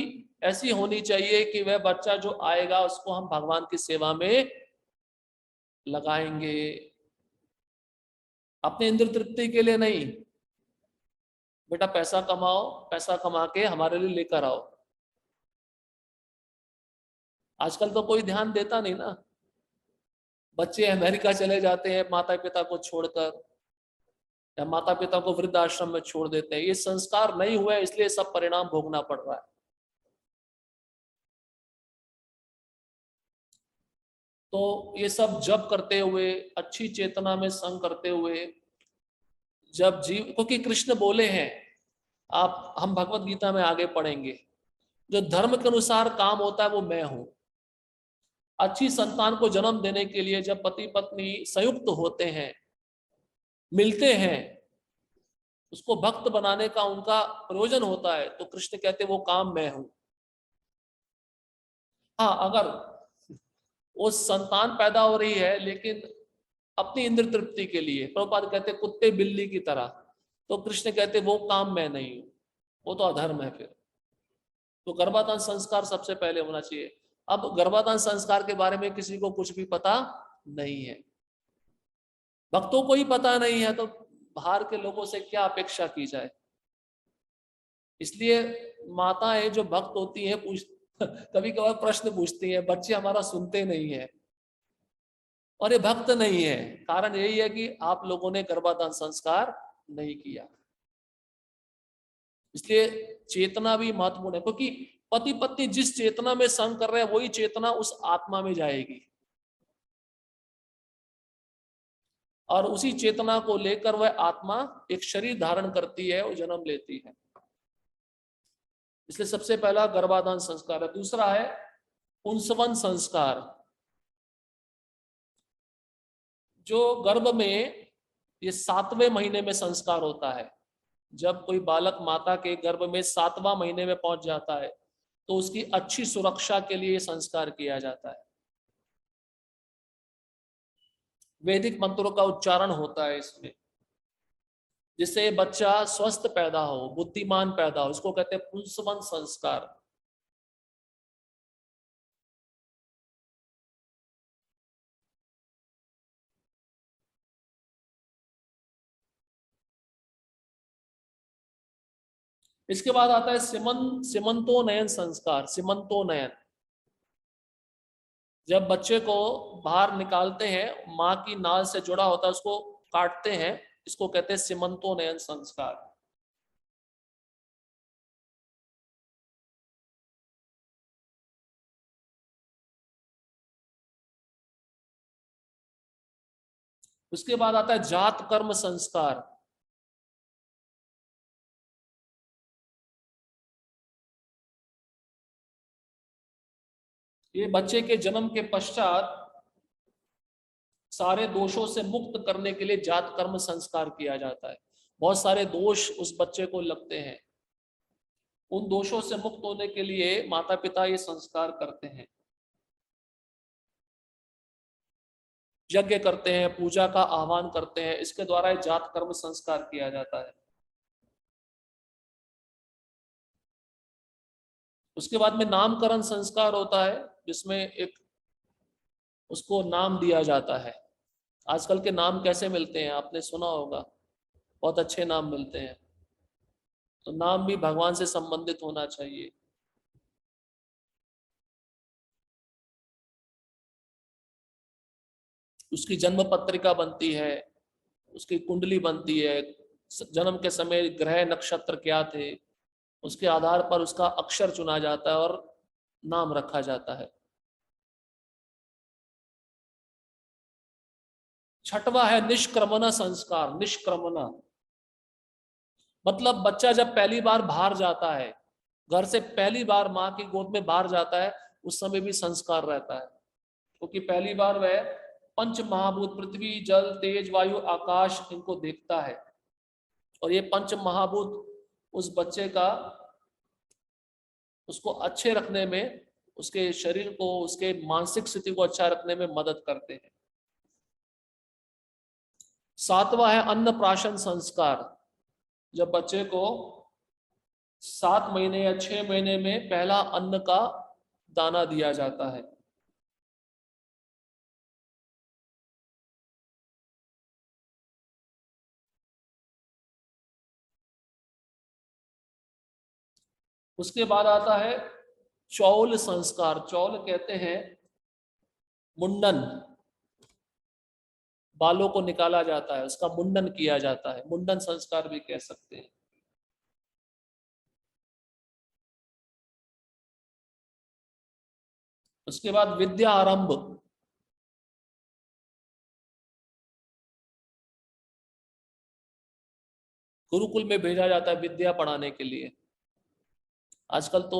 ऐसी होनी चाहिए कि वह बच्चा जो आएगा उसको हम भगवान की सेवा में लगाएंगे, अपने इंद्र तृप्ति के लिए नहीं। बेटा पैसा कमाओ, पैसा कमा के हमारे लिए लेकर आओ। आजकल तो कोई ध्यान देता नहीं ना, बच्चे अमेरिका चले जाते हैं माता पिता को छोड़कर, या माता पिता को वृद्धाश्रम में छोड़ देते हैं। ये संस्कार नहीं हुए इसलिए सब परिणाम भोगना पड़ रहा है। तो ये सब जप करते हुए, अच्छी चेतना में संग करते हुए, जब जीव, क्योंकि कृष्ण बोले हैं, आप हम भगवत गीता में आगे पढ़ेंगे, जो धर्म के अनुसार काम होता है वो मैं हूं। अच्छी संतान को जन्म देने के लिए जब पति पत्नी संयुक्त होते हैं, मिलते हैं, उसको भक्त बनाने का उनका प्रयोजन होता है, तो कृष्ण कहते वो काम मैं हूं। हाँ, अगर वो संतान पैदा हो रही है लेकिन अपनी इंद्र तृप्ति के लिए, प्रभुपाद कहते कुत्ते बिल्ली की तरह, तो कृष्ण कहते वो काम मैं नहीं हूं, वो तो अधर्म है फिर। तो गर्भाधान संस्कार सबसे पहले होना चाहिए। अब गर्भाधान संस्कार के बारे में किसी को कुछ भी पता नहीं है, भक्तों को ही पता नहीं है, तो बाहर के लोगों से क्या अपेक्षा की जाए। इसलिए माताएं जो भक्त होती हैं कभी कभार प्रश्न पूछती हैं, बच्चे हमारा सुनते नहीं है, और ये भक्त नहीं है। कारण यही है कि आप लोगों ने गर्भाधान संस्कार नहीं किया। इसलिए चेतना भी महत्वपूर्ण है, क्योंकि पति पत्नी जिस चेतना में संग कर रहे हैं वही चेतना उस आत्मा में जाएगी, और उसी चेतना को लेकर वह आत्मा एक शरीर धारण करती है और जन्म लेती है। इसलिए सबसे पहला गर्भाधान संस्कार है। दूसरा है पुंसवन संस्कार, जो गर्भ में ये 7वें महीने में संस्कार होता है। जब कोई बालक माता के गर्भ में 7वां महीने में पहुंच जाता है तो उसकी अच्छी सुरक्षा के लिए संस्कार किया जाता है। वैदिक मंत्रों का उच्चारण होता है इसमें, जिससे बच्चा स्वस्थ पैदा हो, बुद्धिमान पैदा हो, इसको कहते हैं पुंसवन संस्कार। इसके बाद आता है सिमंतोनयन संस्कार। सिमंतोनयन, जब बच्चे को बाहर निकालते हैं, माँ की नाल से जुड़ा होता है, उसको काटते हैं, इसको कहते हैं सिमंतोनयन संस्कार। उसके बाद आता है जात कर्म संस्कार। ये बच्चे के जन्म के पश्चात सारे दोषों से मुक्त करने के लिए जात कर्म संस्कार किया जाता है। बहुत सारे दोष उस बच्चे को लगते हैं, उन दोषों से मुक्त होने के लिए माता पिता ये संस्कार करते हैं, यज्ञ करते हैं, पूजा का आह्वान करते हैं, इसके द्वारा जात कर्म संस्कार किया जाता है। उसके बाद में नामकरण संस्कार होता है, जिसमें एक उसको नाम दिया जाता है। आजकल के नाम कैसे मिलते हैं आपने सुना होगा, बहुत अच्छे नाम मिलते हैं। तो नाम भी भगवान से संबंधित होना चाहिए। उसकी जन्म पत्रिका बनती है, उसकी कुंडली बनती है, जन्म के समय ग्रह नक्षत्र क्या थे, उसके आधार पर उसका अक्षर चुना जाता है और नाम रखा जाता है। छठवां है निष्क्रमण संस्कार। निष्क्रमण मतलब बच्चा जब पहली बार बाहर जाता है घर से पहली बार माँ की गोद में बाहर जाता है उस समय भी संस्कार रहता है, क्योंकि पहली बार वह पंच महाभूत पृथ्वी जल तेज वायु आकाश इनको देखता है। और ये पंच महाभूत उस बच्चे का, उसको अच्छे रखने में, उसके शरीर को, उसके मानसिक स्थिति को अच्छा रखने में मदद करते हैं। सातवां है अन्नप्राशन संस्कार। जब बच्चे को 7 महीने या 6 महीने में पहला अन्न का दाना दिया जाता है। उसके बाद आता है चौल संस्कार। चौल कहते हैं मुंडन, बालों को निकाला जाता है, उसका मुंडन किया जाता है, मुंडन संस्कार भी कह सकते हैं। उसके बाद विद्या आरंभ। गुरुकुल में भेजा जाता है विद्या पढ़ाने के लिए। आजकल तो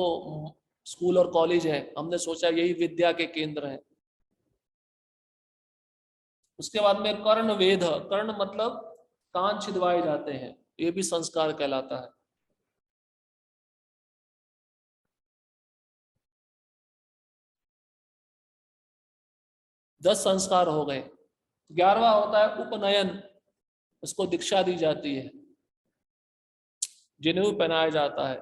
स्कूल और कॉलेज है, हमने सोचा यही विद्या के केंद्र है। उसके बाद में कर्ण वेद। कर्ण मतलब कान छिदवाए जाते हैं, ये भी संस्कार कहलाता है। दस संस्कार हो गए। 11वां होता है उपनयन। उसको दीक्षा दी जाती है, जनेऊ पहनाया जाता है।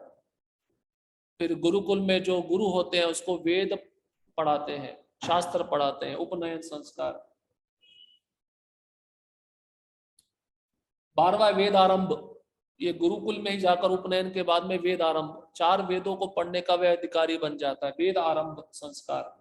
फिर गुरुकुल में जो गुरु होते हैं उसको वेद पढ़ाते हैं, शास्त्र पढ़ाते हैं, उपनयन संस्कार। 12वां वेद आरंभ। ये गुरुकुल में ही जाकर उपनयन के बाद में वेद आरंभ, 4 वेदों को पढ़ने का वह अधिकारी बन जाता है, वेद आरंभ संस्कार।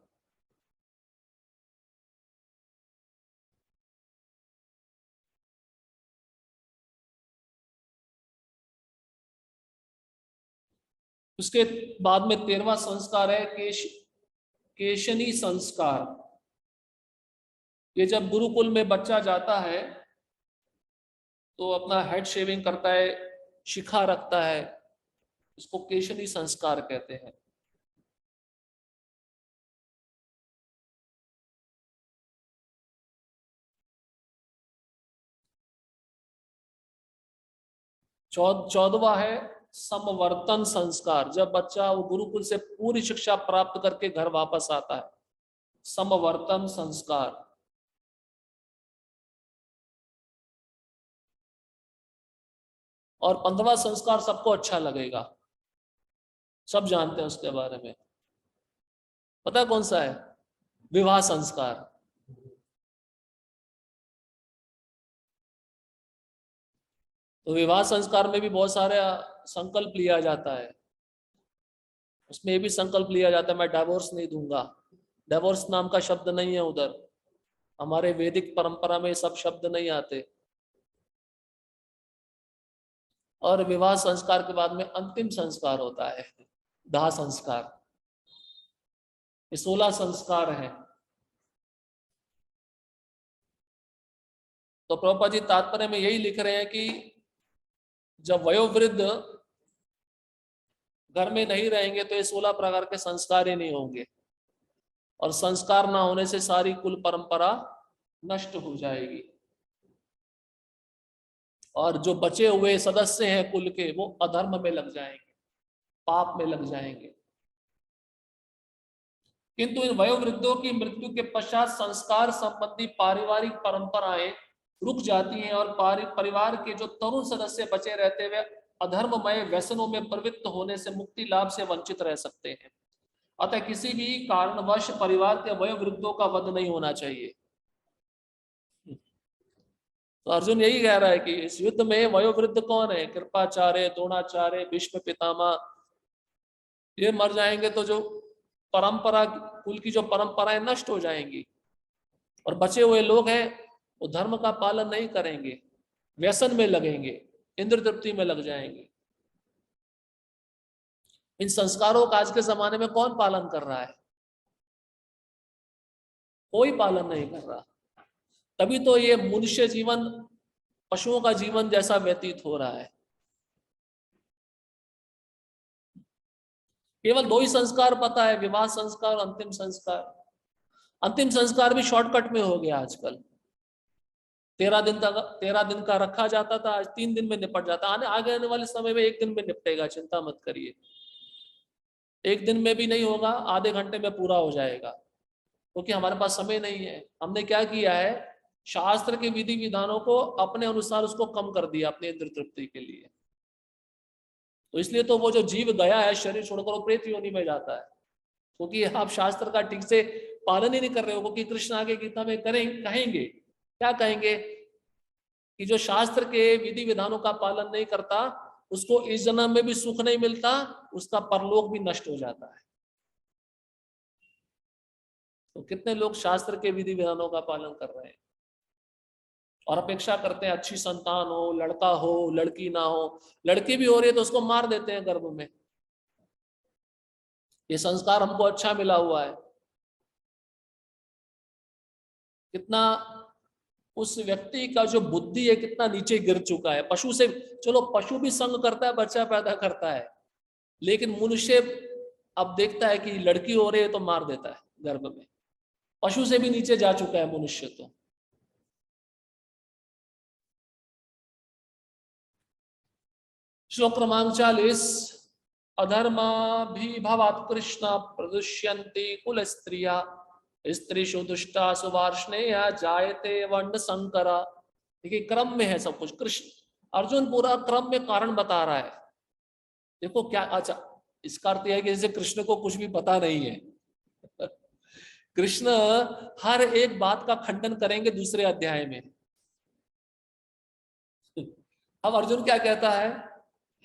उसके बाद में 13वां संस्कार है केशनी संस्कार। ये जब गुरुकुल में बच्चा जाता है तो अपना हेड शेविंग करता है, शिखा रखता है, इसको केशनी संस्कार कहते हैं। चौदवा है समवर्तन संस्कार। जब बच्चा वो गुरुकुल से पूरी शिक्षा प्राप्त करके घर वापस आता है, समवर्तन संस्कार। और 15वां संस्कार सबको अच्छा लगेगा, सब जानते हैं उसके बारे में। पता है कौन सा है? विवाह संस्कार। तो विवाह संस्कार में भी बहुत सारे संकल्प लिया जाता है। उसमें ये भी संकल्प लिया जाता है मैं डाइवोर्स नहीं दूंगा। डाइवोर्स नाम का शब्द नहीं है उधर, हमारे वैदिक परंपरा में सब शब्द नहीं आते। और विवाह संस्कार के बाद में अंतिम संस्कार होता है दाह संस्कार। ये 16 संस्कार हैं। तो प्रभुपाद जी तात्पर्य में यही लिख रहे हैं कि जब वयोवृद्ध घर में नहीं रहेंगे तो ये 16 प्रकार के संस्कार ही नहीं होंगे, और संस्कार ना होने से सारी कुल परंपरा नष्ट हो जाएगी, और जो बचे हुए सदस्य हैं कुल के वो अधर्म में लग जाएंगे, पाप में लग जाएंगे। किंतु इन वयोवृद्धों की मृत्यु के पश्चात संस्कार संबंधी पारिवारिक परंपराएं रुक जाती हैं, और परिवार के जो तरुण सदस्य बचे रहते हुए अधर्ममय व्यसनों में प्रवृत्त होने से मुक्ति लाभ से वंचित रह सकते हैं। अतः किसी भी कारणवश परिवार के वयोवृद्धों का वध नहीं होना चाहिए। तो अर्जुन यही कह रहा है कि इस युद्ध में वयोवृद्ध कौन है? कृपाचार्य, द्रोणाचार्य, भीष्म पितामह, ये मर जाएंगे तो जो परंपरा, कुल की जो परंपराएं नष्ट हो जाएंगी, और बचे हुए लोग हैं वो धर्म का पालन नहीं करेंगे, व्यसन में लगेंगे, इंद्र तृप्ति में लग जाएंगे। इन संस्कारों का आज के जमाने में कौन पालन कर रहा है? कोई पालन नहीं कर रहा। तभी तो ये मनुष्य जीवन पशुओं का जीवन जैसा व्यतीत हो रहा है। केवल दो ही संस्कार पता है, विवाह संस्कार और अंतिम संस्कार। अंतिम संस्कार भी शॉर्टकट में हो गया आजकल। 13 दिन का रखा जाता था, आज 3 दिन में निपट जाता। आगे आने वाले समय में 1 दिन में निपटेगा, चिंता मत करिए। 1 दिन में भी नहीं होगा, आधे घंटे में पूरा हो जाएगा, क्योंकि हमारे पास समय नहीं है। हमने क्या किया है, शास्त्र के विधि विधानों को अपने अनुसार उसको कम कर दिया अपने इंद्र तृप्ति के लिए। तो इसलिए तो वो जो जीव गया है शरीर छोड़कर, वो प्रेत योनि में जाता है, क्योंकि आप शास्त्र का ठीक से पालन ही नहीं कर रहे हो। क्योंकि कृष्ण आगे गीता में कहेंगे, क्या कहेंगे, कि जो शास्त्र के विधि विधानों का पालन नहीं करता उसको इस जन्म में भी सुख नहीं मिलता, उसका परलोक भी नष्ट हो जाता है। तो कितने लोग शास्त्र के विधि विधानों का पालन कर रहे हैं और अपेक्षा करते हैं अच्छी संतान हो, लड़का हो लड़की ना हो। लड़की भी हो रही है तो उसको मार देते हैं गर्भ में। ये संस्कार हमको अच्छा मिला हुआ है। कितना उस व्यक्ति का जो बुद्धि है कितना नीचे गिर चुका है। पशु से, चलो पशु भी संग करता है, बच्चा पैदा करता है, लेकिन मनुष्य अब देखता है कि लड़की हो रही है तो मार देता है गर्भ में। पशु से भी नीचे जा चुका है मनुष्य तो। श्लोक क्रमांक 40। अधर्माभिभवात् कृष्ण प्रदुष्यन्ति कुल स्त्रिया स्त्रीषु दुष्टा सुवार्ष्णेया जायते वर्ण संकरा। देखिए क्रम में है सब कुछ। कृष्ण अर्जुन पूरा क्रम में कारण बता रहा है। देखो क्या, अच्छा इसका अर्थ यह है कि जैसे कृष्ण को कुछ भी पता नहीं है। कृष्ण हर एक बात का खंडन करेंगे दूसरे अध्याय में। अब अर्जुन क्या कहता है,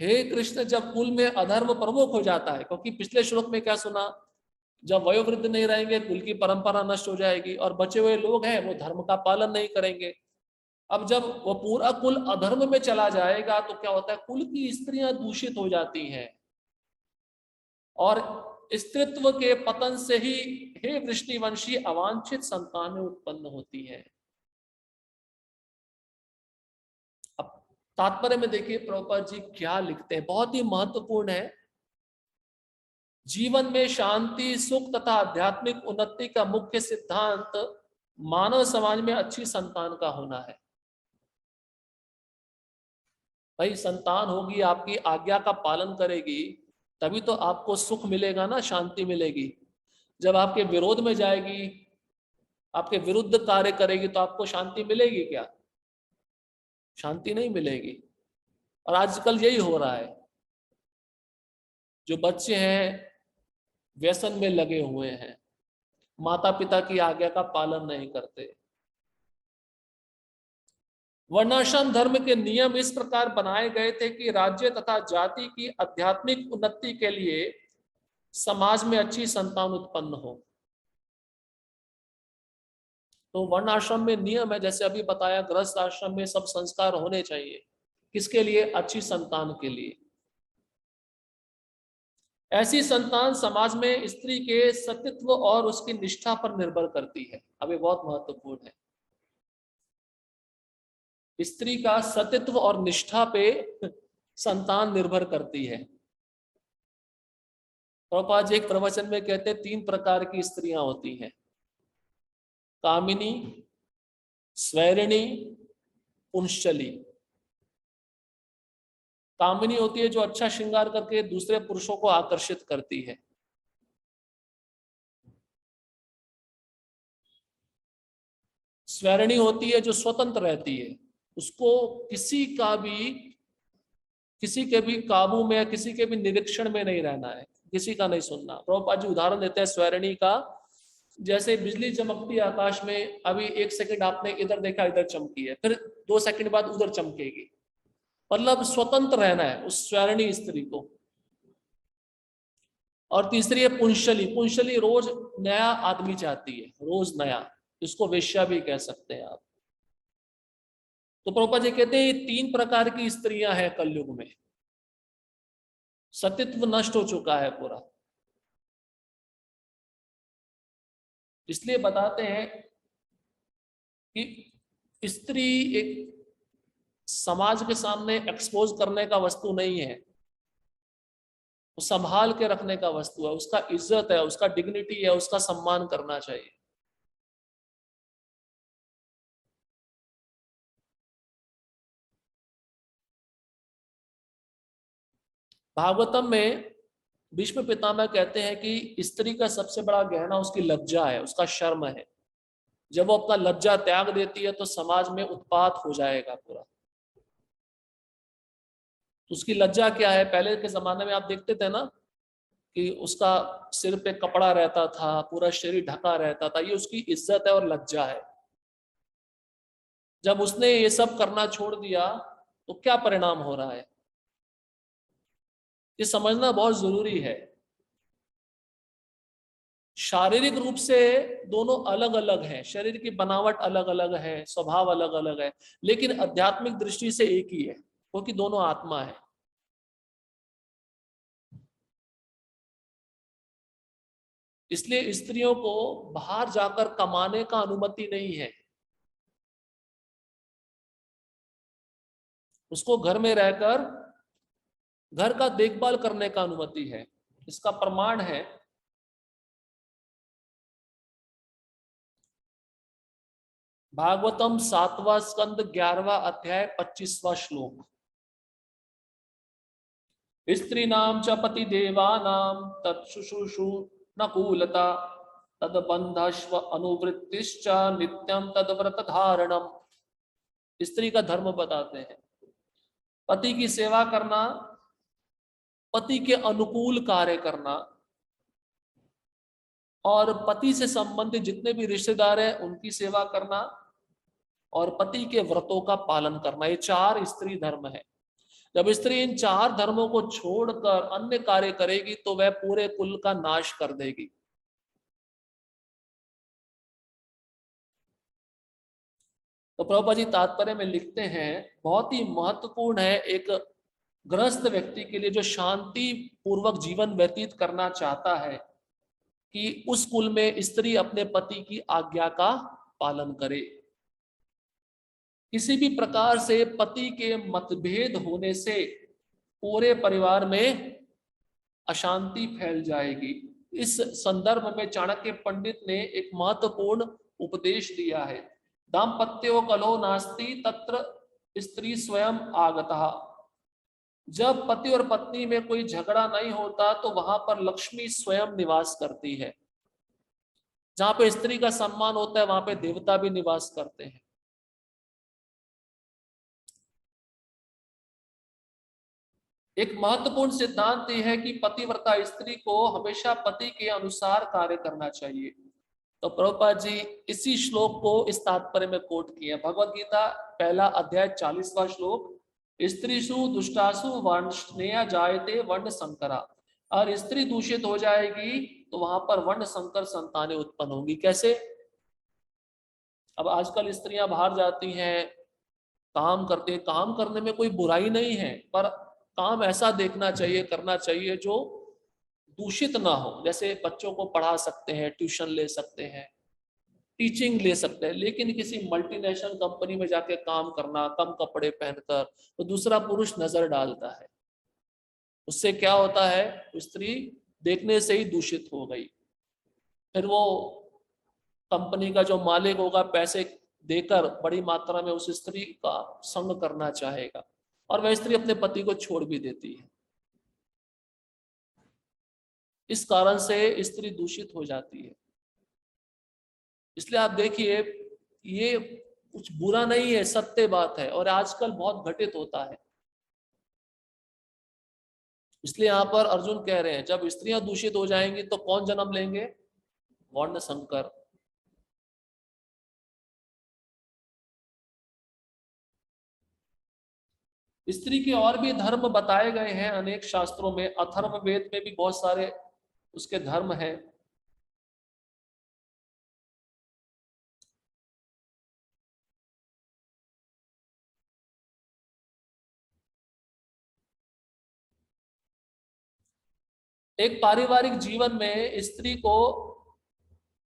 हे कृष्ण, जब कुल में अधर्म प्रमुख हो जाता है, क्योंकि पिछले श्लोक में क्या सुना, जब वयोवृद्ध नहीं रहेंगे कुल की परंपरा नष्ट हो जाएगी और बचे हुए लोग हैं वो धर्म का पालन नहीं करेंगे। अब जब वो पूरा कुल अधर्म में चला जाएगा तो क्या होता है, कुल की स्त्रियां दूषित हो जाती हैं और स्त्रीत्व के पतन से ही हे वृष्णिवंशी अवांछित संतानें उत्पन्न होती हैं। अब तात्पर्य में देखिए प्रभुपाद जी क्या लिखते हैं, बहुत ही महत्वपूर्ण है। जीवन में शांति सुख तथा आध्यात्मिक उन्नति का मुख्य सिद्धांत मानव समाज में अच्छी संतान का होना है। भाई संतान होगी, आपकी आज्ञा का पालन करेगी, तभी तो आपको सुख मिलेगा ना, शांति मिलेगी। जब आपके विरोध में जाएगी, आपके विरुद्ध कार्य करेगी, तो आपको शांति मिलेगी क्या? शांति नहीं मिलेगी। और आजकल यही हो रहा है, जो बच्चे हैं व्यसन में लगे हुए हैं, माता पिता की आज्ञा का पालन नहीं करते। वर्णाश्रम धर्म के नियम इस प्रकार बनाए गए थे कि राज्य तथा जाति की आध्यात्मिक उन्नति के लिए समाज में अच्छी संतान उत्पन्न हो। तो वर्ण आश्रम में नियम है, जैसे अभी बताया, गृहस्थ आश्रम में सब संस्कार होने चाहिए। किसके लिए? अच्छी संतान के लिए। ऐसी संतान समाज में स्त्री के सतीत्व और उसकी निष्ठा पर निर्भर करती है। अब ये बहुत महत्वपूर्ण है, स्त्री का सतीत्व और निष्ठा पे संतान निर्भर करती है। प्रभुपाद जी एक प्रवचन में कहते हैं 3 प्रकार की स्त्रियां होती हैं, कामिनी, स्वैरिणी, पुंश्चली। कामिनी होती है जो अच्छा श्रृंगार करके दूसरे पुरुषों को आकर्षित करती है। स्वैरिणी होती है जो स्वतंत्र रहती है, उसको किसी के भी काबू में, किसी के भी निरीक्षण में नहीं रहना है, किसी का नहीं सुनना। प्रभुपाद जी उदाहरण देते हैं स्वैरिणी का, जैसे बिजली चमकती है आकाश में, अभी 1 सेकंड आपने इधर देखा, इधर चमकी है, फिर 2 सेकंड बाद उधर चमकेगी। मतलब स्वतंत्र रहना है उस स्वैरिणी स्त्री को। और तीसरी है पुंशली। पुंशली रोज नया आदमी चाहती है, रोज नया, इसको वेश्या भी कह सकते हैं आप। तो प्रभुपाद जी कहते हैं ये 3 प्रकार की स्त्रियां हैं कलयुग में। सतीत्व नष्ट हो चुका है पूरा। इसलिए बताते हैं कि स्त्री एक समाज के सामने एक्सपोज करने का वस्तु नहीं है। वो संभाल के रखने का वस्तु है, उसका इज्जत है, उसका डिग्निटी है, उसका सम्मान करना चाहिए। भागवतम में भीष्म पितामह कहते हैं कि स्त्री का सबसे बड़ा गहना उसकी लज्जा है, उसका शर्म है। जब वो अपना लज्जा त्याग देती है तो समाज में उत्पात हो जाएगा पूरा। तो उसकी लज्जा क्या है? पहले के जमाने में आप देखते थे ना कि उसका सिर पे कपड़ा रहता था, पूरा शरीर ढका रहता था, ये उसकी इज्जत है और लज्जा है। जब उसने ये सब करना छोड़ दिया तो क्या परिणाम हो रहा है, ये समझना बहुत जरूरी है। शारीरिक रूप से दोनों अलग अलग हैं, शरीर की बनावट अलग अलग है, स्वभाव अलग अलग है, लेकिन आध्यात्मिक दृष्टि से एक ही है, क्योंकि दोनों आत्मा है। इसलिए स्त्रियों को बाहर जाकर कमाने का अनुमति नहीं है, उसको घर में रहकर घर का देखभाल करने का अनुमति है। इसका प्रमाण है भागवतम 7वां स्कंद 11वां अध्याय 25वां श्लोक। स्त्री नाम च पति देवानाम तत्शुश्रूषु नकूलता तद बंधस्व अनुवृत्तिश्च नित्यम तद व्रत धारणम। स्त्री का धर्म बताते हैं, पति की सेवा करना, पति के अनुकूल कार्य करना, और पति से संबंधित जितने भी रिश्तेदार हैं उनकी सेवा करना, और पति के व्रतों का पालन करना, ये 4 स्त्री धर्म है। जब स्त्री इन 4 धर्मों को छोड़कर अन्य कार्य करेगी तो वह पूरे कुल का नाश कर देगी। तो प्रभुपाद जी तात्पर्य में लिखते हैं, बहुत ही महत्वपूर्ण है एक गृहस्थ व्यक्ति के लिए जो शांति पूर्वक जीवन व्यतीत करना चाहता है कि उस कुल में स्त्री अपने पति की आज्ञा का पालन करे। किसी भी प्रकार से पति के मतभेद होने से पूरे परिवार में अशांति फैल जाएगी। इस संदर्भ में चाणक्य पंडित ने एक महत्वपूर्ण उपदेश दिया है, दाम्पत्यो कलो नास्ति तत्र स्त्री स्वयं आगता। जब पति और पत्नी में कोई झगड़ा नहीं होता तो वहां पर लक्ष्मी स्वयं निवास करती है। जहां पे स्त्री का सम्मान होता है वहां पे देवता भी निवास करते हैं। एक महत्वपूर्ण सिद्धांत यह है कि पतिव्रता स्त्री को हमेशा पति के अनुसार कार्य करना चाहिए। तो प्रभुपाद जी इसी श्लोक को इस तात्पर्य में कोट किए, भगवत गीता 1 अध्याय 40वां श्लोक, स्त्रीषु दुष्टासु वर्णस्नेह जायते वर्ण संकरा। और स्त्री दूषित हो जाएगी तो वहां पर वर्ण संकर संतानें उत्पन्न होंगी। कैसे? अब आजकल स्त्रियां बाहर जाती हैं, काम करते हैं, काम करने में कोई बुराई नहीं है, पर काम ऐसा देखना चाहिए, करना चाहिए जो दूषित ना हो। जैसे बच्चों को पढ़ा सकते हैं, ट्यूशन ले सकते हैं, टीचिंग ले सकते हैं, लेकिन किसी मल्टीनेशनल कंपनी में जाके काम करना कम कपड़े पहनकर, तो दूसरा पुरुष नजर डालता है, उससे क्या होता है, स्त्री देखने से ही दूषित हो गई। फिर वो कंपनी का जो मालिक होगा पैसे देकर बड़ी मात्रा में उस स्त्री का संग करना चाहेगा, और वह स्त्री अपने पति को छोड़ भी देती है। इस कारण से स्त्री दूषित हो जाती है। इसलिए आप देखिए, ये कुछ बुरा नहीं है, सत्य बात है, और आजकल बहुत घटित होता है। इसलिए यहां पर अर्जुन कह रहे हैं, जब स्त्रियां दूषित हो जाएंगी तो कौन जन्म लेंगे? वर्ण संकर। स्त्री के और भी धर्म बताए गए हैं अनेक शास्त्रों में, अथर्ववेद में भी बहुत सारे उसके धर्म हैं। एक पारिवारिक जीवन में स्त्री को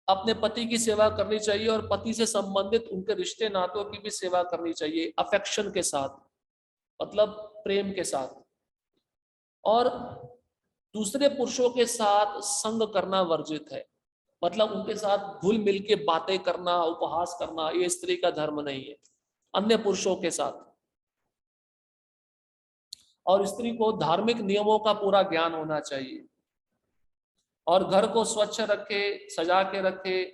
अपने पति की सेवा करनी चाहिए और पति से संबंधित उनके रिश्ते नातों की भी सेवा करनी चाहिए, अफेक्शन के साथ, मतलब प्रेम के साथ। और दूसरे पुरुषों के साथ संग करना वर्जित है, मतलब उनके साथ घुल मिल के बातें करना, उपहास करना, ये स्त्री का धर्म नहीं है अन्य पुरुषों के साथ। और स्त्री को धार्मिक नियमों का पूरा ज्ञान होना चाहिए और घर को स्वच्छ रखे, सजा के रखे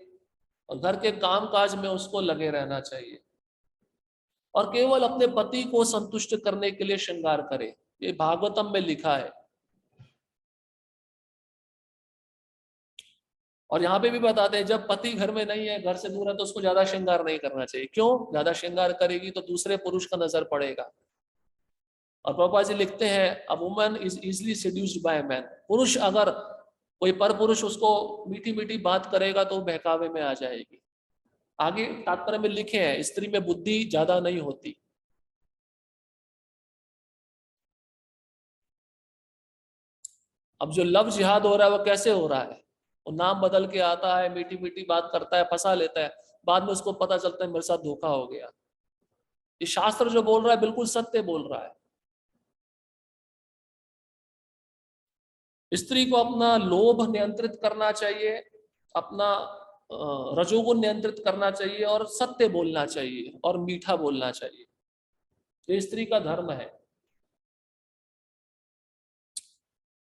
और घर के कामकाज में उसको लगे रहना चाहिए और केवल अपने पति को संतुष्ट करने के लिए श्रृंगार करे। ये भागवतम में लिखा है। और यहाँ पे भी बताते हैं जब पति घर में नहीं है, घर से दूर है, तो उसको ज्यादा श्रृंगार नहीं करना चाहिए। क्यों? ज्यादा श्रृंगार करेगी तो दूसरे पुरुष का नजर पड़ेगा। और प्रभुपाद जी लिखते हैं a woman is easily सेड्यूस्ड by man. पुरुष अगर कोई पर पुरुष उसको मीठी मीठी बात करेगा तो बहकावे में आ जाएगी। आगे तात्पर्य में लिखे हैं स्त्री में बुद्धि ज्यादा नहीं होती। अब जो लव जिहाद हो रहा है वो कैसे हो रहा है? वो नाम बदल के आता है, मीठी मीठी बात करता है, फंसा लेता है, बाद में उसको पता चलता है मेरे साथ धोखा हो गया। ये शास्त्र जो बोल रहा है बिल्कुल सत्य बोल रहा है। स्त्री को अपना लोभ नियंत्रित करना चाहिए, अपना रजोगुण नियंत्रित करना चाहिए और सत्य बोलना चाहिए और मीठा बोलना चाहिए। ये स्त्री का धर्म है।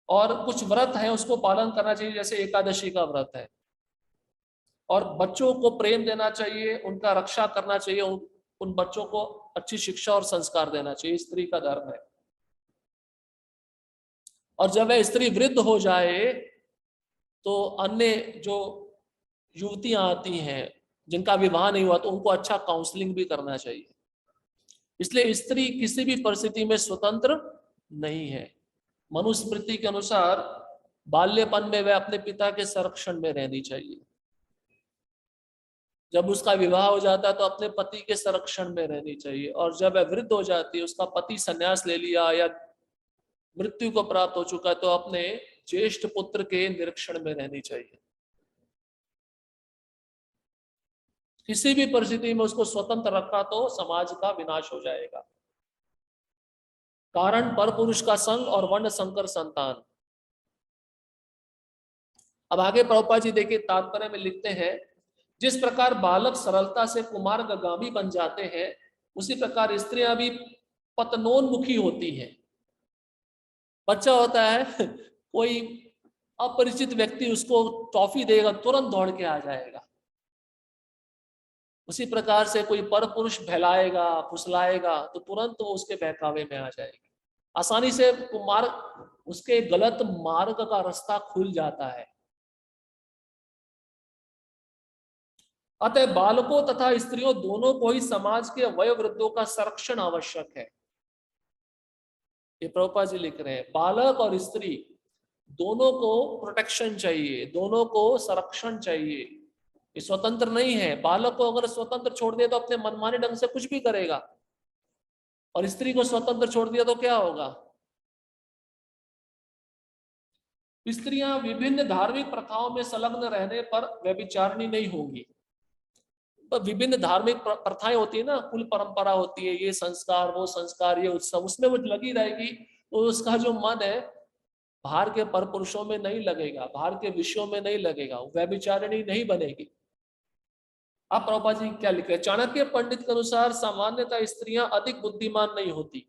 और कुछ व्रत है उसको पालन करना चाहिए, जैसे एकादशी का व्रत है। और बच्चों को प्रेम देना चाहिए, उनका रक्षा करना चाहिए, उन बच्चों को अच्छी शिक्षा और संस्कार देना चाहिए। स्त्री का धर्म है। और जब वह स्त्री वृद्ध हो जाए तो अन्य जो युवतियां आती हैं जिनका विवाह नहीं हुआ, तो उनको अच्छा काउंसलिंग भी करना चाहिए। इसलिए स्त्री किसी भी परिस्थिति में स्वतंत्र नहीं है। मनुस्मृति के अनुसार बाल्यपन में वह अपने पिता के संरक्षण में रहनी चाहिए। जब उसका विवाह हो जाता है तो अपने पति के संरक्षण में रहनी चाहिए। और जब वह वृद्ध हो जाती है, उसका पति संन्यास ले लिया या मृत्यु को प्राप्त हो चुका है, तो अपने ज्येष्ठ पुत्र के निरीक्षण में रहनी चाहिए। किसी भी परिस्थिति में उसको स्वतंत्र रखा तो समाज का विनाश हो जाएगा। कारण पर पुरुष का संग और वर्ण संकर संतान। अब आगे प्रभुपाद जी देखिए तात्पर्य में लिखते हैं जिस प्रकार बालक सरलता से कुमार्गामी बन जाते हैं, उसी प्रकार स्त्रियां भी पतनोन्मुखी होती हैं। बच्चा होता है कोई अपरिचित व्यक्ति उसको टॉफी देगा, तुरंत दौड़ के आ जाएगा। उसी प्रकार से कोई पर पुरुष बहलाएगा, फुसलाएगा, तो तुरंत वो उसके बहकावे में आ जाएगी। आसानी से मार्ग, उसके गलत मार्ग का रास्ता खुल जाता है। अतः बालकों तथा स्त्रियों दोनों को ही समाज के वयोवृद्धों का संरक्षण आवश्यक है। ये प्रभुपाद जी लिख रहे हैं बालक और स्त्री दोनों को प्रोटेक्शन चाहिए, दोनों को संरक्षण चाहिए। ये स्वतंत्र नहीं है। बालक को अगर स्वतंत्र छोड़ दिया तो अपने मनमाने ढंग से कुछ भी करेगा, और स्त्री को स्वतंत्र छोड़ दिया तो क्या होगा? स्त्रियां विभिन्न धार्मिक प्रथाओं में संलग्न रहने पर व्यभिचारिणी नहीं होंगी। विभिन्न धार्मिक प्रथाएं होती है ना, कुल परंपरा होती है, ये संस्कार वो संस्कार ये उत्सव, उसमें वो लगी रहेगी तो उसका जो मन है बाहर के परपुरुषों में नहीं लगेगा, बाहर के विषयों में नहीं लगेगा, व्यभिचारिणी नहीं बनेगी। आप प्रभुपाद जी क्या लिख रहे हैं? चाणक्य पंडित के अनुसार सामान्यतः स्त्रियां अधिक बुद्धिमान नहीं होती।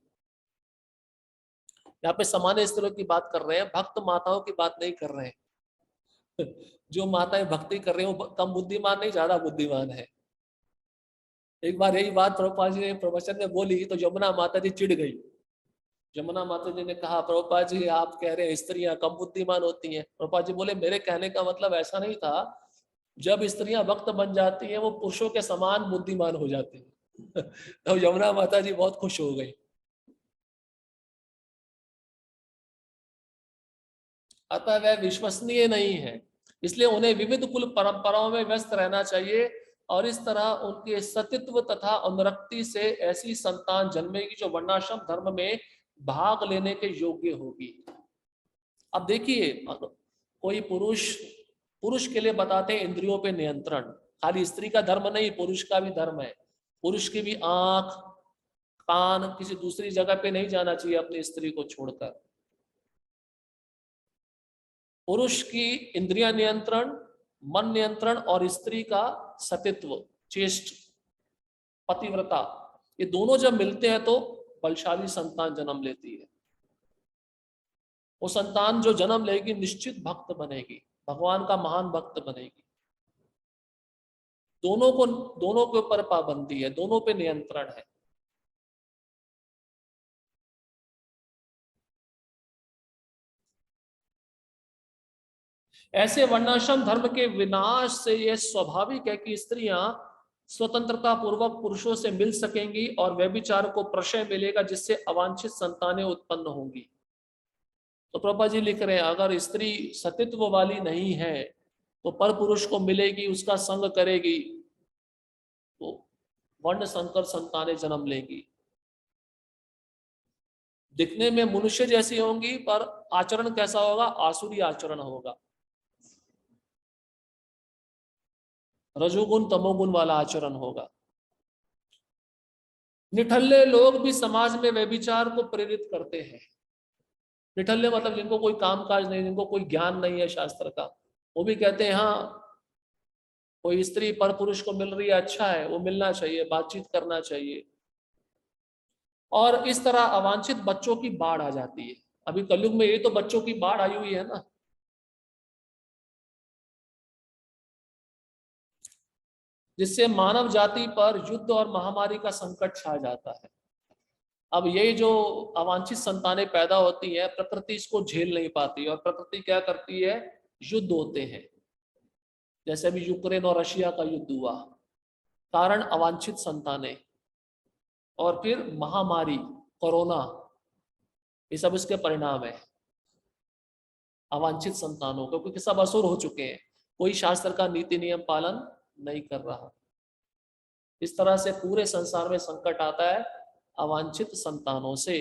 यहाँ पे सामान्य स्त्रियों की बात कर रहे हैं, भक्त माताओं की बात नहीं कर रहे हैं। जो माताएं भक्ति कर रही हैं वो कम बुद्धिमान नहीं, ज्यादा बुद्धिमान है। एक बार यही बात प्रभुपाद जी ने प्रवचन में बोली तो यमुना माता जी चिढ़ गई। यमुना माता जी ने कहा प्रभुपाद जी आप कह रहे हैं स्त्रियां कम बुद्धिमान होती हैं। प्रभुपाद जी बोले मेरे कहने का मतलब ऐसा नहीं था। जब स्त्रियां वक्त बन जाती हैं वो पुरुषों के समान बुद्धिमान हो जाती हैं। तो यमुना माता जी बहुत खुश हो गई। अतः वह विश्वसनीय नहीं है, इसलिए उन्हें विविध कुल परंपराओं में व्यस्त रहना चाहिए और इस तरह उनके सतित्व तथा अनुरक्ति से ऐसी संतान जन्मेगी जो वर्णाश्रम धर्म में भाग लेने के योग्य होगी। अब देखिए कोई पुरुष पुरुष के लिए बताते हैं इंद्रियों पे नियंत्रण, खाली स्त्री का धर्म नहीं पुरुष का भी धर्म है। पुरुष की भी आंख कान किसी दूसरी जगह पे नहीं जाना चाहिए अपनी स्त्री को छोड़कर। पुरुष की इंद्रिय नियंत्रण, मन नियंत्रण और स्त्री का सतीत्व, चेष्ट, पतिव्रता, ये दोनों जब मिलते हैं तो बलशाली संतान जन्म लेती है। वो संतान जो जन्म लेगी निश्चित भक्त बनेगी, भगवान का महान भक्त बनेगी। दोनों के ऊपर पाबंदी है, दोनों पे नियंत्रण है। ऐसे वर्णाश्रम धर्म के विनाश से यह स्वाभाविक है कि स्त्रियां स्वतंत्रता पूर्वक पुरुषों से मिल सकेंगी और व्यभिचार को प्रशय मिलेगा, जिससे अवांछित संतानें उत्पन्न होंगी। तो प्रभा जी लिख रहे हैं, अगर स्त्री सतीत्व वाली नहीं है तो पर पुरुष को मिलेगी, उसका संग करेगी तो वर्ण संकर संतानें जन्म लेंगी। दिखने में मनुष्य जैसी होंगी पर आचरण कैसा होगा? आसुरी आचरण होगा, रजोगुण तमोगुण वाला आचरण होगा। निठल्ले लोग भी समाज में व्यभिचार को प्रेरित करते हैं। निठल्ले मतलब जिनको कोई कामकाज नहीं, जिनको कोई ज्ञान नहीं है शास्त्र का, वो भी कहते हैं हाँ कोई स्त्री पर पुरुष को मिल रही है, अच्छा है, वो मिलना चाहिए, बातचीत करना चाहिए। और इस तरह अवांछित बच्चों की बाढ़ आ जाती है। अभी कलयुग में ये तो बच्चों की बाढ़ आई हुई है ना, जिससे मानव जाति पर युद्ध और महामारी का संकट छा जाता है। अब ये जो अवांछित संतानें पैदा होती है, प्रकृति इसको झेल नहीं पाती और प्रकृति क्या करती है? युद्ध होते हैं। जैसे अभी यूक्रेन और रशिया का युद्ध हुआ, कारण अवांछित संतानें, और फिर महामारी कोरोना, ये सब इसके परिणाम है अवांछित संतानों को, क्योंकि सब असुर हो चुके हैं, कोई शास्त्र का नीति नियम पालन नहीं कर रहा। इस तरह से पूरे संसार में संकट आता है अवांछित संतानों से।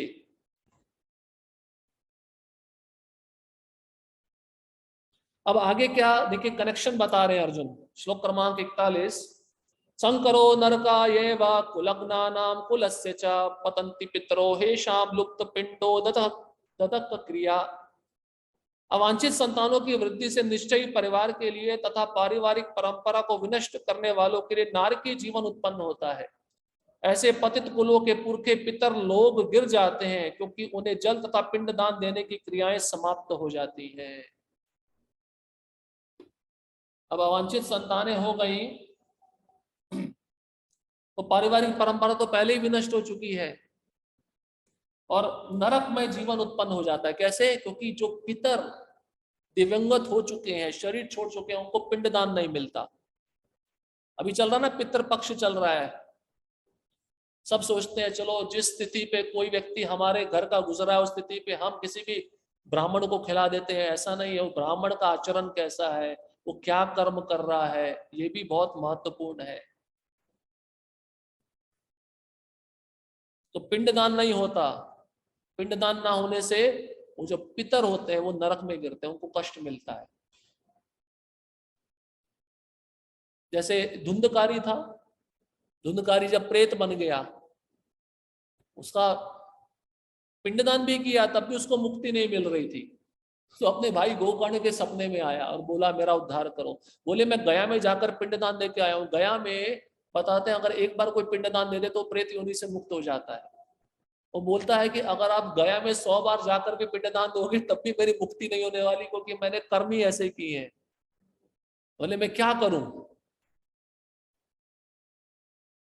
अब आगे क्या देखिए, कनेक्शन बता रहे हैं अर्जुन, श्लोक क्रमांक 41। संकरो नरका ये वा कुलग्नानाम कुलस्य च पतन्ति पितरो हेषाम लुप्त पिंडो ददक क्रिया। अवांछित संतानों की वृद्धि से निश्चयी परिवार के लिए तथा पारिवारिक परंपरा को विनष्ट करने वालों के लिए नारकीय जीवन उत्पन्न होता है। ऐसे पतित कुलों के पुरखे पितर लोग गिर जाते हैं, क्योंकि उन्हें जल तथा पिंडदान देने की क्रियाएं समाप्त हो जाती हैं। अब अवांछित संतानें हो गई तो पारिवारिक परंपरा तो पहले ही विनष्ट हो चुकी है और नरक में जीवन उत्पन्न हो जाता है। कैसे? क्योंकि जो पितर दिवंगत हो चुके हैं, शरीर छोड़ चुके हैं, उनको पिंडदान नहीं मिलता। अभी चल रहा ना पितृ पक्ष चल रहा है, सब सोचते हैं चलो जिस स्थिति पे कोई व्यक्ति हमारे घर का गुजरा है उस स्थिति पे हम किसी भी ब्राह्मण को खिला देते हैं। ऐसा नहीं है, वो ब्राह्मण का आचरण कैसा है, वो क्या कर्म कर रहा है, ये भी बहुत महत्वपूर्ण है। तो पिंडदान नहीं होता, पिंडदान ना होने से वो जो पितर होते हैं वो नरक में गिरते हैं, उनको कष्ट मिलता है। जैसे धुंधकारी था, धुंधकारी जब प्रेत बन गया, उसका पिंडदान भी किया, तब भी उसको मुक्ति नहीं मिल रही थी। तो अपने भाई गोकर्ण के सपने में आया और बोला मेरा उद्धार करो। बोले मैं गया में जाकर पिंडदान दे के आया हूँ। गया में बताते हैं अगर एक बार कोई पिंडदान दे दे तो प्रेत योनि से मुक्त हो जाता है। वो बोलता है कि अगर आप गया में 100 बार जाकर के पिंडदान दोगे तब भी मेरी मुक्ति नहीं होने वाली, क्योंकि मैंने कर्म ही ऐसे किए हैं। बोले मैं क्या करूं?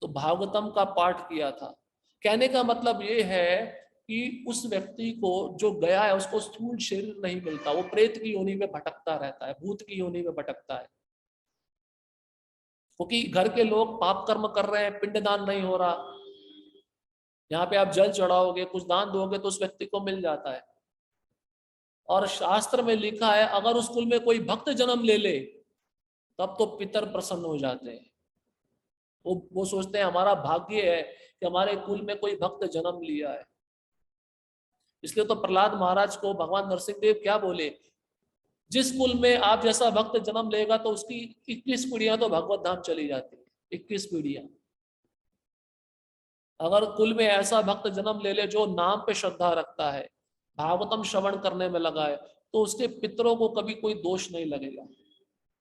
तो भागवतम का पाठ किया था। कहने का मतलब ये है कि उस व्यक्ति को जो गया है उसको स्थूल शरीर नहीं मिलता, वो प्रेत की योनि में भटकता रहता है, भूत की योनि में भटकता है, क्योंकि घर के लोग पाप कर्म कर रहे हैं, पिंडदान नहीं हो रहा। यहाँ पे आप जल चढ़ाओगे, कुछ दान दोगे तो उस व्यक्ति को मिल जाता है। और शास्त्र में लिखा है अगर उस कुल में कोई भक्त जन्म ले ले तब तो पितर प्रसन्न हो जाते हैं। वो सोचते हैं हमारा भाग्य है कि हमारे कुल में कोई भक्त जन्म लिया है। इसलिए तो प्रहलाद महाराज को भगवान नरसिंह देव क्या बोले, जिस कुल में आप जैसा भक्त जन्म लेगा तो उसकी 21 पीढ़ियां तो भगवत धाम चली जाती है। 21 पीढ़ियां। अगर कुल में ऐसा भक्त जन्म ले ले जो नाम पे श्रद्धा रखता है, भागवतम श्रवण करने में लगा है, तो उसके पितरों को कभी कोई दोष नहीं लगेगा।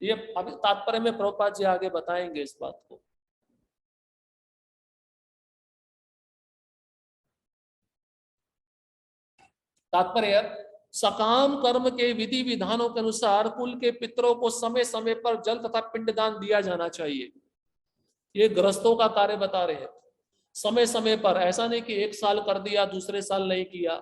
ये अभी तात्पर्य में प्रभुपाद जी आगे बताएंगे इस बात को। तात्पर्य, सकाम कर्म के विधि विधानों के अनुसार कुल के पितरों को समय समय पर जल तथा पिंडदान दिया जाना चाहिए। ये गृहस्थों का कार्य बता रहे हैं। समय समय पर, ऐसा नहीं कि एक साल कर दिया दूसरे साल नहीं किया।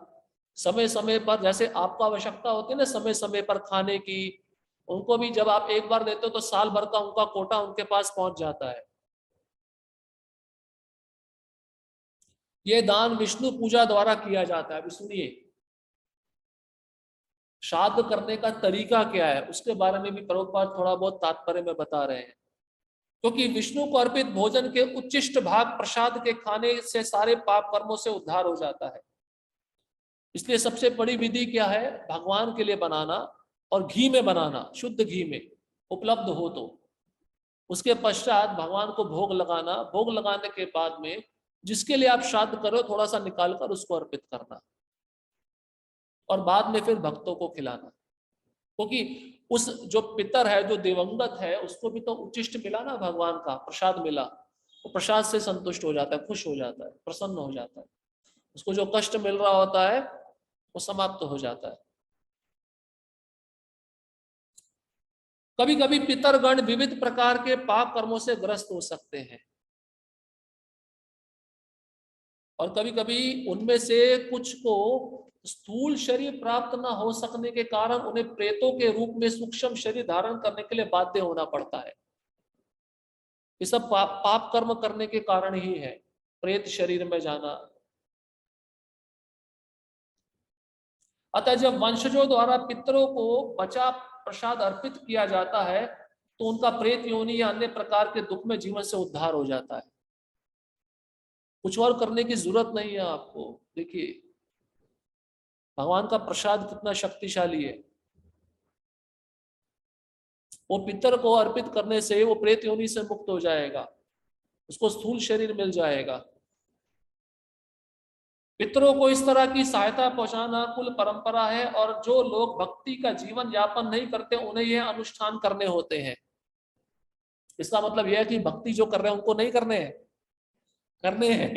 समय समय पर, जैसे आपको आवश्यकता होती है ना समय समय पर खाने की, उनको भी जब आप एक बार देते हो तो साल भर का उनका कोटा उनके पास पहुंच जाता है। ये दान विष्णु पूजा द्वारा किया जाता है। अभी सुनिए, श्राद्ध करने का तरीका क्या है उसके बारे में भी प्रभुपाद थोड़ा बहुत तात्पर्य में बता रहे हैं। क्योंकि विष्णु को अर्पित भोजन के उच्चिष्ट भाग प्रसाद के खाने से सारे पाप कर्मों से उद्धार हो जाता है। इसलिए सबसे बड़ी विधि क्या है, भगवान के लिए बनाना और घी में बनाना, शुद्ध घी में उपलब्ध हो तो। उसके पश्चात भगवान को भोग लगाना, भोग लगाने के बाद में जिसके लिए आप श्राद्ध करो थोड़ा सा निकाल कर उसको अर्पित करना और बाद में फिर भक्तों को खिलाना। क्योंकि उस जो पितर है, जो दिवंगत है, उसको भी तो उच्चिष्ट मिला ना, भगवान का प्रसाद मिला, वो प्रसाद से संतुष्ट हो जाता है, खुश हो जाता है, प्रसन्न हो जाता है। उसको जो कष्ट मिल रहा होता है वो समाप्त हो जाता है। कभी कभी पितरगण विविध प्रकार के पाप कर्मों से ग्रस्त हो सकते हैं और कभी कभी उनमें से कुछ को स्थूल शरीर प्राप्त न हो सकने के कारण उन्हें प्रेतों के रूप में सूक्ष्म शरीर धारण करने के लिए बाध्य होना पड़ता है। ये सब पाप कर्म करने के कारण ही है, प्रेत शरीर में जाना। अतः जब वंशजों द्वारा पितरों को बचा प्रसाद अर्पित किया जाता है तो उनका प्रेत योनि या अन्य प्रकार के दुख में जीवन से उद्धार हो जाता है। कुछ और करने की जरूरत नहीं है आपको। देखिए भगवान का प्रसाद कितना शक्तिशाली है। वो पितर को अर्पित करने से वो प्रेत योनि से मुक्त हो जाएगा, उसको स्थूल शरीर मिल जाएगा। पितरों को इस तरह की सहायता पहुंचाना कुल परंपरा है और जो लोग भक्ति का जीवन यापन नहीं करते उन्हें यह अनुष्ठान करने होते हैं। इसका मतलब यह है कि भक्ति जो कर रहे हैं उनको नहीं करने हैं, करने हैं,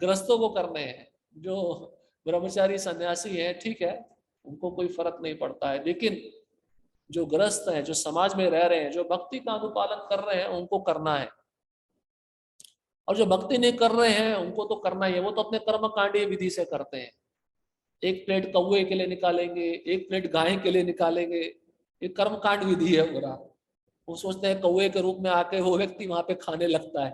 गृहस्थों को करने हैं। जो ब्रह्मचारी सन्यासी है ठीक है, उनको कोई फर्क नहीं पड़ता है, लेकिन जो गृहस्थ है, जो समाज में रह रहे हैं, जो भक्ति का अनुपालन कर रहे हैं उनको करना है। और जो भक्ति नहीं कर रहे हैं उनको तो करना ही है, वो तो अपने कर्मकांडीय विधि से करते हैं। एक प्लेट कौए के लिए निकालेंगे, एक प्लेट गाय के लिए निकालेंगे, ये कर्मकांड विधि है पूरा। वो सोचते हैं कौए के रूप में आके वो व्यक्ति वहां पे खाने लगता है।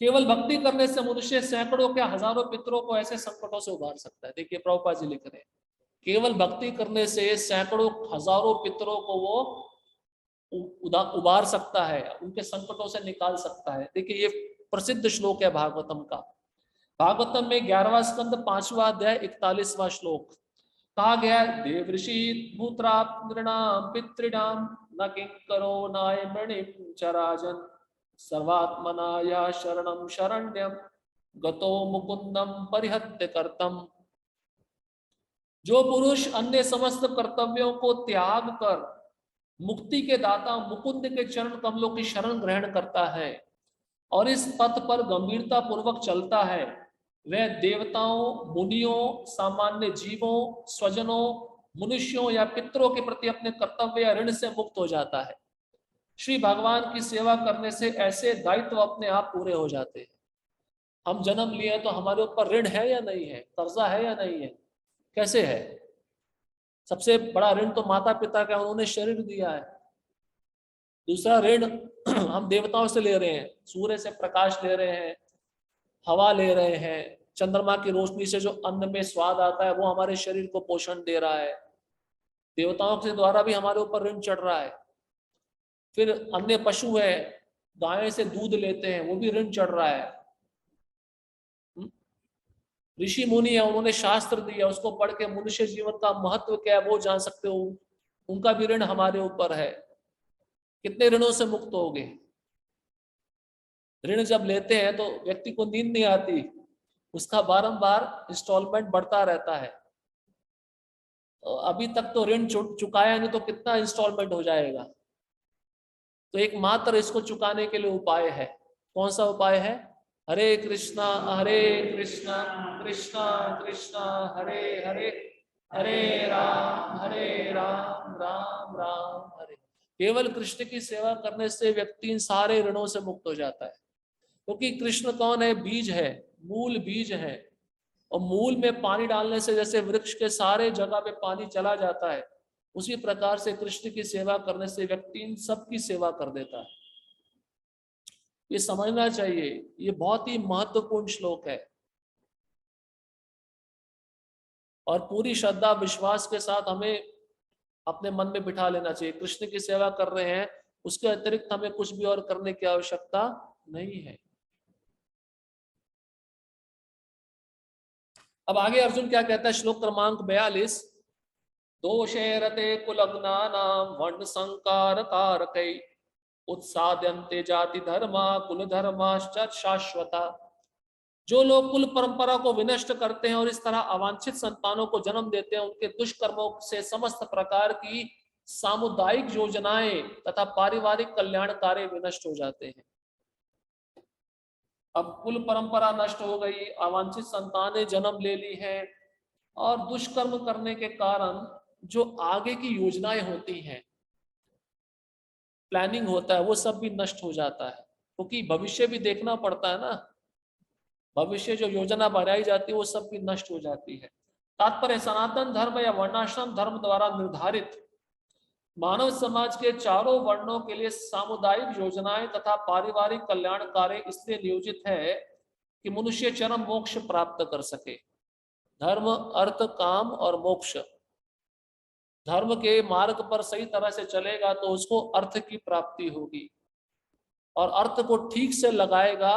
केवल भक्ति करने से मनुष्य सैकड़ों क्या हजारों पितरों को ऐसे संकटों से उबार सकता है। देखिए प्रभुपाद जी लिख रहे हैं, केवल भक्ति करने से सैकड़ों हजारों पितरों को वो उबार सकता है, उनके संकटों से निकाल सकता है। देखिए ये प्रसिद्ध श्लोक है भागवतम का। भागवतम में 11वां स्कंद 5वां अध्याय 41वां श्लोक कहा गया, देव ऋषि भूत्राप नृणाम पितृणाम न किंकरो नाय मणिम चराजन सर्वात्मना या शरणम शरण्यम गतो मुकुंदम परिहत्य कर्तम। जो पुरुष अन्य समस्त कर्तव्यों को त्याग कर मुक्ति के दाता मुकुंद के चरण कमलों की शरण ग्रहण करता है और इस पथ पर गंभीरता पूर्वक चलता है, वह देवताओं, मुनियों, सामान्य जीवों, स्वजनों, मनुष्यों या पितरों के प्रति अपने कर्तव्य या ऋण से मुक्त हो जाता है। श्री भगवान की सेवा करने से ऐसे दायित्व अपने आप पूरे हो जाते हैं। हम जन्म लिए तो हमारे ऊपर ऋण है या नहीं है, कर्जा है या नहीं है, कैसे है? सबसे बड़ा ऋण तो माता पिता का, उन्होंने शरीर दिया है। दूसरा ऋण हम देवताओं से ले रहे हैं, सूर्य से प्रकाश ले रहे हैं, हवा ले रहे हैं, चंद्रमा की रोशनी से जो अन्न में स्वाद आता है वो हमारे शरीर को पोषण दे रहा है। देवताओं के द्वारा भी हमारे ऊपर ऋण चढ़ रहा है। फिर अन्य पशु है, गाय से दूध लेते हैं, वो भी ऋण चढ़ रहा है। ऋषि मुनि है, उन्होंने शास्त्र दिया, उसको पढ़ के मनुष्य जीवन का महत्व क्या है वो जान सकते हो, उनका भी ऋण हमारे ऊपर है। कितने ऋणों से मुक्त होगे? ऋण जब लेते हैं तो व्यक्ति को नींद नहीं आती, उसका बारंबार इंस्टॉलमेंट बढ़ता रहता है। तो अभी तक तो ऋण चुकाया नहीं, तो कितना इंस्टॉलमेंट हो जाएगा। तो एकमात्र इसको चुकाने के लिए उपाय है। कौन सा उपाय है? हरे कृष्णा कृष्णा कृष्णा हरे हरे, हरे राम राम राम हरे। केवल कृष्ण की सेवा करने से व्यक्ति इन सारे ऋणों से मुक्त हो जाता है। क्योंकि कृष्ण कौन है? बीज है, मूल बीज है। और मूल में पानी डालने से जैसे वृक्ष के सारे जगह पे पानी चला जाता है, उसी प्रकार से कृष्ण की सेवा करने से व्यक्ति इन सबकी सेवा कर देता है। ये समझना चाहिए, ये बहुत ही महत्वपूर्ण श्लोक है। और पूरी श्रद्धा विश्वास के साथ हमें अपने मन में बिठा लेना चाहिए, कृष्ण की सेवा कर रहे हैं, उसके अतिरिक्त हमें कुछ भी और करने की आवश्यकता नहीं है। अब आगे अर्जुन क्या कहता है, श्लोक क्रमांक 42। दोषे रते कुलग्नानां वर्ण संकार कारकै उत्साद्यन्ते जाति धर्मा कुल धर्माश्च शाश्वता। जो लोग कुल परंपरा को विनष्ट करते हैं और इस तरह अवांछित संतानों को जन्म देते हैं, उनके दुष्कर्मों से समस्त प्रकार की सामुदायिक योजनाएं तथा पारिवारिक कल्याण कार्य विनष्ट हो जाते हैं। अब कुल परंपरा नष्ट हो गई, अवांछित संतानें जन्म ले ली है, और दुष्कर्म करने के कारण जो आगे की योजनाएं होती हैं, प्लानिंग होता है, वो सब भी नष्ट हो जाता है। क्योंकि भविष्य भी देखना पड़ता है ना, भविष्य जो योजना बनाई जाती है वो सब भी नष्ट हो जाती है। तात्पर्य, सनातन धर्म या वर्णाश्रम धर्म द्वारा निर्धारित मानव समाज के चारों वर्णों के लिए सामुदायिक योजनाएं तथा पारिवारिक कल्याण कार्य इसलिए नियोजित है कि मनुष्य चरम मोक्ष प्राप्त कर सके। धर्म, अर्थ, काम और मोक्ष, धर्म के मार्ग पर सही तरह से चलेगा तो उसको अर्थ की प्राप्ति होगी, और अर्थ को ठीक से लगाएगा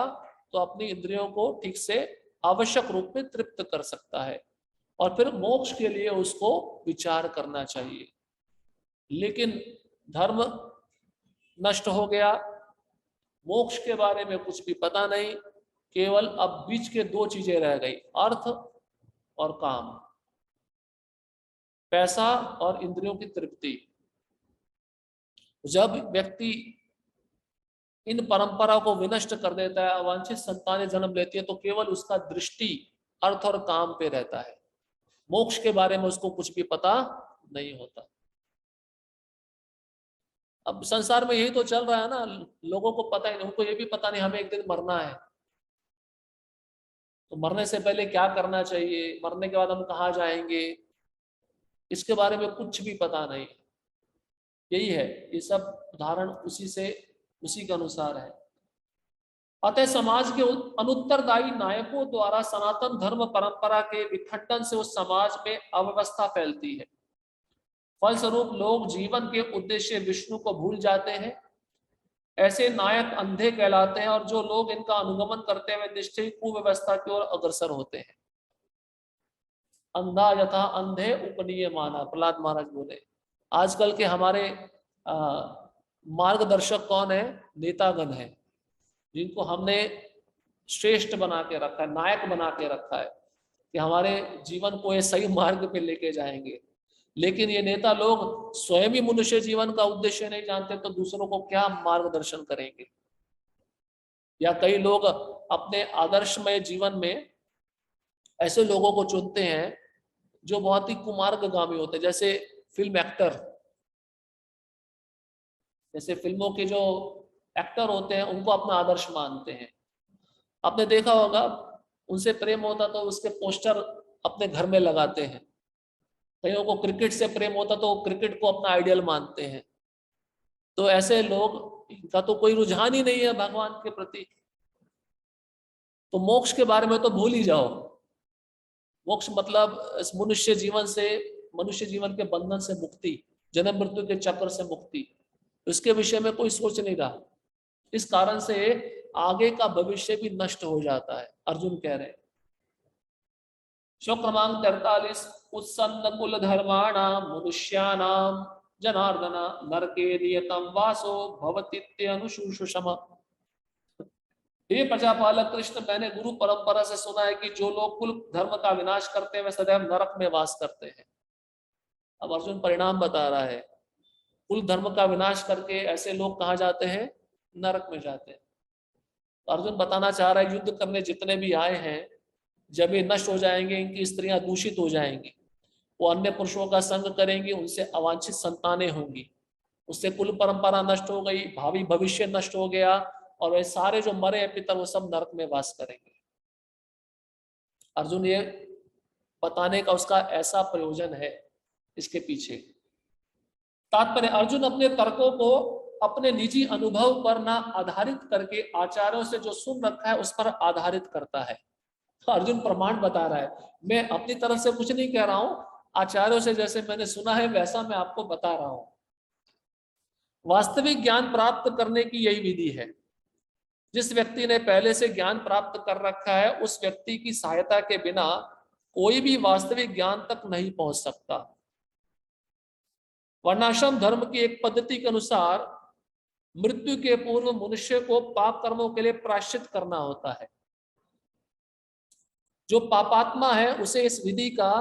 तो अपनी इंद्रियों को ठीक से आवश्यक रूप में तृप्त कर सकता है, और फिर मोक्ष के लिए उसको विचार करना चाहिए। लेकिन धर्म नष्ट हो गया, मोक्ष के बारे में कुछ भी पता नहीं, केवल अब बीच के दो चीजें रह गई, अर्थ और काम, पैसा और इंद्रियों की तृप्ति। जब व्यक्ति इन परंपरा को विनष्ट कर देता है, अवांछित संतानें जन्म लेती है, तो केवल उसका दृष्टि अर्थ और काम पे रहता है, मोक्ष के बारे में उसको कुछ भी पता नहीं होता। अब संसार में यही तो चल रहा है ना, लोगों को पता ही नहीं, उनको ये भी पता नहीं हमें एक दिन मरना है, तो मरने से पहले क्या करना चाहिए, मरने के बाद हम कहाँ जाएंगे, इसके बारे में कुछ भी पता नहीं। यही है, ये सब उदाहरण उसी के अनुसार है। अतः समाज के अनुत्तरदायी नायकों द्वारा सनातन धर्म परंपरा के विखंडन से उस समाज में अव्यवस्था फैलती है। फलस्वरूप लोग जीवन के उद्देश्य विष्णु को भूल जाते हैं। ऐसे नायक अंधे कहलाते हैं, और जो लोग इनका अनुगमन करते हुए निश्चय कुव्यवस्था की ओर अग्रसर होते हैं। अंधा यथा अंधे उपनीय माना, प्रहलाद महाराज बोले। आजकल के हमारे मार्गदर्शक कौन है? नेतागण है, जिनको हमने श्रेष्ठ बना के रखा है, नायक बना के रखा है कि हमारे जीवन को ये सही मार्ग पे लेके जाएंगे। लेकिन ये नेता लोग स्वयं ही मनुष्य जीवन का उद्देश्य नहीं जानते, तो दूसरों को क्या मार्गदर्शन करेंगे। या कई लोग अपने आदर्शमय जीवन में ऐसे लोगों को चुनते हैं जो बहुत ही कुमार्गगामी होते हैं, जैसे फिल्म एक्टर, जैसे फिल्मों के जो एक्टर होते हैं उनको अपना आदर्श मानते हैं। आपने देखा होगा, उनसे प्रेम होता तो उसके पोस्टर अपने घर में लगाते हैं। कईयों को क्रिकेट से प्रेम होता तो क्रिकेट को अपना आइडियल मानते हैं। तो ऐसे लोग, इनका तो कोई रुझान ही नहीं है भगवान के प्रति, तो मोक्ष के बारे में तो भूल ही जाओ। मोक्ष मतलब इस मनुष्य जीवन के बंधन से मुक्ति, जन्म मृत्यु के चक्र से मुक्ति, इसके विषय में कोई सोच नहीं रहा। इस कारण से आगे का भविष्य भी नष्ट हो जाता है, अर्जुन कह रहे हैं। श्लोक क्रमांक 43। उत्सन्न कुल धर्माणाम मनुष्याणाम जनार्दन नरके नियतम वासो भवतीत्यनुशुषम। ये प्रजापालक कृष्ण, मैंने गुरु परंपरा से सुना है कि जो लोग कुल धर्म का विनाश करते हैं वे सदैव नरक में वास करते हैं। अब अर्जुन परिणाम बता रहा है, कुल धर्म का विनाश करके ऐसे लोग कहाँ जाते हैं? नरक में जाते हैं। तो अर्जुन बताना चाह रहा है, युद्ध करने जितने भी आए हैं, जब ये नष्ट हो जाएंगे, इनकी स्त्रियां दूषित हो जाएंगी, वो अन्य पुरुषों का संग करेंगी, उनसे अवांछित संतानें होंगी, उससे कुल परंपरा नष्ट हो गई, भावी भविष्य नष्ट हो गया, और वे सारे जो मरे हैं पितर वो सब नरक में वास करेंगे। अर्जुन ये बताने का उसका ऐसा प्रयोजन है इसके पीछे। तात्पर्य, अर्जुन अपने तर्कों को अपने निजी अनुभव पर ना आधारित करके आचार्यों से जो सुन रखा है उस पर आधारित करता है। तो अर्जुन प्रमाण बता रहा है, मैं अपनी तरफ से कुछ नहीं कह रहा हूं, आचार्यों से जैसे मैंने सुना है वैसा मैं आपको बता रहा हूं। वास्तविक ज्ञान प्राप्त करने की यही विधि है। जिस व्यक्ति ने पहले से ज्ञान प्राप्त कर रखा है उस व्यक्ति की सहायता के बिना कोई भी वास्तविक ज्ञान तक नहीं पहुंच सकता। वर्णाश्रम धर्म की एक पद्धति के अनुसार मृत्यु के पूर्व मनुष्य को पाप कर्मों के लिए प्रायश्चित करना होता है। जो पापात्मा है उसे इस विधि का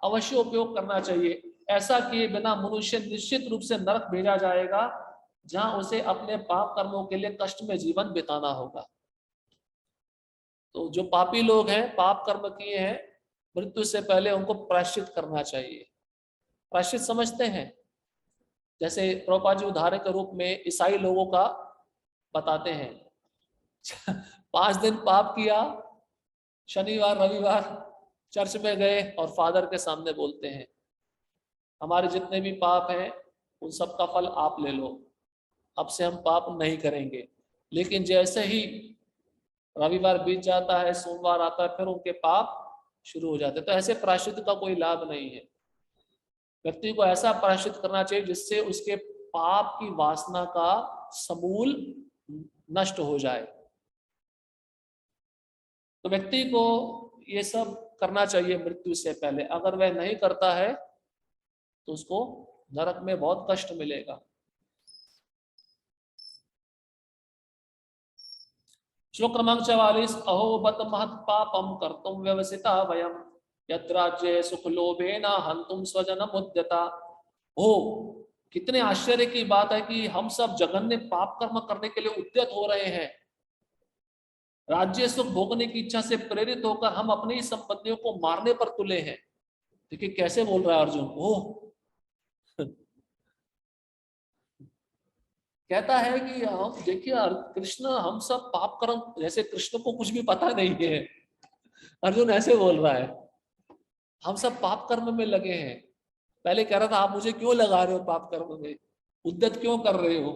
अवश्य उपयोग करना चाहिए। ऐसा किए बिना मनुष्य निश्चित रूप से नरक भेजा जाएगा, जहां उसे अपने पाप कर्मों के लिए कष्ट में जीवन बिताना होगा। तो जो पापी लोग हैं, पाप कर्म किए हैं, मृत्यु से पहले उनको प्रायश्चित करना चाहिए। प्रायश्चित समझते हैं? जैसे प्रभुपाद जी उदाहरण के रूप में ईसाई लोगों का बताते हैं। 5 दिन पाप किया, शनिवार रविवार चर्च में गए और फादर के सामने बोलते हैं, हमारे जितने भी पाप हैं उन सब का फल आप ले लो, अब से हम पाप नहीं करेंगे। लेकिन जैसे ही रविवार बीत जाता है, सोमवार आता है, फिर उनके पाप शुरू हो जाते हैं। तो ऐसे प्रायश्चित का कोई लाभ नहीं है। व्यक्ति को ऐसा प्रायश्चित करना चाहिए जिससे उसके पाप की वासना का समूल नष्ट हो जाए। तो व्यक्ति को ये सब करना चाहिए मृत्यु से पहले। अगर वह नहीं करता है तो उसको नरक में बहुत कष्ट मिलेगा। श्लोक क्रमांक 44। अहो बत महत पापम कर्तुम व्यवसिता वयम यद्राज्ये सुख लोभेन हंतुम स्वजनम उद्यता। हो, कितने आश्चर्य की बात है कि हम सब जघन्य पाप कर्म करने के लिए उद्यत हो रहे हैं। राज्य सुख भोगने की इच्छा से प्रेरित होकर हम अपनी संपत्तियों को मारने पर तुले हैं। देखिए कैसे बोल रहा है अर्जुन। ओह, कहता है कि हम देखिए कृष्ण, हम सब पाप कर्म, जैसे कृष्ण को कुछ भी पता नहीं है। अर्जुन ऐसे बोल रहा है, हम सब पाप कर्म में लगे हैं। पहले कह रहा था आप मुझे क्यों लगा रहे हो पाप कर्म में, उद्यत क्यों कर रहे हो।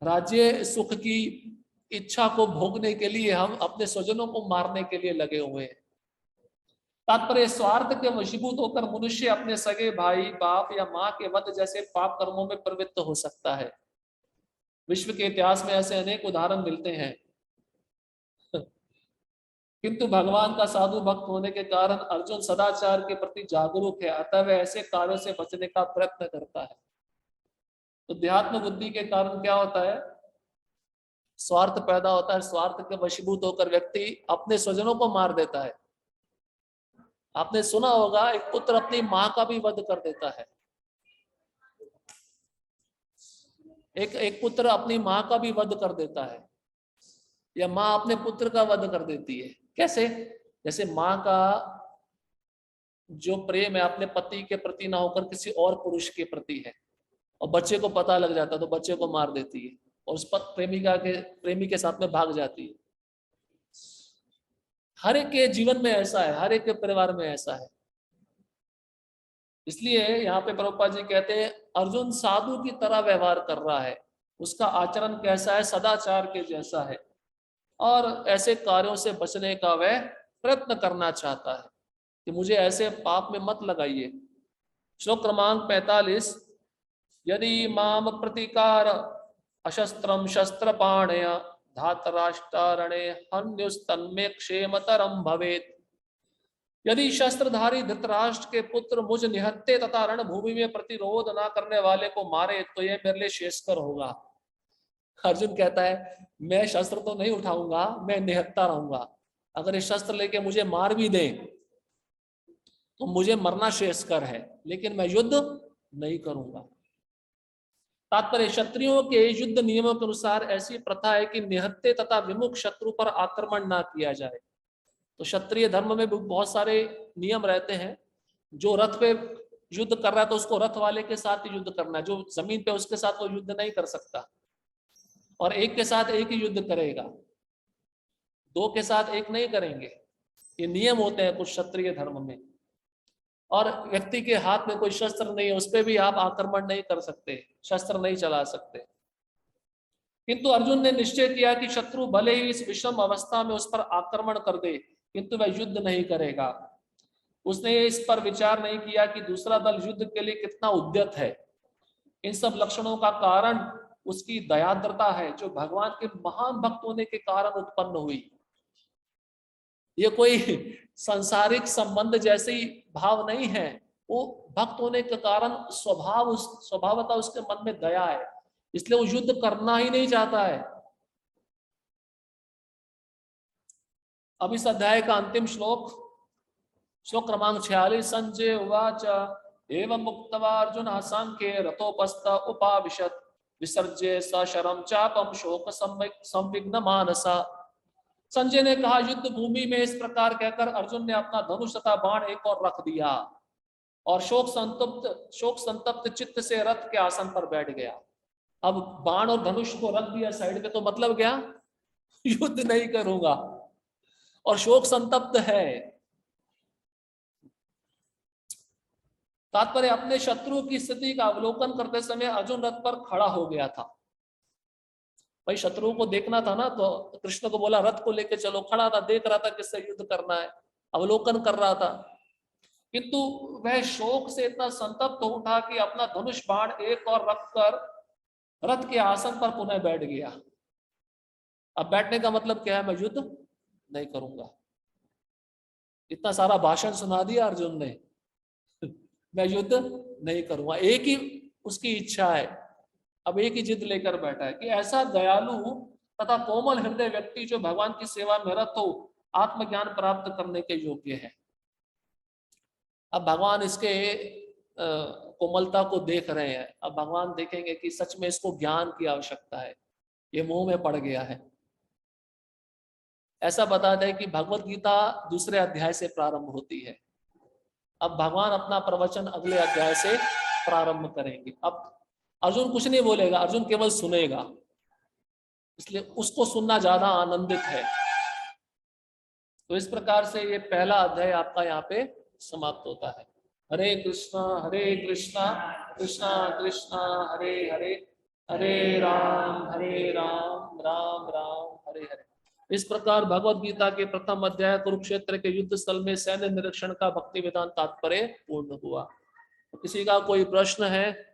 राज्य सुख की इच्छा को भोगने के लिए हम अपने स्वजनों को मारने के लिए लगे हुए हैं। तात्पर्य, स्वार्थ के वशीभूत होकर मनुष्य अपने सगे भाई, बाप या माँ के वध जैसे पाप कर्मों में प्रवृत्त हो सकता है। विश्व के इतिहास में ऐसे अनेक उदाहरण मिलते हैं। किंतु भगवान का साधु भक्त होने के कारण अर्जुन सदाचार के प्रति जागरूक है, अतः वह ऐसे कार्यों से बचने का प्रयत्न करता है। तो देहात्म बुद्धि के कारण क्या होता है? स्वार्थ पैदा होता है। स्वार्थ के वशीभूत होकर व्यक्ति अपने स्वजनों को मार देता है। आपने सुना होगा, एक पुत्र अपनी मां का भी वध कर देता है। एक पुत्र अपनी मां का भी वध कर देता है, या मां अपने पुत्र का वध कर देती है। कैसे? जैसे मां का जो प्रेम है अपने पति के प्रति ना होकर किसी और पुरुष के प्रति है, और बच्चे को पता लग जाता है तो बच्चे को मार देती है और उस पर प्रेमी के साथ में भाग जाती है। हर एक के जीवन में ऐसा है, हर एक के परिवार में ऐसा है। इसलिए यहाँ पे प्रभुपाद जी कहते हैं अर्जुन साधु की तरह व्यवहार कर रहा है, उसका आचरण कैसा है? सदाचार के जैसा है, और ऐसे कार्यों से बचने का वह प्रयत्न करना चाहता है कि मुझे ऐसे पाप में मत लगाइए। श्लोक क्रमांक 45। यदि माम प्रतिकार अशस्त्रम शस्त्र पाणय धातराष्ट्रणे हन्युस्तन्मे क्षेमतरम भवेत्। यदि शस्त्रधारी धृतराष्ट्र के पुत्र मुझ निहत्ते तथा रणभूमि में प्रतिरोध न करने वाले को मारे तो यह मेरे लिए श्रेयस्कर होगा। अर्जुन कहता है मैं शस्त्र तो नहीं उठाऊंगा, मैं निहत्था रहूंगा। अगर ये शस्त्र लेके मुझे मार भी दें तो मुझे मरना श्रेयस्कर है, लेकिन मैं युद्ध नहीं करूंगा। तात्पर्य, क्षत्रियों के युद्ध नियमों के अनुसार ऐसी प्रथा है कि निहत्थे तथा विमुख शत्रु पर आक्रमण ना किया जाए। तो क्षत्रिय धर्म में भी बहुत सारे नियम रहते हैं। जो रथ पे युद्ध कर रहा है तो उसको रथ वाले के साथ ही युद्ध करना है, जो जमीन पे उसके साथ वो युद्ध नहीं कर सकता, और एक के साथ एक ही युद्ध करेगा, दो के साथ एक नहीं करेंगे। ये नियम होते हैं कुछ क्षत्रिय धर्म में। और व्यक्ति के हाथ में कोई शस्त्र नहीं है, उस पर भी आप आक्रमण नहीं कर सकते, शस्त्र नहीं चला सकते। किंतु अर्जुन ने निश्चय किया कि शत्रु भले ही इस विषम अवस्था में उस पर आक्रमण कर दे, किंतु वह युद्ध नहीं करेगा। उसने इस पर विचार नहीं किया कि दूसरा दल युद्ध के लिए कितना उद्यत है। इन सब लक्षणों का कारण उसकी दयाद्रता है, जो भगवान के महान भक्त होने के कारण उत्पन्न हुई। ये कोई सांसारिक संबंध जैसे ही भाव नहीं है, वो भक्त होने के कारण स्वभावतः उसके मन में दया है, इसलिए वो युद्ध करना ही नहीं चाहता है। अब इस अध्याय का अंतिम श्लोक क्रमांक 46। संजय उवाच एवं मुक्त्वा अर्जुन आसांख्ये रथोपस्थ उपाविशत् विसर्ज्य सशरम चापम शोक संविघ्न मानसा। संजय ने कहा, युद्ध भूमि में इस प्रकार कहकर अर्जुन ने अपना धनुष तथा बाण एक और रख दिया और शोक संतप्त चित्त से रथ के आसन पर बैठ गया। अब बाण और धनुष को रख दिया साइड में, तो मतलब क्या, युद्ध नहीं करूंगा, और शोक संतप्त है। तात्पर्य, अपने शत्रु की स्थिति का अवलोकन करते समय अर्जुन रथ पर खड़ा हो गया था। भाई शत्रु को देखना था ना, तो कृष्ण को बोला रथ को लेके चलो, खड़ा था, देख रहा था किससे युद्ध करना है, अवलोकन कर रहा था। किंतु वह शोक से इतना संतप्त हो उठा कि अपना धनुष बाण एक और रखकर रथ के आसन पर पुनः बैठ गया। अब बैठने का मतलब क्या है, मैं युद्ध नहीं करूंगा। इतना सारा भाषण सुना दिया अर्जुन ने, मैं युद्ध नहीं करूंगा, एक ही उसकी इच्छा है। अब एक ही जिद लेकर बैठा है कि ऐसा दयालु तथा कोमल हृदय व्यक्ति जो भगवान की सेवा में रत हो, आत्मज्ञान प्राप्त करने के योग्य है। अब भगवान इसके कोमलता को देख रहे हैं। अब भगवान देखेंगे कि सच में इसको ज्ञान की आवश्यकता है, ये मोह में पड़ गया है। ऐसा बताते हैं कि भगवत गीता दूसरे अध्याय से प्रारंभ होती है। अब भगवान अपना प्रवचन अगले अध्याय से प्रारंभ करेंगे। अब अर्जुन कुछ नहीं बोलेगा, अर्जुन केवल सुनेगा, इसलिए उसको सुनना ज्यादा आनंदित है। तो इस प्रकार से ये पहला अध्याय आपका यहाँ पे समाप्त होता है। हरे कृष्णा कृष्णा कृष्णा हरे हरे, हरे राम राम राम हरे हरे। इस प्रकार भगवत गीता के प्रथम अध्याय कुरुक्षेत्र के युद्ध स्थल में सैन्य निरीक्षण का भक्ति वेदांत तात्पर्य पूर्ण हुआ। तो किसी का कोई प्रश्न है?